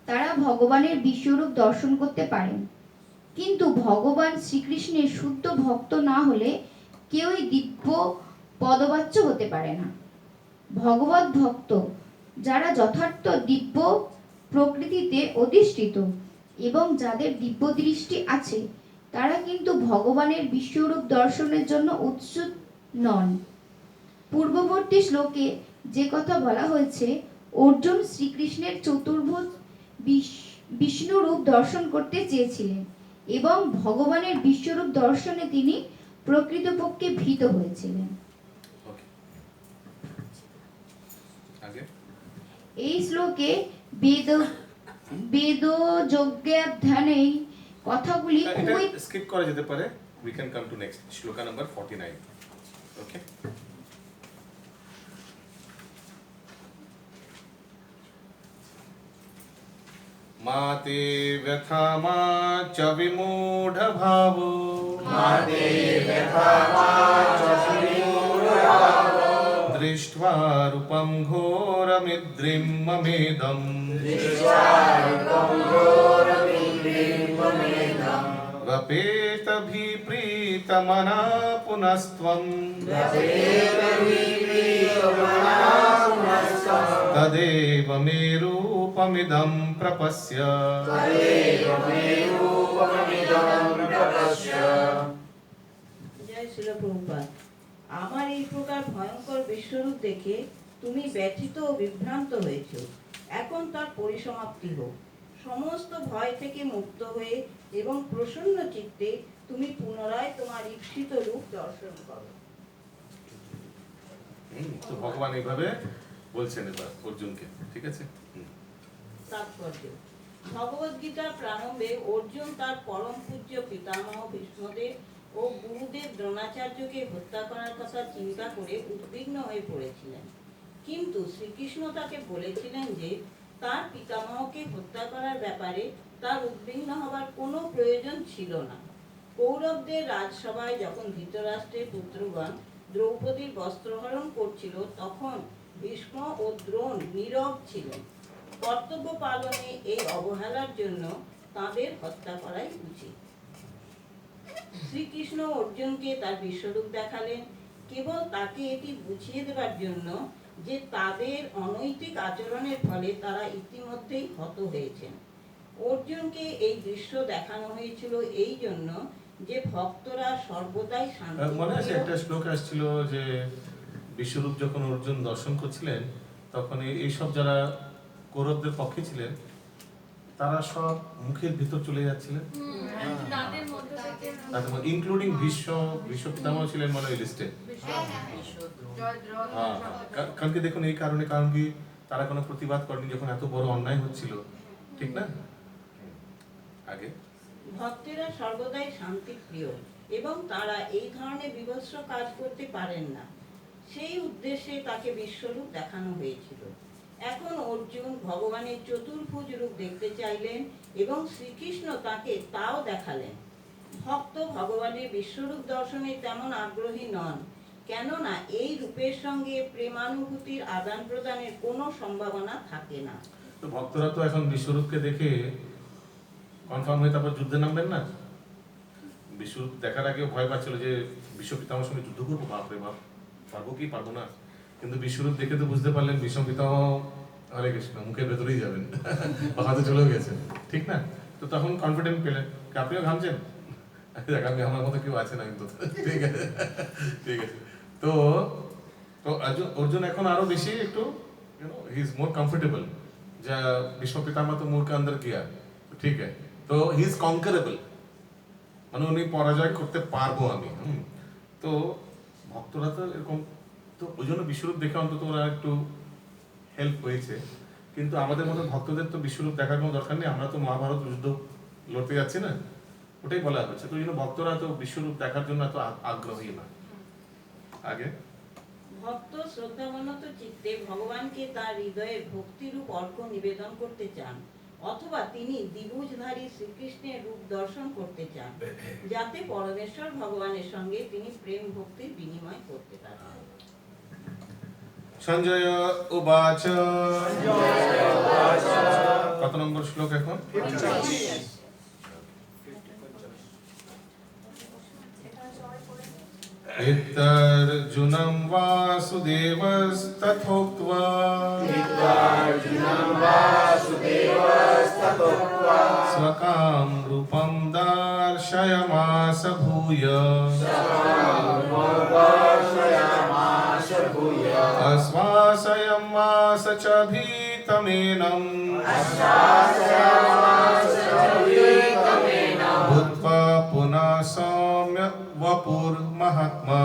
তারা ভগবানের বিশ্বরূপ দর্শন করতে পারেন, কিন্তু ভগবান শ্রীকৃষ্ণের শুদ্ধ ভক্ত না হলে কেউই দিব্য পদবাচ্য হতে পারে না। ভগবত ভক্ত যারা যথার্থ দিব্য প্রকৃতিতে অধিষ্ঠিত এবং যাদের দিব্য দৃষ্টি আছে তারা কিন্তু ভগবানের বিশ্বরূপ দর্শনের জন্য উৎসুক নন। পূর্ববর্তী শ্লোকে যে কথা বলা হয়েছে, অর্জুন শ্রীকৃষ্ণের চতুর্ভুজ বিষ্ণু রূপ দর্শন করতে চেয়েছিলেন এবং ভগবানের বিশ্বরূপ দর্শনে তিনি প্রকৃতপক্ষে ভীত হয়েছিলেন। এই শ্লোকে বেদ যজ্ঞাধ্যানে কথাগুলি খুবই স্কিপ করা যেতে পারে। We can come to next shloka number 49. Okay. माते व्यथा मा च विमूढ भावो, माते व्यथा मा च विमूढ भावो, दृष्ट्वा रूपं घोरमिद्रिं ममेदम्, दृष्ट्वा रूपं घोरमिद्रिं ममेदम्, वपेतभिप्रीतमना पुनस्त्वं, वपेतभिप्रीतमना पुनस्त्वं, तदेव मे रूपमिदं प्रपश्य, तदेव मे रूपमिदं प्रपश्य। জয় শ্রীল প্রভুপাদ। আমার এই প্রকার ভয়ঙ্কর বিশ্বরূপ দেখে তুমি ব্যথিত ও বিভ্রান্ত হয়েছ। এখন তার পরিসমাপ্তি হোক। সমস্ত ভয় থেকে মুক্ত হয়ে এবং প্রসন্ন চিত্তে তুমি পুনরায় তোমার ঈপ্সিত রূপ দর্শন করো। তো ভগবান এইভাবে বলছেন এবার অর্জুনকে, ঠিক আছে? তাৎপর্য: ভগবদ্গীতার প্রারম্ভে অর্জুন তার পরম পূজ্য পিতামহ ভীষ্মদেব ও গুরুদেব দ্রোণাচার্যকে হত্যা করার কথা চিন্তা করে উদ্বিগ্ন হয়ে পড়েছিলেন, কিন্তু শ্রীকৃষ্ণ তাকে বলেছিলেন যে তার পিতামহকে হত্যা করার ব্যাপারে তার উদ্বিগ্ন হবার কোনো প্রয়োজন ছিল না। কৌরবদের রাজসভায় যখন ধৃতরাষ্ট্রের পুত্রগণ দ্রৌপদীর বস্ত্রহরণ করছিল, তখন ভীষ্ম ও দ্রোণ নীরব ছিলেন। কর্তব্য পালনে এই অবহেলার জন্য তাদের হত্যা করাই উচিত। শ্রীকৃষ্ণ অর্জুনকে তার বিশ্বরূপ দেখালেন কেবল তাকে এটি বুঝিয়ে দেবার জন্য যে তাদের অনৈতিক আচরণের ফলে তারা ইতিমধ্যেই হত হয়েছেন। অর্জুনকে এই দৃশ্য দেখানো হয়েছিল এই জন্য যে ভক্তরা সর্বদাই মনে আছে শান্তি একটা শ্লোক আসছিল যে বিশ্বরূপ যখন অর্জুন দর্শন করছিলেন তখন এইসব যারা কৌরবদের পক্ষে ছিলেন তারা সব মুখের ভিতর চলে যাচ্ছিলেন, দাঁতের মধ্যে থেকে ইনক্লুডিং ভীষ্ম পিতামহ ছিলেন মানে ওই লিস্টে। হ্যাঁ, কারণ কি দেখুন এই কারণে, কারণ কি তারা কোনো প্রতিবাদ করেনি যখন এত বড় অন্যায় হচ্ছিল, ঠিক না? আগে ভক্তেরা সর্বদাই শান্তিপ্রিয় এবং তারা এই ধরনের বিভৎস কাজ করতে পারেন না। সেই উদ্দেশ্যে তাকে বিশ্বরূপ দেখানো হয়েছিল। এখন অর্জুন ভগবানের চতুর্ভুজ রূপ দেখতে চাইলেন এবং শ্রীকৃষ্ণ তাকে তাও দেখালেন। ভক্ত ভগবানের বিশ্বরূপ দর্শনে তেমন আগ্রহী নন, কেননা এই রূপের সঙ্গে প্রেমানুভূতির আদান প্রদানের কোনো সম্ভাবনা থাকে না। তো ভক্তরা তো এখন বিশ্বরূপকে দেখে কনফার্ম হয়ে তারপর যুদ্ধে নামবেন না। বিশ্বরূপ দেখার আগেও ভয় পাচ্ছিল যে বিশ্ব পিতামহের সঙ্গে যুদ্ধ করবো, বাপরে বাপ পারবো কি পারবো না, কিন্তু বিশ্বরূপ দেখে তো বুঝতে পারলেন বিশ্ব পিতামহ হরে কৃষ্ণ মুখের ভেতরেই যাবেন, হাতে চলেও গেছেন, ঠিক না? তো তখন কনফিডেন্ট পেলেন। আপনিও ঘামছেন, দেখ আমি আমার মতো কেউ আছে না কিন্তু, ঠিক আছে ঠিক আছে। তো তো অর্জুন এখন আরো বেশি একটু হি ইজ মোর কমফर्टेबल যা विश्व पितामह तो मूर्ख अंदर किया, ठीक है, तो ही इज कॉन्करेबल, মানে উনি পরাজয় করতে পারবো আমি। তো ভক্তরা তো এরকম, তো ওই জন্য বিশ্বরূপ দেখে অন্তত ওরা একটু হেল্প হয়েছে। কিন্তু আমাদের মতো ভক্তদের তো বিশ্বরূপ দেখার কোনো দরকার নেই, আমরা তো মহাভারত যুদ্ধ লড়তে যাচ্ছি না, ওটাই বলা হচ্ছে। তো ওই জন্য ভক্তরা তো বিশ্বরূপ দেখার জন্য এত আগ্রহী না। আগে ভক্ত শ্রদ্ধাবনত চিত্তে ভগবানকে তার হৃদয়ের ভক্তিরূপ অর্ঘ্য নিবেদন করতে চান, অথবা তিনি দ্বিভুজধারী শ্রীকৃষ্ণের রূপ দর্শন করতে চান, যাতে পরমেশ্বর ভগবানের সঙ্গে তিনি প্রেম ভক্তির বিনিময় করতে পারেন। সঞ্জয় উবাচ, কত নম্বর শ্লোক এখন? ইত্তর্জুনম বাসুদেবস্তথোক্ত্বা স্বকাম রূপম দর্শয়ামাস ভূয় আশ্বাসয়ামাস চ ভীতমেনম ভূত্বা পুনঃ সৌম্য বপুর মহাত্মা।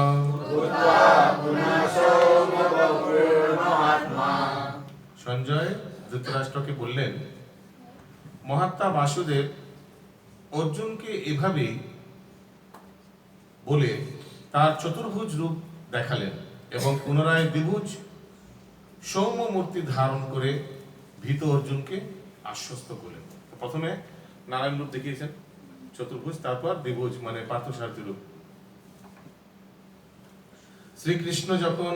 সঞ্জয় ধৃতরাষ্ট্রকে বললেন, মহাত্মা বাসুদেব অর্জুনকে এভাবে বলে তার চতুর্ভুজ রূপ দেখালেন এবং পুনরায় দ্বিভুজ সৌম্য মূর্তি ধারণ করে ভীত অর্জুনকে আশ্বস্ত করলেন। প্রথমে নারায়ণ রূপ দেখিয়েছেন চতুর্ভুজ, তারপর দ্বিভুজ মানে পার্থসারথী রূপ। শ্রীকৃষ্ণ যখন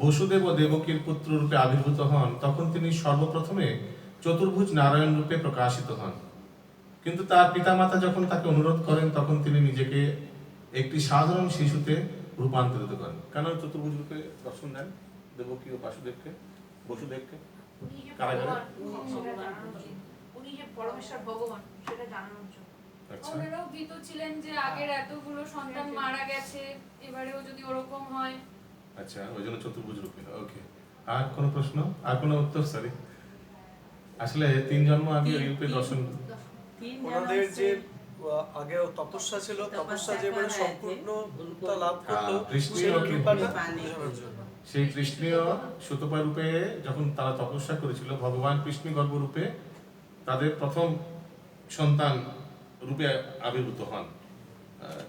বসুদেব ও দেবকীর পুত্র রূপে আবির্ভূত হন তখন তিনি সর্বপ্রথমে চতুর্ভুজ নারায়ণ রূপে প্রকাশিত হন, কিন্তু তার পিতামাতা যখন তাকে অনুরোধ করেন তখন তিনি নিজেকে একটি সাধারণ শিশুতে রূপান্তরিত করেন। কেন চতুর্ভুজ রূপে দর্শন দেন দেবকী ও বাসুদেবকে, বসুদেবকে? উনি যে পরমেশ্বর ভগবান সেটা জানানোর জন্য। ওনারাও ভীত ছিলেন যে আগের এতগুলো সন্তান মারা গেছে, এবারেও যদি ওরকম হয়। আচ্ছা, ওই জন্য চতুর্ভুজ রূপে। ওকে, আর কোনো প্রশ্ন, আর কোনো উত্তর? সরি, আসলে 3 জন্ম আগে এই রূপে দর্শন ওনাদের যে আগে তপস্যা ছিল, তপস্যা যেবারে সম্পূর্ণতা লাভ করলো সেই কৃষ্ণীয় সুতপা রূপে যখন তারা তপস্যা করেছিল, ভগবান কৃষ্ণ গর্ভ রূপে তাদের প্রথম সন্তান রূপে আবির্ভূত হন।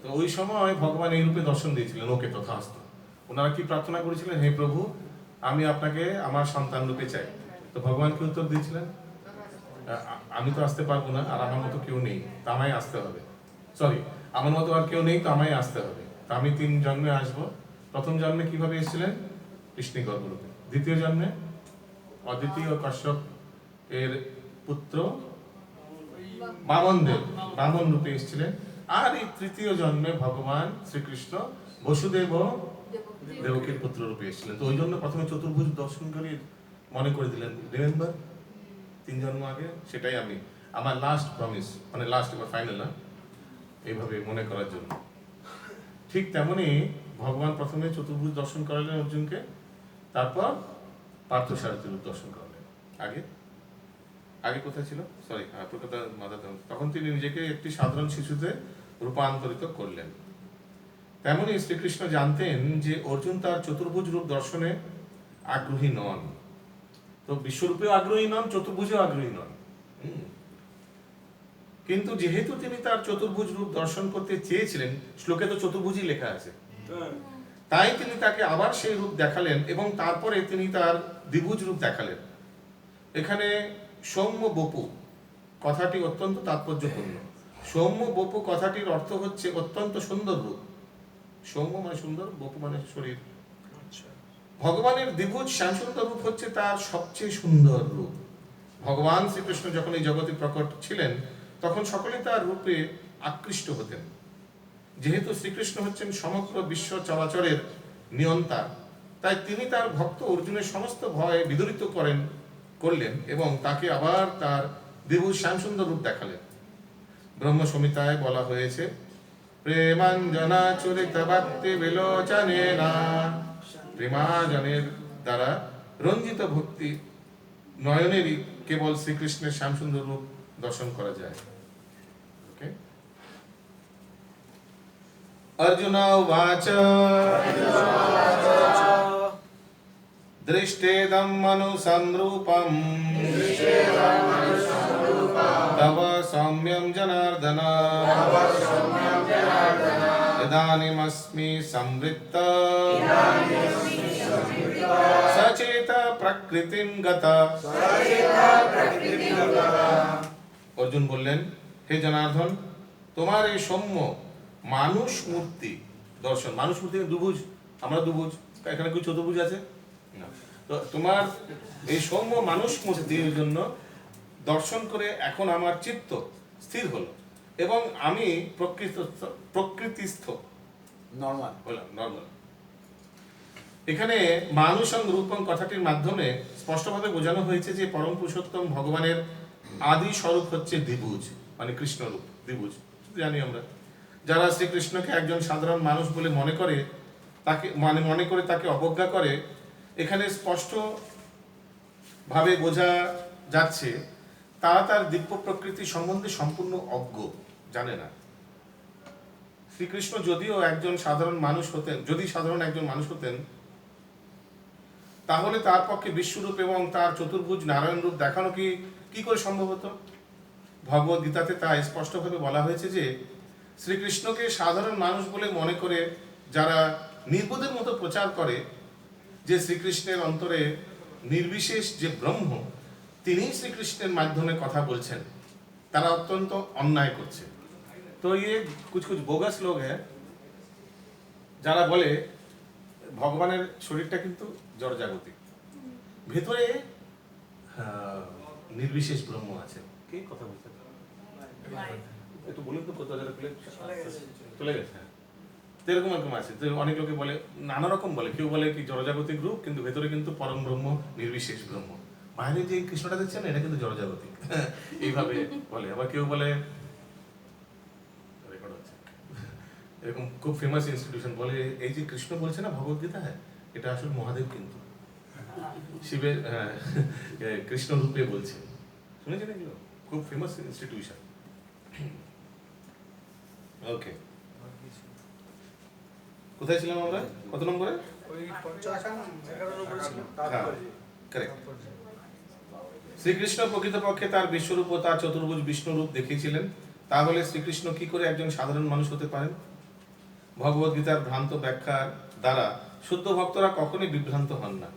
তো ওই সময় ভগবান এই রূপে দর্শন দিয়েছিলেন, ওকে তথাস্তু। ওনারা কি প্রার্থনা করেছিলেন? হে প্রভু, আমি আপনাকে আমার সন্তান রূপে চাই। তো ভগবান কি উত্তর দিয়েছিলেন? আমি তো আসতে পারবো না, আর আমার মতো কেউ নেই, তো আমায় আসতে হবে। সরি, আমার মতো আর কেউ নেই, তো আমায় আসতে হবে। তো আমি 3 জন্মে আসবো। প্রথম জন্মে কিভাবে এসেছিলেন? কৃষ্ণ গর্ভরূপে। দ্বিতীয় জন্মে অদ্বিতীয় কশ্যপ এর পুত্র বামন রূপে এসেছিলেন। আর এই তৃতীয় জন্মে ভগবান শ্রীকৃষ্ণ বসুদেব ও দেবকীর পুত্র রূপে এসেছিলেন। তো ওই জন্য প্রথমে চতুর্ভুজ দর্শন করে মনে করে দিলেন, রিমেম্বার 3 জন্ম আগে। সেটাই আমি আমার লাস্ট প্রমিস, মানে লাস্ট এবার ফাইনাল না, এইভাবে মনে করার জন্য। ঠিক তেমনি ভগবান প্রথমে চতুর্ভুজ দর্শন করালেন অর্জুনকে, তারপর পার্থসারথী রূপ দর্শন করালেন। আগে কোথায় ছিল? সরি, তখন তিনি নিজেকে একটি সাধারণ শিশুতে রূপান্তরিত করলেন। তেমনি শ্রীকৃষ্ণ জানতেন যে অর্জুন তার চতুর্ভুজ রূপ দর্শনে আগ্রহী নন। তো বিশ্বরূপেও আগ্রহী নন, চতুর্ভুজেও আগ্রহী নন। কিন্তু যেহেতু তিনি তার চতুর্ভুজ রূপ দর্শন করতে চেয়েছিলেন, শ্লোকে তো চতুর্ভুজই লেখা আছে, তাই তিনি তাকে আবার সেই রূপ দেখালেন এবং তারপরে তিনি তার দ্বিভুজ রূপ দেখালেন। এখানে সৌম্য বপু কথাটি অত্যন্ত তাৎপর্যপূর্ণ। সৌম্য বপু কথাটির অর্থ হচ্ছে অত্যন্ত সুন্দর রূপ। সৌম্য মানে সুন্দর, বপু মানে শরীর। ভগবানের দ্বিভুজ শ্যামসুন্দর রূপ হচ্ছে তার সবচেয়ে সুন্দর রূপ। ভগবান শ্রীকৃষ্ণ যখন এই জগতে প্রকট ছিলেন, তখন সকলে তার রূপে আকৃষ্ট হতেন। যেহেতু শ্রীকৃষ্ণ হচ্ছেন সমগ্র বিশ্ব চরাচরের নিয়ন্তা, তাই তিনি তার ভক্ত অর্জুনের সমস্ত ভয় বিদরিত করলেন এবং তাকে আবার তার দ্বিভুজ শ্যামসুন্দর রূপ দেখালেন। ব্রহ্ম সংহিতায় বলা হয়েছে, প্রেমাঞ্জনা চরিত ভক্তি বিলোচনেনা, প্রেমাজনের দ্বারা রঞ্জিত ভক্তি নয়নেরই কেবল শ্রীকৃষ্ণের শ্যামসুন্দর রূপ দর্শন করা যায়। ওকে, अर्जुन उवाच दृष्टेदं मनुसंरूपं तव सौम्यं जनार्दन इदानीमस्मि संवृत्त सचेत प्रकृतिं गता। अर्जुन बोलें, हे जनार्दन, तुम्हारे सौम्य মানুষ মূর্তি দর্শন, মানুষ মূর্তি দুভুজ, আমরা দুভুজ, এখানে কি চতুর্ভুজ আছে না? তো তোমার এই সৌম্য মানুষ মূর্তির জন্য দর্শন করে এখন আমার চিত্ত স্থির হলো এবং আমি প্রকৃতিস্থ নরমাল হলাম, নরমাল। এখানে মানুষং রূপং কথাটির মাধ্যমে স্পষ্টভাবে বোঝানো হয়েছে যে পরম পুরুষোত্তম ভগবানের আদি স্বরূপ হচ্ছে দ্বিভুজ, মানে কৃষ্ণরূপ দ্বিভুজ। জানি আমরা, যারা শ্রীকৃষ্ণকে একজন সাধারণ মানুষ বলে মনে করে তাকে অবজ্ঞা করে, এখানে স্পষ্ট ভাবে বোঝা যাচ্ছে তারা তার দিব্য প্রকৃতি সম্বন্ধে সম্পূর্ণ অজ্ঞ, জানে না। শ্রীকৃষ্ণ যদিও একজন সাধারণ মানুষ হতেন, যদি সাধারণ একজন মানুষ হতেন, তাহলে তার পক্ষে বিশ্বরূপ এবং তার চতুর্ভুজ নারায়ণ রূপ দেখানো কি করে সম্ভব হতো? ভগবদ গীতাতে তা স্পষ্টভাবে বলা হয়েছে যে শ্রীকৃষ্ণকে সাধারণ মানুষ বলে মনে করে যারা নির্বোধের মতো প্রচার করে যে শ্রীকৃষ্ণের অন্তরে নির্বিশেষ যে ব্রহ্ম, তিনি শ্রীকৃষ্ণের মাধ্যমে কথা বলছেন, তারা অত্যন্ত অন্যায় করছে। তো কুছ বোগাস লোক হ্যাঁ, যারা বলে ভগবানের শরীরটা কিন্তু জড়জাগতিক, ভেতরে নির্বিশেষ ব্রহ্ম আছে। কি কথা বলছে একটু বলুন তো, কোথাও যারা চলে গেছে, এরকম এরকম আছে। তো অনেক লোকে বলে, নানা রকম বলে, কেউ বলে কি জড়জাগতিক রূপ, কিন্তু ভেতরে কিন্তু পরম ব্রহ্ম, নির্বিশেষ ব্রহ্ম। বাইরে যে কৃষ্ণটা দেখছেন এটা কিন্তু জড়জাগতিক, এইভাবে বলে। আবার কেউ বলে, এরকম খুব ফেমাস ইনস্টিটিউশন বলে, এই যে কৃষ্ণ বলছে না ভগবদ্গীতা, হ্যাঁ এটা আসলে মহাদেব কিন্তু শিবের কৃষ্ণ রূপে বলছে। শুনেছেন এগুলো? খুব ফেমাস ইনস্টিটিউশন। ওকে, কোথায় ছিলাম আমরা? কত নম্বরে? শ্রীকৃষ্ণ প্রকৃতপক্ষে তার বিশ্বরূপ ও তার চতুর্ভুজ বিষ্ণু রূপ দেখিয়েছিলেন, তাহলে শ্রীকৃষ্ণ কি করে একজন সাধারণ মানুষ হতে পারেন? ভগবদ গীতার ভ্রান্ত ব্যাখ্যার দ্বারা শুদ্ধ ভক্তরা কখনোই বিভ্রান্ত হন না,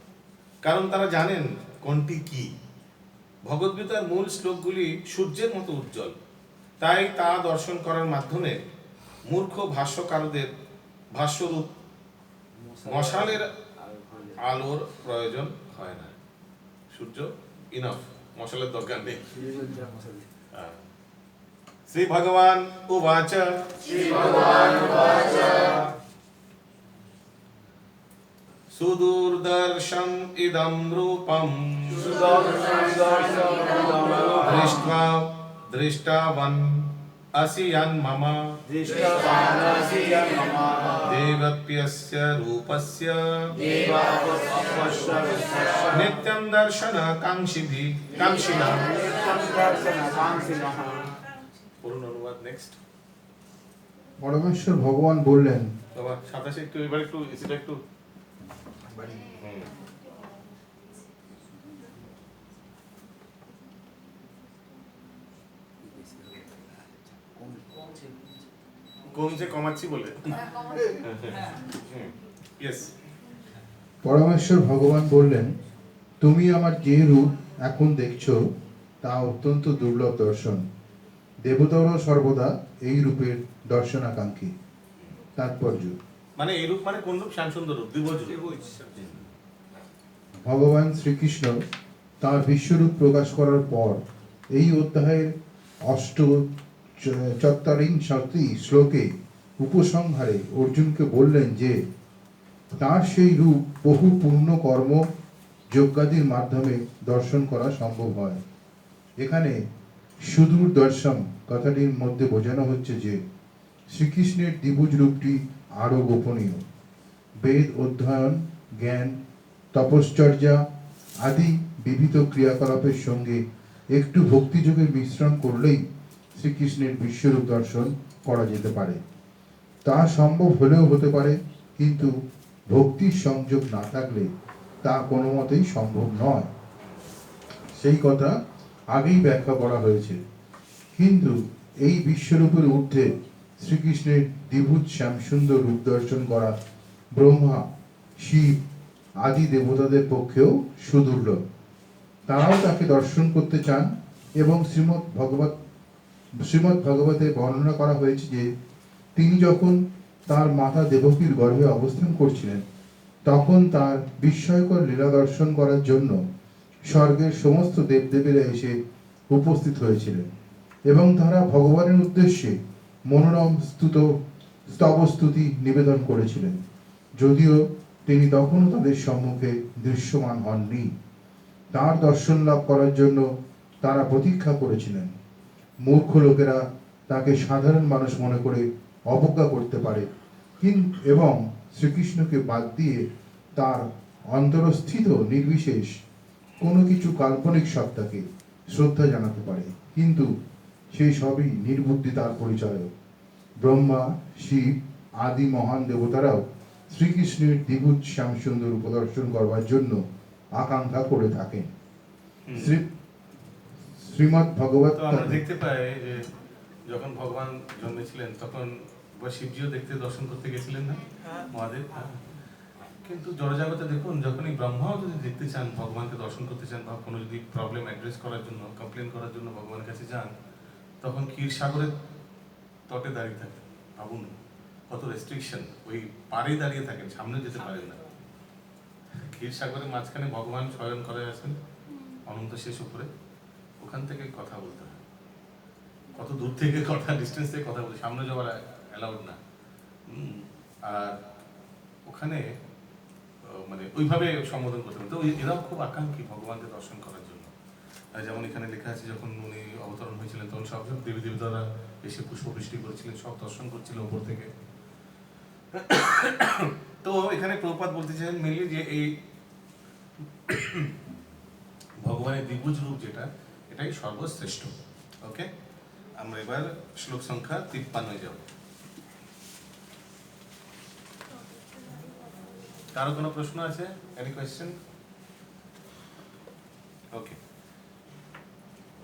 কারণ তারা জানেন কোনটি কি। ভগবদ্গীতার মূল শ্লোকগুলি সূর্যের মতো উজ্জ্বল, তাই তা দর্শন করার মাধ্যমে মূর্খ ভাষ্যকারদের ভাষ্যরূপ মশালের আলোর প্রয়োজন হয় না। সূর্য ইনাফ, মশালের দরকার নেই। শ্রী ভগবান উবাচ সুদূরদর্শম ইদম রূপম দৃष्ट्वा दृष्टावन् असि यन्मम देवप्यस्य रूपस्य नित्यं दर्शन कांक्षिणः। পূর্ণ অনুবাদ নেক্সট। পরমেশ্বর ভগবান বললেন, বাবা 27 একটু এবার একটু সেটা একটু কমছে কমাচ্ছি বলে। ইয়েস। পরমেশ্বর ভগবান বললেন, তুমি আমার যে রূপ এখন দেখছো তা অত্যন্ত দুর্লভ দর্শন। দেবতারাও সর্বদা এই রূপের দর্শনাকাঙ্ক্ষী। তাৎপর্য মানে এই রূপ মানে কোন রূপ? শ্যামসুন্দর রূপ, দ্বিভুজ রূপ। ভগবান শ্রীকৃষ্ণ তাঁর বিশ্বরূপ প্রকাশ করার পর এই অধ্যায়ের 84 শ্লোকে উপসংহারে অর্জুনকে বললেন যে তার সেই রূপ বহু পূর্ণ কর্ম যজ্ঞাদির মাধ্যমে দর্শন করা সম্ভব হয়। এখানে সুদূর দর্শন কথাটির মধ্যে বোঝানো হচ্ছে যে শ্রীকৃষ্ণের দ্বিভুজ রূপটি আরও গোপনীয়। বেদ অধ্যয়ন, জ্ঞান, তপশ্চর্যা আদি বিবিধ ক্রিয়াকলাপের সঙ্গে একটু ভক্তিযোগের মিশ্রণ করলেই শ্রীকৃষ্ণের বিশ্বরূপ দর্শন করা যেতে পারে। তা সম্ভব হলেও হতে পারে, কিন্তু ভক্তির সংযোগ না থাকলে তা কোনো মতেই সম্ভব নয়। সেই কথা আগেই ব্যাখ্যা করা হয়েছে। কিন্তু এই বিশ্বরূপের ঊর্ধ্বে শ্রীকৃষ্ণের দ্বিভুজ শ্যামসুন্দর রূপ দর্শন করা ব্রহ্মা, শিব আদি দেবতাদের পক্ষেও সুদুর্লভ। তারাও তাকে দর্শন করতে চান এবং শ্রীমদ্ ভাগবতে বর্ণনা করা হয়েছে যে তিনি যখন তার মাতা দেবকীর গর্ভে অবস্থান করছিলেন তখন তার বিস্ময়কর লীলা দর্শন করার জন্য স্বর্গের সমস্ত দেবদেবীরা এসে উপস্থিত হয়েছিলেন এবং তারা ভগবানের উদ্দেশ্যে মনোরম স্তবস্তুতি নিবেদন করেছিলেন, যদিও তিনি তখনও তাদের সম্মুখে দৃশ্যমান হননি। তার দর্শন লাভ করার জন্য তারা প্রতীক্ষা করেছিলেন। মূর্খ লোকেরা তাকে সাধারণ মানুষ মনে করে অবজ্ঞা করতে পারে এবং শ্রীকৃষ্ণকে বাদ দিয়ে তার অন্তরস্থিত নির্বিশেষ কোনো কিছু কাল্পনিক সত্তাকে শ্রদ্ধা জানাতে পারে, কিন্তু সেই সবই নির্বুদ্ধি তার পরিচয়। ব্রহ্মা, শিব আদি মহান দেবতারাও শ্রীকৃষ্ণের দ্বিভুজ শ্যামসুন্দর প্রদর্শন করবার জন্য আকাঙ্ক্ষা করে থাকেন। শ্রীমদ্ ভগবত আমরা দেখতে পাই যে যখন ভগবান জন্মেছিলেন তখন শিবজিও দেখতে দর্শন করতে গেছিলেন না মহাদেব। কিন্তু জড়জগতে দেখুন, যখনই ব্রহ্মাও যদি দেখতে চান, ভগবানকে দর্শন করতে চান বা কোনো যদি প্রবলেম অ্যাড্রেস করার জন্য, কমপ্লেন করার জন্য ভগবানের কাছে যান, তখন ক্ষীরসাগরের তটে দাঁড়িয়ে থাকেন। ভাবুন কত রেস্ট্রিকশন, ওই পাড়ে দাঁড়িয়ে থাকেন, সামনে যেতে পারেন না। ক্ষীরসাগরের মাঝখানে ভগবান শয়ন করে আছেন অনন্ত শেষ উপরে, ওখান থেকে কথা বলতে হয়। কত দূর থেকে কথা, ডিস্টেন্স থেকে কথা বলতে, সামনে যাওয়ার অ্যালাউড না। আর ওখানে মানে ওইভাবে সম্বোধন করতে হবে। তো এরাও খুব আকাঙ্ক্ষী ভগবানকে দর্শন করার জন্য। যেমন এখানে লেখা আছে, যখন উনি অবতরণ হয়েছিলেন তখন সব দেবী দেবতারা এসে পুষ্পবৃষ্টি করেছিলেন, সব দর্শন করছিল উপর থেকে। তো এখানে প্রভুপাদ বলতে চান মেনলি যে এই ভগবানের দ্বিভুজ রূপ যেটা, এটাই সর্বশ্রেষ্ঠ। ওকে, আমরা এবার শ্লোক সংখ্যা 53 যাব। কারো কোনো প্রশ্ন আছে? Any question? ওকে।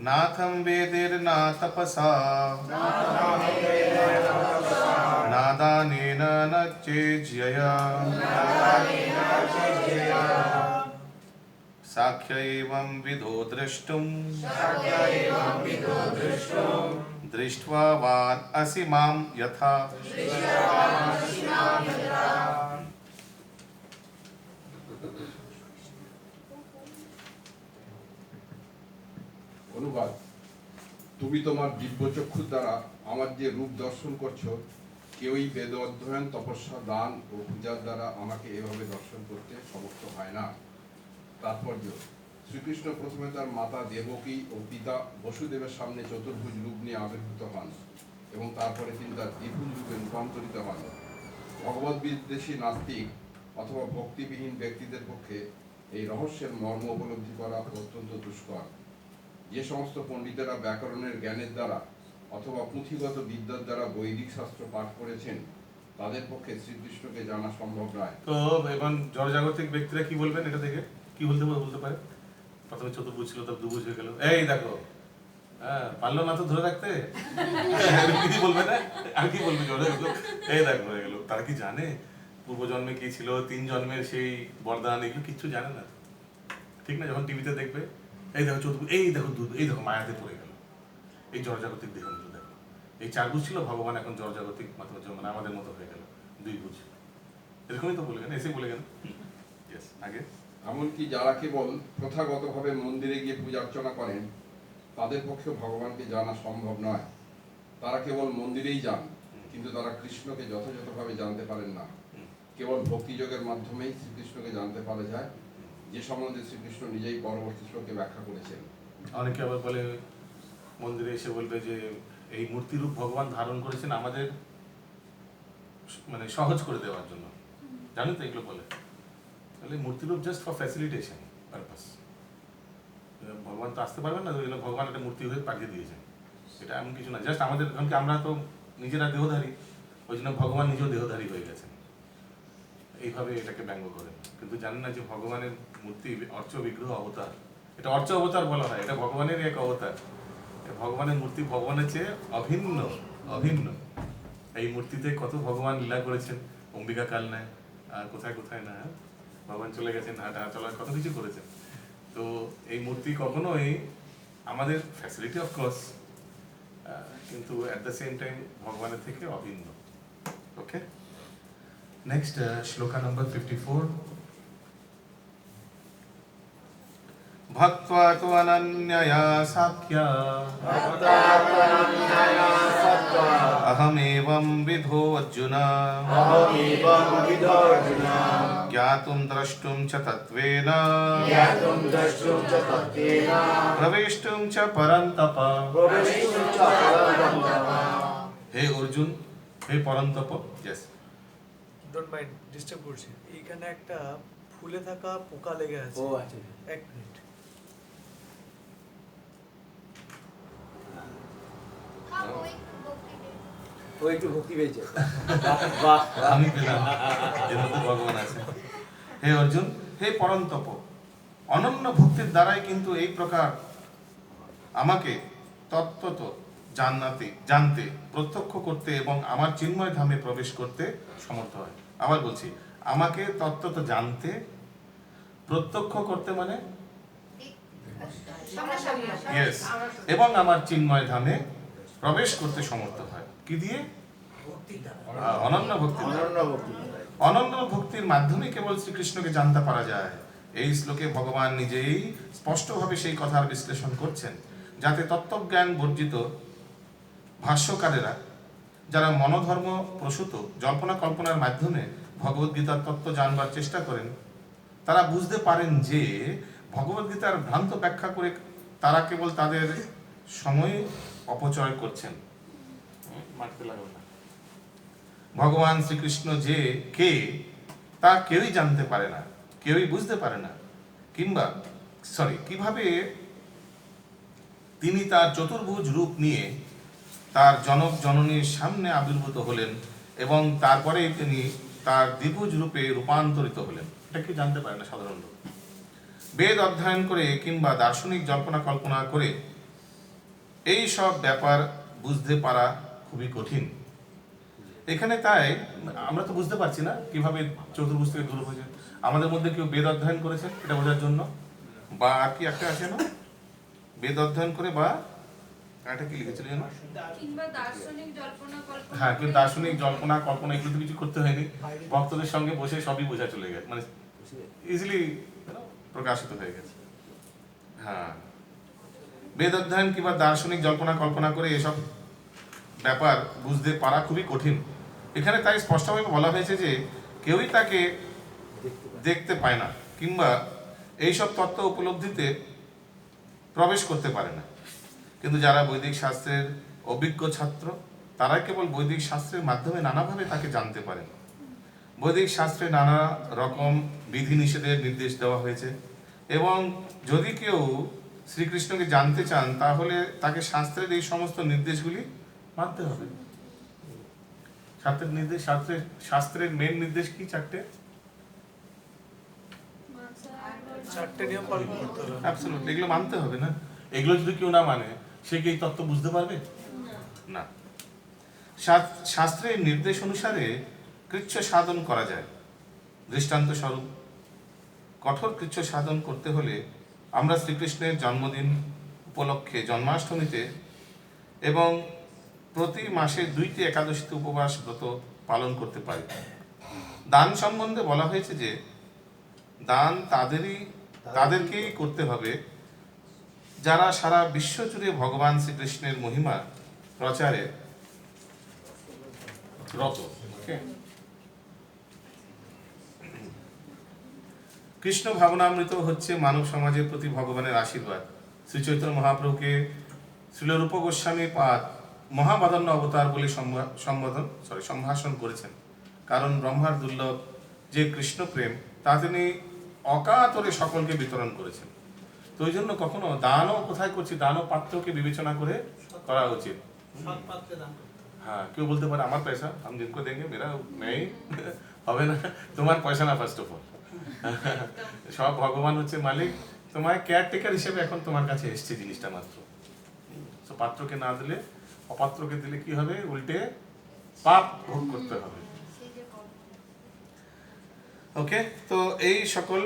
নাথম বেদের না তপসা না দানেন না চেজ্যয়া साख्य एवं विदो द्रष्टुम दृष्ट्वा वान् असि मां यथा অনুবাদ। তুমি তোমার দিব্যচক্ষু দ্বারা আমার যে রূপ দর্শন করছো, কেউই বেদ অধ্যয়ন, তপস্যা, দান ও পূজার দ্বারা আমাকে এভাবে দর্শন করতে সমর্থ হয় না। তাৎপর্য: শ্রীকৃষ্ণ প্রথমে তার মাতা দেবকী ও পিতা বসুদেবের সামনে চতুর্ভুজ রূপ নিয়ে আবির্ভূত হন এবং তারপরে তিনি তার দ্বিভুজ রূপে রূপান্তরিত হন। ভগবদ বিদ্বেষী নাস্তিক অথবা ভক্তিবিহীন ব্যক্তিদের পক্ষে এই রহস্যের মর্ম উপলব্ধি করা অত্যন্ত দুষ্কর। যে সমস্ত পণ্ডিতেরা ব্যাকরণের জ্ঞানের দ্বারা অথবা পুঁথিগত বিদ্যার দ্বারা বৈদিক শাস্ত্র পাঠ করেছেন, তাদের পক্ষে শ্রীকৃষ্ণকে জানা সম্ভব নয়। তো এখন জড়জাগতিক ব্যক্তিরা কি বলবেন এটা দেখে? কি বলতে পারে? প্রথমে চতুর্ভুজ ছিল, তার দুভুজ হয়ে গেল। এই দেখো, হ্যাঁ, পারলো না তো ধরে রাখতে। কি বলবে না? আর কি বলবে? এই দেখো হয়ে গেল। তারা কি জানে পূর্বজন্মে কি ছিল, 3 জন্মের সেই বরদান, এগুলো কিচ্ছু জানে না, ঠিক না? যখন টিভিতে দেখবে, এই দেখো চতুর্ভুজ, এই দেখো দুধ, এই দেখো মায়াতে পড়ে গেল। এই জড়জাগতিক দেহগুলো দেখো, এই 4 ভুজ ছিল, ভগবান এখন জড়জাগতিক মানে আমাদের মতো হয়ে গেল 2 ভুজ। এরকমই তো বলে গেল, এসে বলে গেল। আগে এমনকি যারা কেবল প্রথাগতভাবে মন্দিরে গিয়ে পূজা অর্চনা করেন, তাদের পক্ষে ভগবানকে জানা সম্ভব নয়। তারা কেবল মন্দিরেই যান, কিন্তু তারা কৃষ্ণকে যথাযথভাবে জানতে পারেন না। কেবল ভক্তিযোগের মাধ্যমেই শ্রীকৃষ্ণকে জানতে পারা যায়, যে সম্বন্ধে শ্রীকৃষ্ণ নিজেই পরবর্তী শ্লোকে ব্যাখ্যা করেছেন। অনেকে আবার বলে, মন্দিরে এসে বলবে যে এই মূর্তিরূপ ভগবান ধারণ করেছেন আমাদের মানে সহজ করে দেওয়ার জন্য। জানেন তো এগুলো বলে, তাহলে মূর্তিরূপ জাস্ট ফর ফ্যাসিলিটেশন পারপাস। ভগবান তো আসতে পারবেন না, ওই জন্য ভগবান একটা মূর্তি হয়ে পাঠিয়ে দিয়েছেন। এটা এমন কিছু না, জাস্ট আমাদের, কারণ কি আমরা তো নিজেরা দেহধারী, ওই জন্য ভগবান নিজেও দেহধারী হয়ে গেছেন। এইভাবে এটাকে ব্যঙ্গ করেন, কিন্তু জানেন না যে ভগবানের মূর্তি অর্চ বিগ্রহ অবতার। এটা অর্চ অবতার বলা হয়, এটা ভগবানেরই এক অবতার। ভগবানের মূর্তি ভগবানের চেয়ে অভিন্ন অভিন্ন। এই মূর্তিতে কত ভগবান লীলা করেছেন, অম্বিকা কাল নেয়, আর কোথায় কোথায় না ভগবান চলে গেছেন, হাঁটা চলার কত কিছু করেছেন। তো এই মূর্তি কখনোই আমাদের ফ্যাসিলিটি অফকোর্স, কিন্তু অ্যাট দ্য সেম টাইম ভগবানের থেকে অভিন্ন। ওকে, নেক্সট শ্লোকা নম্বর 54। भक्त्वा तु अनन्यया साख्या अहमेवं विधो अर्जुन ज्ञातुं द्रष्टुं च तत्त्वेन प्रवेष्टुं च परन्तप। हे अर्जुन, हे परन्तप। यस, ডোন্ট মাইন্ড, ডিস্টার্ব করছি। এইখানে একটা ফুলে থাকা পোকা লেগে আছে। ও আচ্ছা, 1 মিনিট। ও একটু ভক্তি পেয়েছে। আমি পেলাম, এর মধ্যে ভগবান আছে। হে অর্জুন, হে পরন্তপ, অনন্য ভক্তির দ্বারাই কিন্তু এই প্রকার আমাকে তত্ত্বত জানতে, প্রত্যক্ষ করতে এবং আমার চিন্ময় ধামে প্রবেশ করতে সমর্থ হয়। আবার বলছি, আমাকে তত্ত্বত জানতে, প্রত্যক্ষ করতে মানে ইয়েস, এবং আমার চিন্ময় ধামে প্রবেশ করতে সমর্থ হয়। কি দিয়ে? অনন্য ভক্তি। অনন্য ভক্তির মাধ্যমে কেবল শ্রীকৃষ্ণকে জানতে পারা যায়। এই শ্লোকে ভগবান নিজেই স্পষ্টভাবে সেই কথার বিশ্লেষণ করছেন, যাতে তত্ত্বজ্ঞান বর্জিত ভাষ্যকারেরা, যারা মনোধর্ম প্রসূত জল্পনা কল্পনার মাধ্যমে ভগবদ্গীতার তত্ত্ব জানবার চেষ্টা করেন, তারা বুঝতে পারেন যে ভগবদ্গীতার ভ্রান্ত ব্যাখ্যা করে তারা কেবল তাদের সময় অপচয় করছেন। ভগবান শ্রীকৃষ্ণ যে কে তা কেউই জানতে পারে না, কেউই বুঝতে পারে না, কিভাবে তিনি তার চতুর্ভুজ রূপ নিয়ে তার জনক জননীর সামনে আবির্ভূত হলেন এবং তারপরে তিনি তার দ্বিভুজ রূপে রূপান্তরিত হলেন, এটা কি জানতে পারে না সাধারণ লোক। বেদ অধ্যয়ন করে কিংবা দার্শনিক জল্পনা কল্পনা করে এই সব ব্যাপার বুঝতে পারা খুবই কঠিন। এখানে তাই আমরা তো বুঝতে পারছি না কিভাবে চতুর্ভুজ থেকে দূর হয়েছে। আমাদের মধ্যে কেউ বেদ অধ্যয়ন করেছে এটা বোঝার জন্য? বা আর কি একটা আছে না, বেদ অধ্যয়ন করে বা এটা কি লিখেছিল জানো? কিংবা দার্শনিক জল্পনা কল্পনা হ্যাঁ, কিন্তু দার্শনিক জল্পনা কল্পনা এগুলো তো কিছু করতে হয়নি, ভক্তদের সঙ্গে বসে সবই বোঝা চলে গেছে, মানে ইজিলি প্রকাশিত হয়ে গেছে। হ্যাঁ, বেদ অধ্যয়ন কিংবা দার্শনিক জল্পনা কল্পনা করে এসব ব্যাপার বুঝতে পারা খুবই কঠিন। এখানে তাই স্পষ্টভাবে বলা হয়েছে যে কেউই তাকে দেখতে পায় না কিংবা এইসব তত্ত্ব উপলব্ধিতে প্রবেশ করতে পারে না, কিন্তু যারা বৈদিক শাস্ত্রের অভিজ্ঞ ছাত্র তারা কেবল বৈদিক শাস্ত্রের মাধ্যমে নানাভাবে তাকে জানতে পারেন। বৈদিক শাস্ত্রে নানা রকম বিধিনিষেধের নির্দেশ দেওয়া হয়েছে এবং যদি কেউ শ্রীকৃষ্ণকে জানতে চান তাহলে তাকে শাস্ত্রের এই সমস্ত নির্দেশগুলি মানতে হবে। শাস্ত্রের নির্দেশ, শাস্ত্রের মেন নির্দেশ কি? চারটে নিয়ম পালন করতে হবে। অ্যাবসলিউটলি, এগুলো মানতে হবে না। এগুলো যদি কেউ না মানে সে কি এই তত্ত্ব বুঝতে পারবে? না। শাস্ত্রের নির্দেশ অনুসারে কৃচ্ছ সাধন করা যায়। দৃষ্টান্ত স্বরূপ, কঠোর কৃচ্ছ সাধন করতে হলে আমরা শ্রীকৃষ্ণের জন্মদিন উপলক্ষে জন্মাষ্টমীতে এবং প্রতি মাসে 2টি একাদশীতে উপবাস ব্রত পালন করতে পারি। দান সম্বন্ধে বলা হয়েছে যে দান তাদেরকেই করতে হবে যারা সারা বিশ্ব জুড়ে ভগবান শ্রীকৃষ্ণের মহিমা প্রচারে রত। কৃষ্ণ ভাবনামৃত হচ্ছে মানব সমাজের প্রতি ভগবানের আশীর্বাদ। শ্রী চৈতন্য মহাপ্রভুকে শ্রীল রূপ গোস্বামী পাদ মহাবাদন্য অবতার বলে সম্ভাষণ করেছেন, কারণ ব্রহ্মার দুর্লভ যে কৃষ্ণ প্রেম তা তিনি অকাতরে সকলকে বিতরণ করেছেন। তো ওই জন্য কখনো দানও কোথায় করছি, দানও পাত্রকে বিবেচনা করে করা উচিত। হ্যাঁ, কেউ বলতে পারে আমার পয়সা আমি জিनको देंगे मेरा नहीं হবে না, তোমার পয়সা না। ফার্স্ট অফ অল সব ভগবান হচ্ছে মালিক, তোমার কেয়ারটেকার হিসেবে এখন তোমার কাছে এসছে জিনিসটা মাত্র। তো পাত্রকে না দিলে, অপাত্রকে দিলে কি হবে? উল্টে পাপ ভোগ করতে হবে। ওকে, তো এই সকল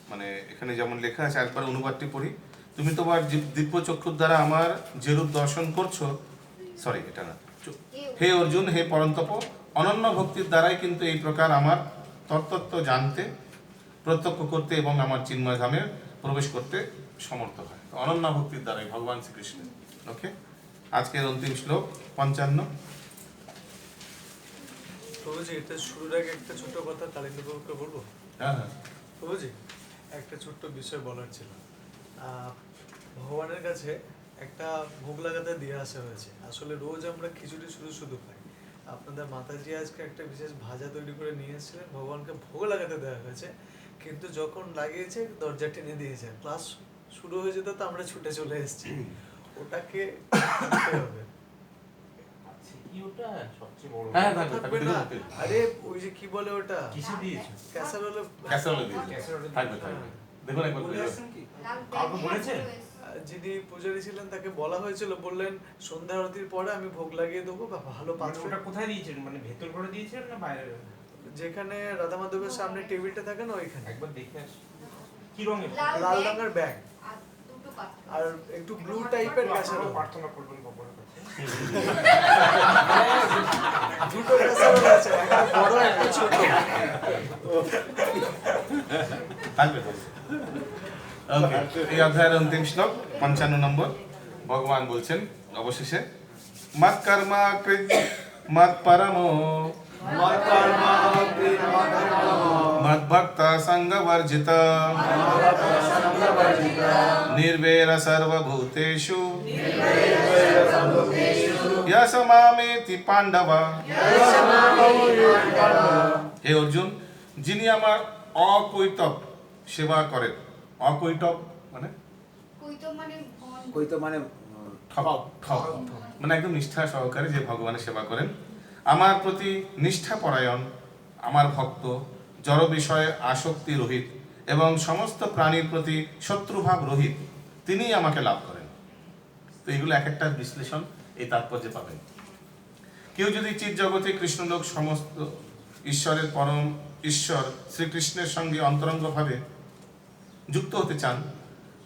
মানে এখানে যেমন লেখা আছে, একবার অনুবাদটি পড়ি। তুমি তোমার দিব্য চক্ষুর দ্বারা আমার যে রূপ দর্শন করছো, সরি এটা না, হে অর্জুন, হে পরন্তপ, অনন্য ভক্তির দ্বারাই কিন্তু এই প্রকার আমার তত্ত্ব জানতে, প্রত্যক্ষ করতে এবং আমার চিন্ময় ধামে প্রবেশ করতে সমর্থ হয়। অনন্য ভক্তির দ্বারাই ভগবান শ্রীকৃষ্ণ। ওকে, আজকের অন্তিম শ্লোক 55। প্রভুজি, এটা শুরুর আগে একটা ছোট কথা কালিন্দবাবুকে বলবো? হ্যাঁ। প্রভুজি, একটা ছোট্ট বিষয় বলার ছিল। ভগবানের কাছে একটা ভোগ লাগাতে দিয়ে আসা হয়েছে। আসলে রোজ আমরা খিচুড়ি শুধু খাই। আপনাদের মাতাজি আজকে একটা বিশেষ ভাজা তৈরি করে নিয়ে এসেছিলেন, ভগবানকে ভোগ লাগাতে দেওয়া হয়েছে, কিন্তু যখন লাগিয়েছে দরজা টেনে দিয়েছে, ক্লাস শুরু হয়ে যেত তো আমরা ছুটে চলে এসেছি। ওটাকে দিতে হবে। আরে ওই যে কি বলে ওটা, কিসে দিয়েছো? ক্যাসারোলে। দেখুন একবার বলেছে যিনি পূজারী ছিলেন তাকে বলা হয়েছিল, বললেন সন্ধ্যা আরতির পরে আমি ভোগ লাগিয়ে দেবো বা ভালো পাত্র। ওটা কোথায় দিয়েছিলেন, মানে ভেতর করে দিয়েছিলেন না বাইরে? যেখানে রাধা মাধবের সামনে টেবিলটা থাকে না, ওইখানে। একবার দেখে আসি। কি রঙের? লাল রঙের ব্যাগ আর একটু ব্লু টাইপের ক্যাসারোল। প্রার্থনা করবেন ভগবানের কাছে। দুটো ক্যাসারোল আছে, একটা বড় একটা ছোট। এই অধ্যায়ের অন্তিম শ্লোক 55 নম্বর। ভগবান বলছেন অবশেষে, মত কর্মা কৃত মত পরমো মত ভক্ত সঙ্গ বর্জিত নির্ভের সর্বভূতেষু यस मामेति पांडव। হে অর্জুন, যিনি আমার অকৈতব সেবা করেন। অকৈতব মানে মানে একদম নিষ্ঠা সহকারে যে ভগবানের সেবা করেন, আমার প্রতি নিষ্ঠা পরায়ণ, আমার ভক্ত, জড় বিষয়ে আসক্তি রহিত এবং সমস্ত প্রাণীর প্রতি শত্রুভাব রহিত, তিনিই আমাকে লাভ করেন। তো এগুলো এক একটা বিশ্লেষণ এই তাৎপর্যে পাবেন। কেউ যদি চিৎ জগতে কৃষ্ণলোক সমস্ত ঈশ্বরের পরম ঈশ্বর শ্রীকৃষ্ণের সঙ্গে অন্তরঙ্গভাবে যুক্ত হতে চান,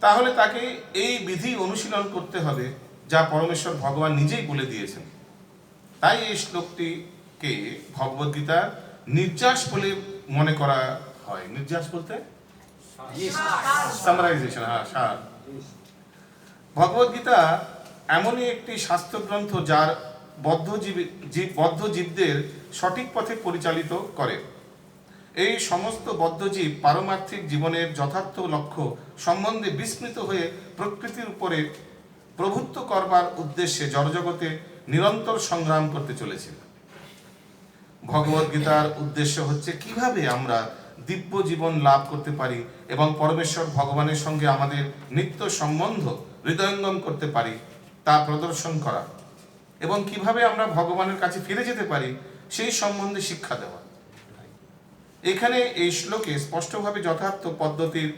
তাহলে তাকে এই বিধি অনুশীলন করতে হবে যা পরমেশ্বর ভগবান নিজেই বলে দিয়েছেন। তাই এই শ্লোকটিকে ভগবদ্গীতার নির্যাস বলে মনে করা হয়। নির্যাস বলতে সামারাইজেশন, হ্যাঁ, সার। ভগবদ্গীতা এমনই একটি শাস্ত্রগ্রন্থ যার বদ্ধজীবদের সঠিক পথে পরিচালিত করে। এই সমস্ত বদ্ধজীব পারমার্থিক জীবনের যথার্থ লক্ষ্য সম্বন্ধে বিস্মৃত হয়ে প্রকৃতির উপরে প্রভুত্ব করবার উদ্দেশ্যে জড়জগতে নিরন্তর সংগ্রাম করতে চলেছে। ভগবদ্গীতার উদ্দেশ্য হচ্ছে কিভাবে আমরা দিব্য জীবন লাভ করতে পারি এবং পরমেশ্বর ভগবানের সঙ্গে আমাদের নিত্য সম্বন্ধ হৃদয়ঙ্গম করতে পারি তা প্রদর্শন করা, এবং কিভাবে আমরা ভগবানের কাছে ফিরে যেতে পারি সেই সম্বন্ধে শিক্ষা দেওয়া। এখানে এই শ্লোকে স্পষ্টভাবে যথার্থ পদ্ধতির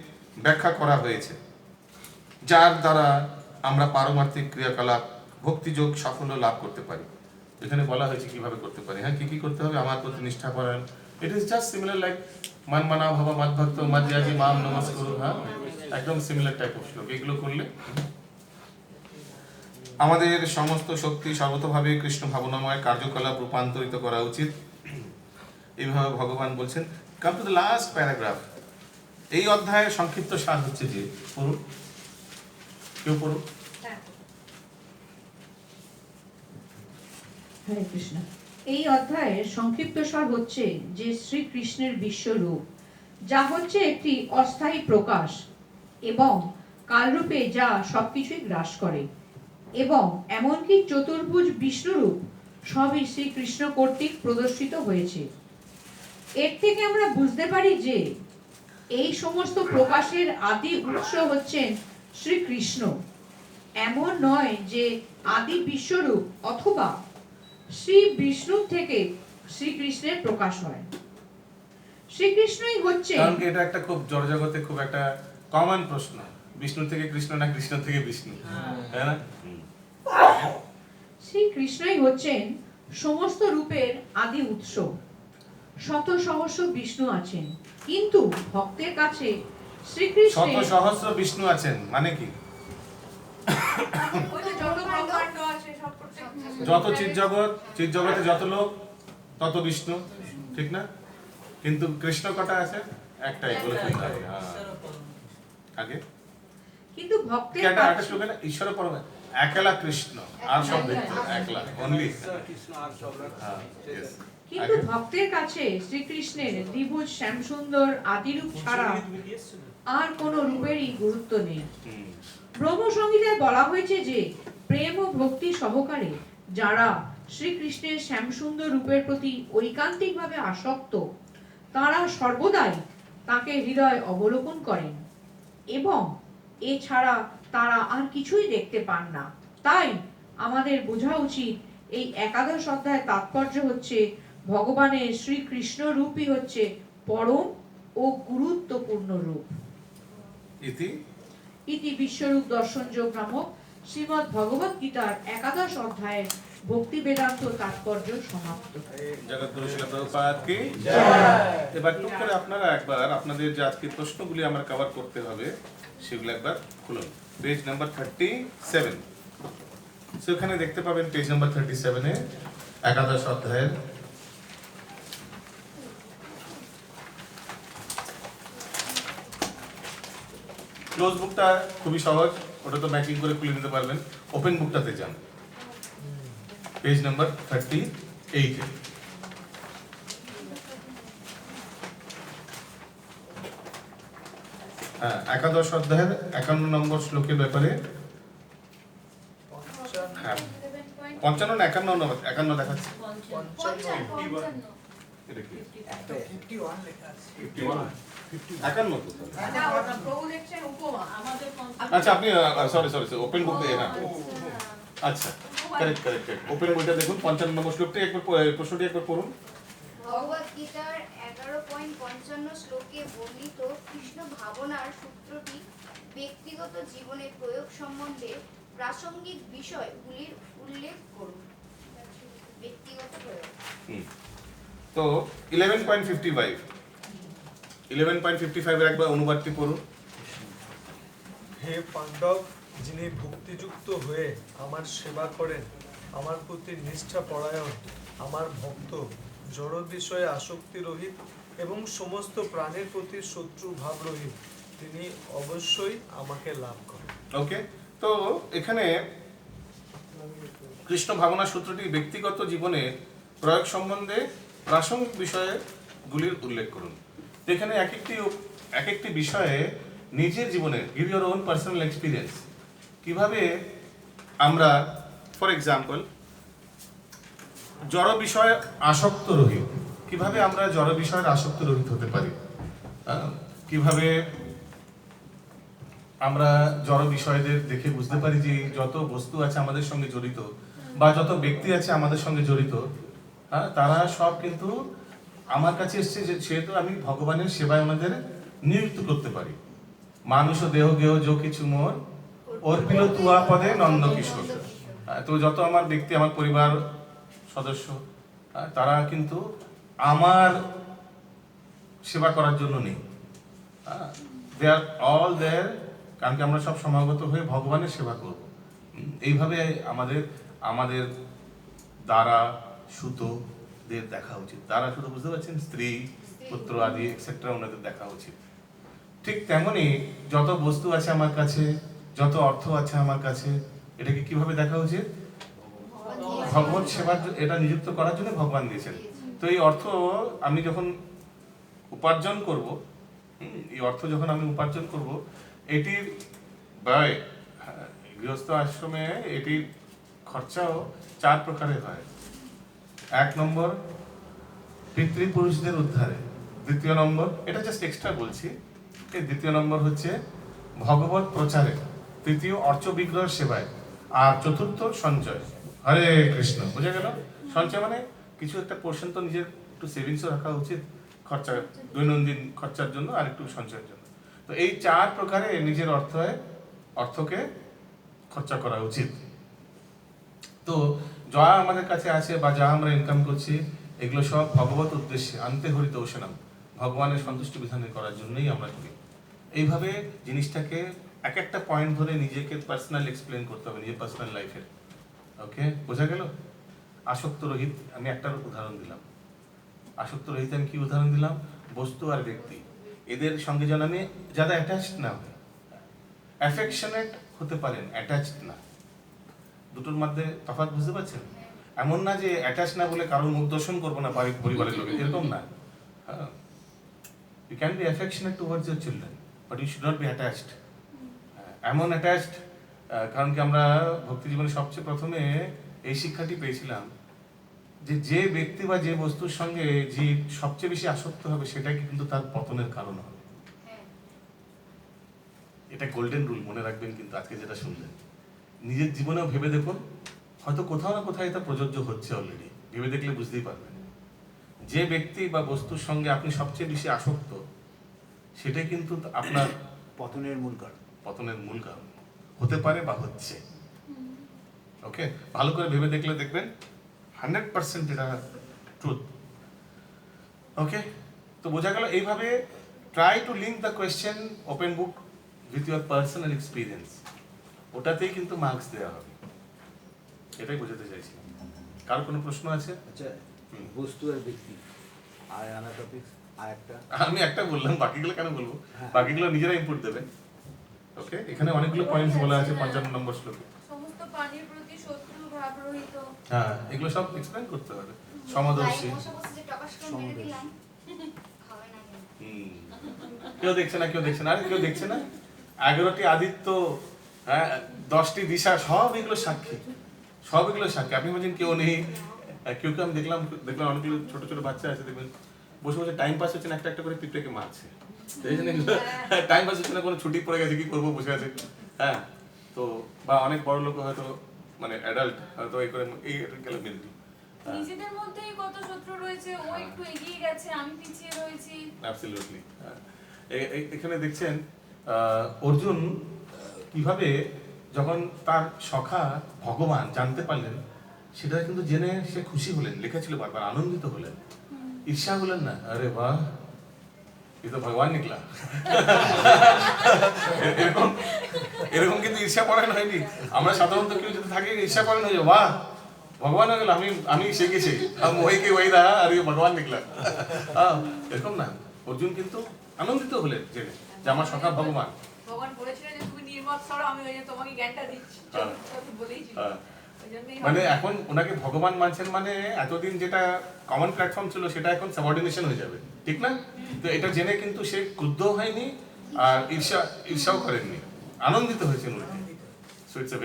ব্যাখ্যা করা হয়েছে, যার দ্বারা আমরা পারমার্থিক ক্রিয়াকলাপ ভক্তিযোগ সাফল্য লাভ করতে পারি। এখানে বলা হয়েছে কিভাবে করতে পারি। হ্যাঁ, কি কি করতে হবে? আমার প্রতি নিষ্ঠা করেন। It is just similar like মান মানা ভব মদ্ভক্ত মজ্জাজি মাম নমস্কুরু। হ্যাঁ, একদম সিমিলার টাইপ অফ শ্লোক। এগুলো করলে আমাদের সমস্ত শক্তি সর্বতভাবে কৃষ্ণ ভাবনাময় কার্যকলাপ রূপান্তরিত করা উচিত। এইভাবে ভগবান বলছেন। Come to the last paragraph. এই অধ্যায়ের সংক্ষিপ্ত সার হচ্ছে যে, পড়ুন, কেউ পড়ুন। হরে কৃষ্ণ। এই অধ্যায়ের সংক্ষিপ্ত সার হচ্ছে যে শ্রীকৃষ্ণের বিশ্বরূপ, যা হচ্ছে একটি অস্থায়ী প্রকাশ এবং কালরূপে যা সবকিছুই গ্রাস করে, এবং এমনকি চতুর্ভুজ বিষ্ণুরূপ সবই শ্রীকৃষ্ণ কর্তৃক প্রদর্শিত হয়েছে। এর থেকে আমরা বুঝতে পারি যে এই সমস্ত প্রকাশের আদি উৎস হচ্ছেন শ্রীকৃষ্ণ। এমন নয় যে আদি বিশ্বরূপ অথবা শ্রী বিষ্ণু থেকে শ্রীকৃষ্ণের প্রকাশ হয়। শ্রীকৃষ্ণই হচ্ছে, কারণ কি এটা একটা খুব জড়জগতে খুব একটা কমন প্রশ্ন, বিষ্ণু থেকে কৃষ্ণ না কৃষ্ণ থেকে বিষ্ণু, তাই না? শ্রীকৃষ্ণই হচ্ছেন সমস্ত রূপের আদি উৎস। শত সহস্র বিষ্ণু আছেন, কিন্তু ভক্তের কাছে শ্রীকৃষ্ণ শত সহস্র বিষ্ণু আছেন মানে কি? যত চিৎজগতে যত লোক তত বিষ্ণু, ঠিক না? কিন্তু কৃষ্ণ কটা আছে? একটাই, বলে ফেলতে হবে। আগে কিন্তু ভক্তের একটা শ্লোকে না, ঈশ্বর পরম একলা কৃষ্ণ আর সব দেখতে একলা, অনলি কৃষ্ণ আর সব। কিন্তু ভক্তের কাছে শ্রীকৃষ্ণের দ্বিভুজ শ্যামসুন্দর আদিরূপ ছাড়া আর কোন রূপেরই গুরুত্ব নেই। ব্রহ্মসংহিতায় বলা হয়েছে যে প্রেম ও ভক্তি সহকারে যারা শ্রীকৃষ্ণের শ্যামসুন্দর রূপের প্রতি ঐকান্তিকভাবে আসক্ত, তারা সর্বদাই তাকে হৃদয় অবলোকন করেন এবং এছাড়া তারা আর কিছুই দেখতে পান না। তাই আমাদের বোঝা উচিত এই একাদশ অধ্যায়ের তাৎপর্য হচ্ছে ভগবানের শ্রীকৃষ্ণ রূপই হচ্ছে পরম ও গুরুত্বপূর্ণ রূপ। ইতি বিশ্বরূপ দর্শন যোগ নামক শ্রীমদ্ ভগবৎ গীতার একাদশ অধ্যায়ের ভক্তি বেদান্ত তাৎপর্য সমাপ্ত। জগৎগুরু শিল প্রভুপাদ কি জয়। এবার টুক করে আপনারা একবার আপনাদের যে আজকে প্রশ্নগুলি আমার কভার করতে হবে সেগুলো একবার খুলুন। পেজ নাম্বার 37, সেখানে দেখতে পাবেন পেজ নাম্বার 37-এ একাদশ অধ্যায়ের ক্লোজ বুকটা খুবই সহজ, ওটা তো ম্যাচিং করে খুলে নিতে পারবেন। ওপেন বুকটাতে যান, পেজ নাম্বার 38-এ। হ্যাঁ, একাদশ অধ্যায়ের 51 নম্বর শ্লোকের ব্যাপারে। হ্যাঁ, 55 না 51? 51 দেখাচ্ছে। এটা কি? 51 লেখা আছে। 51 আচ্ছা, আপনি সরি ওপেন বুক দিয়ে না। আচ্ছা, কারেক্ট। ওপেন বইটা দেখুন, 55 নম্বর শ্লোকটি একবার প্রশ্নটি একবার পড়ুন। ভগবদ গীতার 11.55 শ্লোকে বর্ণিত কৃষ্ণ ভাবনার সূত্রটি ব্যক্তিগত জীবনে প্রয়োগ সম্বন্ধে প্রাসঙ্গিক বিষয়গুলির উল্লেখ করুন। ব্যক্তিগত প্রয়োগ। তো 11.55 এর একবার অনুবাদটি পড়ুন। হে পাণ্ডব, যিনি ভক্তিযুক্ত হয়ে আমার সেবা করেন, আমার প্রতি নিষ্ঠা পরায়ণ, আমার ভক্ত, জড় বিষয়ে আসক্তি রহিত এবং সমস্ত প্রাণীর প্রতি শত্রু ভাব রহিত, তিনি অবশ্যই আমাকে লাভ করেন। ওকে, তো এখানে কৃষ্ণ ভাবনা সূত্রটি ব্যক্তিগত জীবনে প্রয়োগ সম্বন্ধে প্রাসঙ্গিক বিষয়গুলির উল্লেখ করুন। তো এখানে এক একটি বিষয়ে নিজের জীবনে give your own personal experience, কিভাবে আমরা ফর এক্সাম্পল জড় বিষয়ে আসক্ত রহিত, কিভাবে আমরা জড় বিষয়ের আসক্ত রহিত হতে পারি, কিভাবে আমরা জড় বিষয়দের দেখে বুঝতে পারি যে যত বস্তু আছে আমাদের সঙ্গে জড়িত বা যত ব্যক্তি আছে আমাদের সঙ্গে জড়িত, তারা সব কিন্তু আমার কাছে এসছে সেহেতু আমি ভগবানের সেবায় ওনাদের নিযুক্ত করতে পারি। মানুষ দেহ গেহ যো কিছু মোর অর্পিল তুয়া পদে নন্দ কিশোর। তো যত আমার ব্যক্তি, আমার পরিবার সদস্য, তারা কিন্তু আমার সেবা করার জন্য নেই, দে আর অল দেয়ার, কারণ কি আমরা সব সমাগত হয়ে ভগবানের সেবা করব। এইভাবে আমাদের দ্বারা সুতোদের দেখা উচিত। দ্বারা সুতো বুঝতে পারছেন, স্ত্রী পুত্র আদি এক্সেট্রা, ওনাদের দেখা উচিত। ঠিক তেমনি যত বস্তু আছে আমার কাছে, যত অর্থ আছে আমার কাছে, এটাকে কিভাবে দেখা উচিত? ভগবত সেবার এটা নিযুক্ত করার জন্য ভগবান দিয়েছেন। তো এই অর্থ আমি যখন উপার্জন করব, এটির ব্যয়, গৃহস্থ আশ্রমে এটির খরচাও 4 প্রকারের হয়। 1 নম্বর পিতৃপুরুষদের উদ্ধারে, 2য় নম্বর, এটা জাস্ট এক্সট্রা বলছি, 2য় নম্বর হচ্ছে ভগবত প্রচারে, 3য় অর্চ বিগ্রহ সেবায়, আর 4র্থ সঞ্চয়। হরে কৃষ্ণ, বুঝা গেল? সঞ্চয় মানে কিছু একটা পোর্শন তো নিজের একটু সেভিংসও রাখা উচিত, খরচা, দৈনন্দিন খরচার জন্য আর একটু সঞ্চয়ের জন্য। তো এই 4 প্রকারে নিজের অর্থকে খরচা করা উচিত। তো যা আমাদের কাছে আছে বা যা আমরা ইনকাম করছি, এগুলো সব ভগবত উদ্দেশ্যে, আনতে হরিত ঔষণম, ভগবানের সন্তুষ্টি বিধানে করার জন্যই আমরা করি। এইভাবে জিনিসটাকে এক একটা পয়েন্ট ধরে নিজেকে পার্সোনাল এক্সপ্লেন করতে হবে, নিজের পার্সোনাল লাইফের। ওকে, বোঝা গেল? আসক্ত রহিত, আমি একটা উদাহরণ দিলাম। আসক্ত রহিত আমি কি উদাহরণ দিলাম? বস্তু আর ব্যক্তি, এদের সঙ্গে যেন আমি যারা অ্যাটাচড না হই। অ্যাফেকশনেট হতে পারেন, অ্যাটাচড না। দুটোর মধ্যে তফাৎ বুঝতে পারছেন? এমন না যে অ্যাটাচ না বলে কারোর মুখ দর্শন করবো না পরিবারের লোকের, এরকম না। You can be affectionate towards your children, but you should not be attached. এমন অ্যাটাচড, কারণ কি আমরা ভক্তি জীবনে সবচেয়ে প্রথমে এই শিক্ষাটি পেয়েছিলাম যে ব্যক্তি বা যে বস্তুর সঙ্গে জীব সবচেয়ে বেশি আসক্ত হবে, সেটাই কিন্তু তার পতনের কারণ হবে। এটা গোল্ডেন রুল, মনে রাখবেন। কিন্তু আজকে যেটা শুনলেন, নিজের জীবনেও ভেবে দেখুন, হয়তো কোথাও না কোথাও এটা প্রযোজ্য হচ্ছে অলরেডি, ভেবে দেখলে বুঝতেই পারবেন। যে ব্যক্তি বা বস্তুর সঙ্গে আপনি সবচেয়ে বেশি আসক্ত, সেটাই কিন্তু আপনার পতনের মূল কারণ হতে পারে বা হচ্ছে। ওকে, ভালো করে ভেবে দেখলে দেখবেন 100% এটা ট্রুথ। ওকে, তো বোঝা গেল। এইভাবে try to link the question open book with your personal experience, ওটাতেই কিন্তু মার্কস দেওয়া হবে। এটাই বোঝাতে চাইছি। কার কোনো প্রশ্ন আছে? আচ্ছা, বস্তু আর ব্যক্তি আর আনা টপিক আর একটা, আমি একটা বললাম, বাকিগুলো কেন বলবো? বাকিগুলো নিজেরা ইনপুট দেবেন। ওকে, এখানে অনেকগুলো পয়েন্টস বলা আছে 55 নম্বর শ্লোকে। সমস্ত প্রাণীর প্রতি শত্রু ভাব রহিত, হ্যাঁ, এগুলো সব এক্সপ্লেইন করতে হবে। সমদর্শী, কেউ দেখছে না, আর কেউ দেখছে না। 11টি আদিত্য, 10টি দিশা, সব এগুলো সাক্ষী। আপনি বলছেন কেউ নেই, কেউ আমি দেখলাম অনেকগুলো ছোট ছোট বাচ্চা আছে, দেখবেন বসে বসে টাইম পাস হচ্ছে না, একটা একটা করে পিঁপড়েকে মারছে। টাইম পাস হচ্ছে না, কোনো ছুটি পড়ে গেছে, কি করবো, বসে আছে। হ্যাঁ, তো বা অনেক বড় লোক হয়তো, মানে অ্যাডাল্ট হয়তো এই করে এই গেলে মেরে দিল। নিজেদের মধ্যেই কত শত্রু রয়েছে, ও একটু এগিয়ে গেছে, আমি পিছিয়ে রয়েছি। অ্যাবসলিউটলি। এখানে দেখছেন অর্জুন কিভাবে যখন তার সখা ভগবান জানতে পারলেন, সেটা কিন্তু জেনে সে খুশি হলেন, লেখা ছিল বারবার, আনন্দিত হলেন, ঈর্ষা হলেন না। আরে বাহ, ये तो भगवान निकला এরকম এরকম কিন্তু ঈর্ষাপরায়ণ হয়নি। আমরা সাধারণত কেউ যদি থাকে ঈর্ষাপরায়ণ হয়ে যায়, বাহ ভগবান হয়ে গেল, আমি শিখেছি, हम वही के वही रहा और ये भगवान निकला। এরকম না, অর্জুন কিন্তু আনন্দিত হলেন জেনে যে আমার সখা ভগবান। ভগবান বলেছিলেন যে তুমি নির্মত সরো, আমি ওই যে তোমাকে জ্ঞানটা দিচ্ছি, বলেইছিল। মানে এখন ওনাকে ভগবান মানছেন, মানে এতদিন যেটা কমন প্ল্যাটফর্ম ছিল সেটা এখন সাবঅর্ডিনেশন হয়ে যাবে, ঠিক না? তো এটা জেনে কিন্তু সে ক্রুদ্ধ হয়নি আর ঈর্ষাও করেননি, আনন্দিত হয়েছেন উনি। So it's a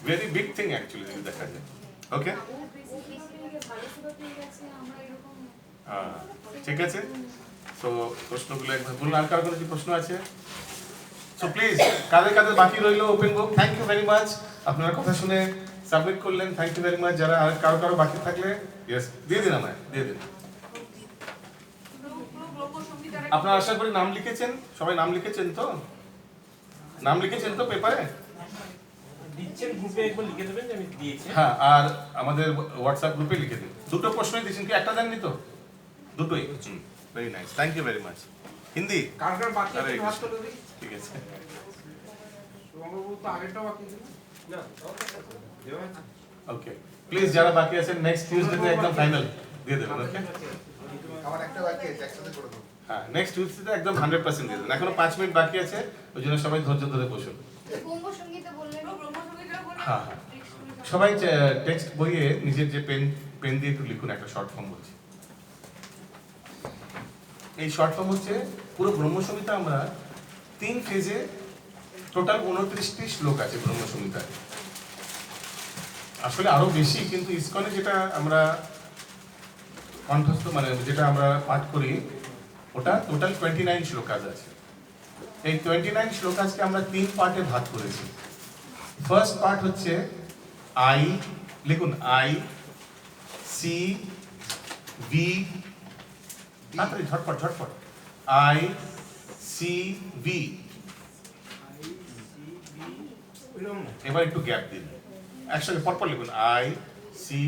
very big thing actually যদি দেখা যায়। ওকে, ঠিক আছে। তো প্রশ্নগুলো একবার বলুন, আর কারো কোনো কি প্রশ্ন আছে? সো প্লিজ কাদের কাদের বাকি রইলো open book. Thank you very much, আপনারা কথা শুনে সাবমিট করলেন, থ্যাংক ইউ ভেরি মাচ। যারা আর কারো বাকি থাকলে ইয়েস দিয়ে দিন, আমায় দিয়ে দিন। আপনারা আশা করি নাম লিখেছেন, সবাই নাম লিখেছেন তো? নাম লিখেছেন তো পেপারে? দিচ্ছেন গ্রুপে একবার লিখে দেবেন যে আমি দিয়েছি। হ্যাঁ, আর আমাদের হোয়াটসঅ্যাপ গ্রুপে লিখে দিন। দুটো প্রশ্নই দিয়েছেন কি একটা দেননি তো? দুটোই। Very nice, thank you very much. Hindi কার কার বাকি আছে হাত তুলে দিই। ঠিক আছে, শুভবাবু তো আগেরটা বাকি ছিল না? দেওয়া আছে। ওকে প্লিজ যারা বাকি আছেন নেক্সট টিউসডেতে একদম ফাইনাল দিয়ে দেবেন। ওকে, আমার একটা বাকি আছে, একসাথে করে দেবো। হ্যাঁ, নেক্সট টিউসডেতে একদম 100% দিয়ে দেবেন। এখনো 5 মিনিট বাকি আছে, ওই জন্য সবাই ধৈর্য ধরে বসুন। ব্রহ্মসঙ্গীতে বললেন, ব্রহ্মসঙ্গীতটা বললেন। হ্যাঁ হ্যাঁ, সবাই টেক্সট বইয়ে নিজের যে পেন দিয়ে একটু লিখুন একটা শর্ট ফর্ম বলছি। এই শর্ট ফর্ম হচ্ছে পুরো ব্রহ্মসংহিতা আমরা 3 ফেজে, টোটাল 29টি শ্লোক আছে ব্রহ্মসংহিতায়। আসলে আরো বেশি, কিন্তু ইসকনে যেটা আমরা কণ্ঠস্থ মানে যেটা আমরা পাঠ করি ওটা টোটাল 29 শ্লোকাজ আছে। এই 29 শ্লোকাজকে আমরা 3 পার্টে ভাগ করেছি। ফার্স্ট পার্ট হচ্ছে আই, লিখুন আই সি ভি, তাড়াতাড়ি ঝটপট আই সি ভি। এবার একটু গ্যাপ দিন, একসঙ্গে পরপর লিখুন আই সি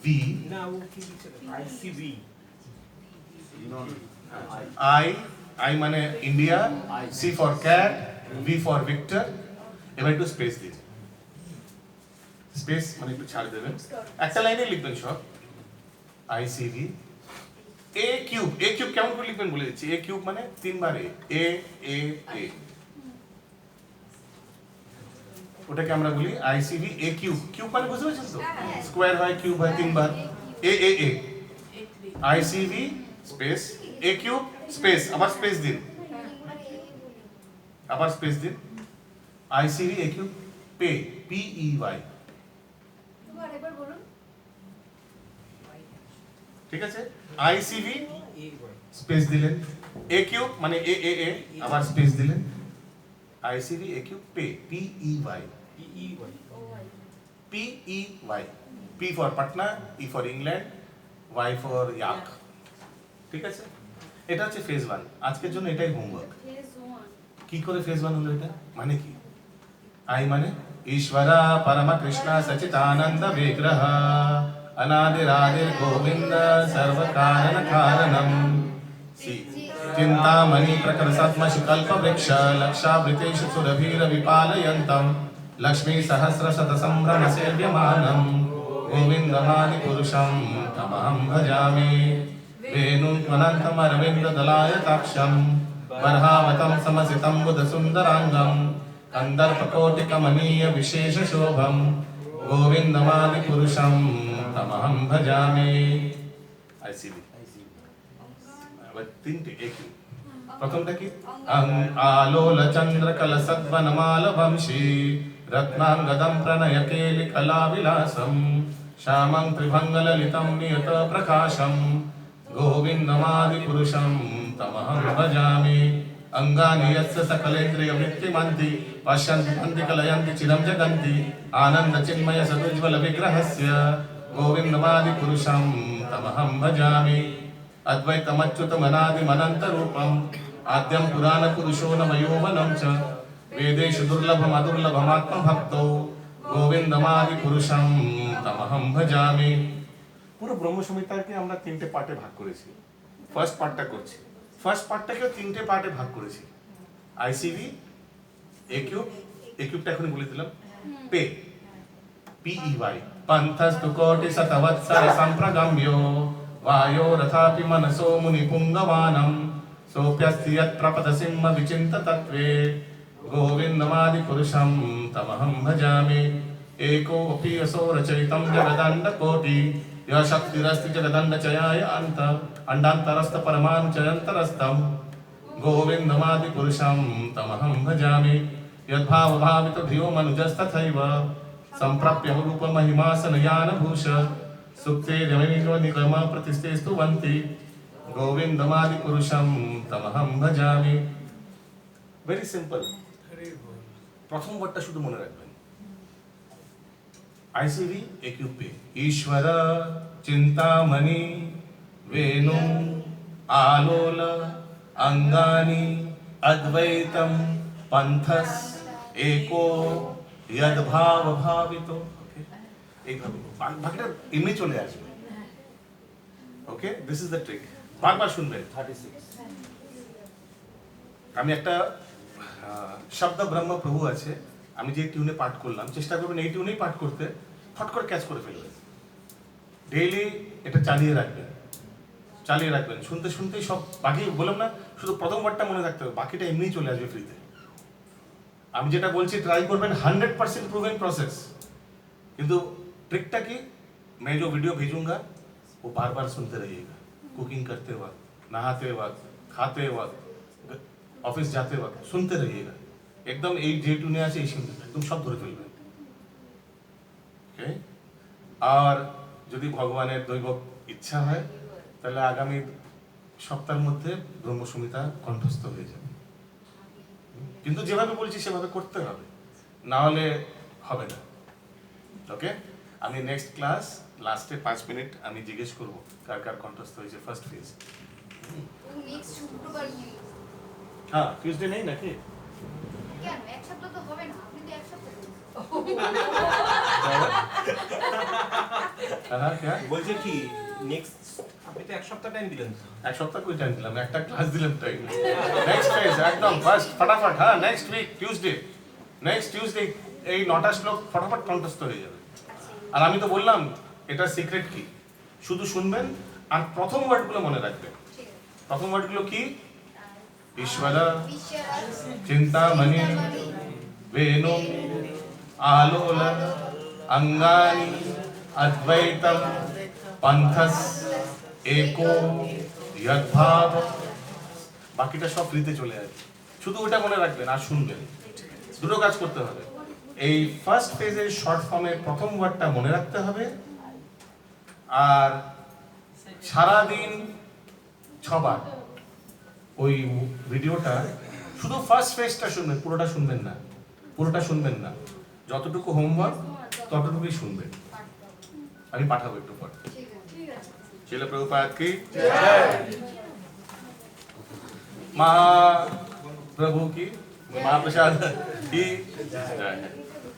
ভি। না ও কি লিখছে? আইসিবি। আই মানে India, C for cat, V for Victor. এবার একটু স্পেস দিন, স্পেস মানে একটু ছাড় দেবেন, একটা লাইনে লিখবেন সব। I C V. A cube, A cube কেমন করে লিখবেন বলে দিচ্ছি। এ কিউব মানে 3 বার এ এ এ, ওটাকে আমরা বলি আইসিভি এ কিউব। কিউব মানে বুঝতে পারছেন তো? স্কোয়ার হয়, কিউব হয় 3 বার। A A A, ICV space A cube space, আবার স্পেস দিন, আবার স্পেস দিন। আইসিভি এ কিউব পে, পি ই ওয়াই। আরেকবার বলুন। ঠিক আছে, আইসিভি স্পেস দিলেন, এ কিউব মানে এ এ এ, আবার স্পেস দিলেন। আইসিভি এ কিউব পে, P E Y, P E Y. P for Patna, E for England, Y for yak. ঠিক আছে, এটা হচ্ছে ফেজ 1। আজকের জন্য এটাই হোমওয়ার্ক। কি করে ফেজ 1 হলো এটা? মানে কি? আই মানে ईश्वरा परम कृष्ण सच्चिदानंद विग्रह अनादिरादिर गोविंद सर्व कारण कारणम चिंतामणि प्रकर सद्मशिकल्प वृक्ष लक्षावृतेषु सुरभीर विपालयन्तम लक्ष्मी सहस्र शत संभ्रम सेव्यमानम गोविंदमादि पुरुषं तमहं भजामि वेणुं त्वनन्तम अरविन्द दलायताक्षं बर्हावतं समसितं बुध सुन्दरांगं कंदर्पकोटिकमनीय विशेष शोभम गोविंदमादि पुरुषं तमहं भजामि। आईसीबी अब 3 एक ही प्रथमটা কি? आलोल चंद्र कलसद्वनमाल वंशी रत्नांगदं प्रणयकेलि कलाविलासं श्यामं त्रिभंगललितं नियत प्रकाशं गोविंदमादि पुरुषं तमहं भजामि। अंगानि यस्य सकलेन्द्रियवृत्तिमन्ति पश्यन्ति पन्ति कलयन्ति चिरं जगन्ति आनन्दचिन्मय सदुज्ज्वल विग्रहस्य गोविन्दमादि पुरुषं तमहं भजामि। अद्वैतमच्युतमनादिमनन्तरूपम् आद्यं पुराणपुरुषोऽनवयोवनं च वेदेषु दुर्लभमदुर्लभमात्मभक्तो गोविन्दमादि पुरुषं तमहं भजामि। পুরো ব্রহ্মসংহিতাকে আমরা 3টে পার্টে ভাগ করেছি। ফার্স্ট পার্টটা করছি, ফার্স্ট পার্টটাকেও 3টে পার্টে ভাগ করেছি। আইসিভি, এ কিউবটা এখনই বলে দিলাম, পে, PEY, পন্থস্তু কোটি শতবৎসর সম্প্রগম্যো वायो रथापि मनसो मुनिपुंगवानं सोऽप्यस्ति यत्र पदसिंह विचिन्त तत्त्वे गोविन्दमादिपुरुषं तमहं भजामि एकोऽपि असो रचयितं जगदण्डकोटि यः शक्तिरस्ति जगदण्डचयाय अण्डान्तरस्थ परमाणुचयन्तरस्थं गोविन्दमादिपुरुषं तमहं भजामि यद्भावभावितो धियो मनुजस्तथैव सम्प्राप्य रूपमहिमासनयानभूष सुप्ते रमणीयो निगम प्रतिष्ठे स्तुवन्ति गोविन्दमादिपुरुषं तमहं भजामि। Very simple. प्रथम वर्डটা শুধু মনে রাখবেন। आईसीवी एक्यूपे ईश्वर चिंतामणि वेणु आलोल अंगानि अद्वैतम पंथस एको यद्भाव भावितो। এইভাবে বাকিটা এমনি চলে আসবে। ওকে, দিস ইজ দ্য ট্রিক। বারবার শুনবেন। 36 আমি একটা শব্দ ব্রহ্ম প্রভু আছে, আমি যে টিউনে পাঠ করলাম চেষ্টা করবেন এই টিউনেই পাঠ করতে, ফট করে ক্যাচ করে ফেলবেন। ডেইলি এটা চালিয়ে রাখবেন শুনতে শুনতেই সব বাকি বললাম না, শুধু প্রথম ওয়ার্ডটা মনে রাখতে হবে, বাকিটা এমনিই চলে আসবে ফ্রিতে। আমি যেটা বলছি ট্রাই করবেন, 100% प्रूवन प्रोसेस। किंतु ट्रिकटा की मैं जो वीडियो भेजूंगा वो बार बार सुनते रहिएगा, कुकिंग करते वक्त, नहाते वक्त, खाते वक्त, ऑफिस जाते वक्त सुनते रहिएगा। एकदम एक जे टूने আছে এই শুনতে একদম সব ধরে ফেলবেন। ওকে, আর যদি ভগবানের দৈব ইচ্ছা হয় তাহলে আগামী সপ্তাহের মধ্যে ব্রহ্মসংহিতা কণ্ঠস্থ হয়ে যাবে। কিন্তু যেভাবে বলছি সেভাবে করতে হবে, না হলে হবে না। ওকে, আমি নেক্সট ক্লাস লাস্টে 5 মিনিট আমি জিজ্ঞেস করব কার কার কন্টেস্ট হয়েছে ফার্স্ট ফেজ। নেক্সট শুক্রবার কি? হ্যাঁ, টিউসডে নেই নাকি? কেন এক সপ্তাহ তো হবে না, আপনি তো এক সপ্তাহ হ্যাঁ क्या বলছে কি নেক্সট আপনি তো এক সপ্তাহ টাইম দিলেন। এক সপ্তাহ কই টাইম দিলাম, একটা ক্লাস দিলাম টাইম। নেক্সট ফেজ একদম ফার্স্ট ফটাফট। হ্যাঁ, next week Tuesday, next Tuesday এই 9টা শ্লোক ফটাফট কন্টেস্ট হয়ে যাবে। আর আমি তো বললাম এটা সিক্রেট কি, শুধু শুনবেন আর প্রথম ওয়ার্ডগুলো মনে রাখবেন। প্রথম ওয়ার্ডগুলো কি? ईश्वर चिंतामणि वेणु आलोल अंगानि अद्वैतम पंथस एको यद्भाव। বাকিটা সব ফ্রিতে চলে আসবে, শুধু ওটা মনে রাখবেন আর শুনবেন। দুটো কাজ করতে হবে, এই ফার্স্ট পেজের শর্ট ফর্মের প্রথম ওয়ার্ডটা মনে রাখতে হবে, আর সারাদিন 6 বার ওই ভিডিওটা শুধু ফার্স্ট পেজটা শুনবেন, পুরোটা শুনবেন না, যতটুকু হোমওয়ার্ক ততটুকুই শুনবেন। আমি পাঠাবো একটু পর। শিল প্রভুপাদ কি জয়, महाप्रभु की महाप्रसाद की जय।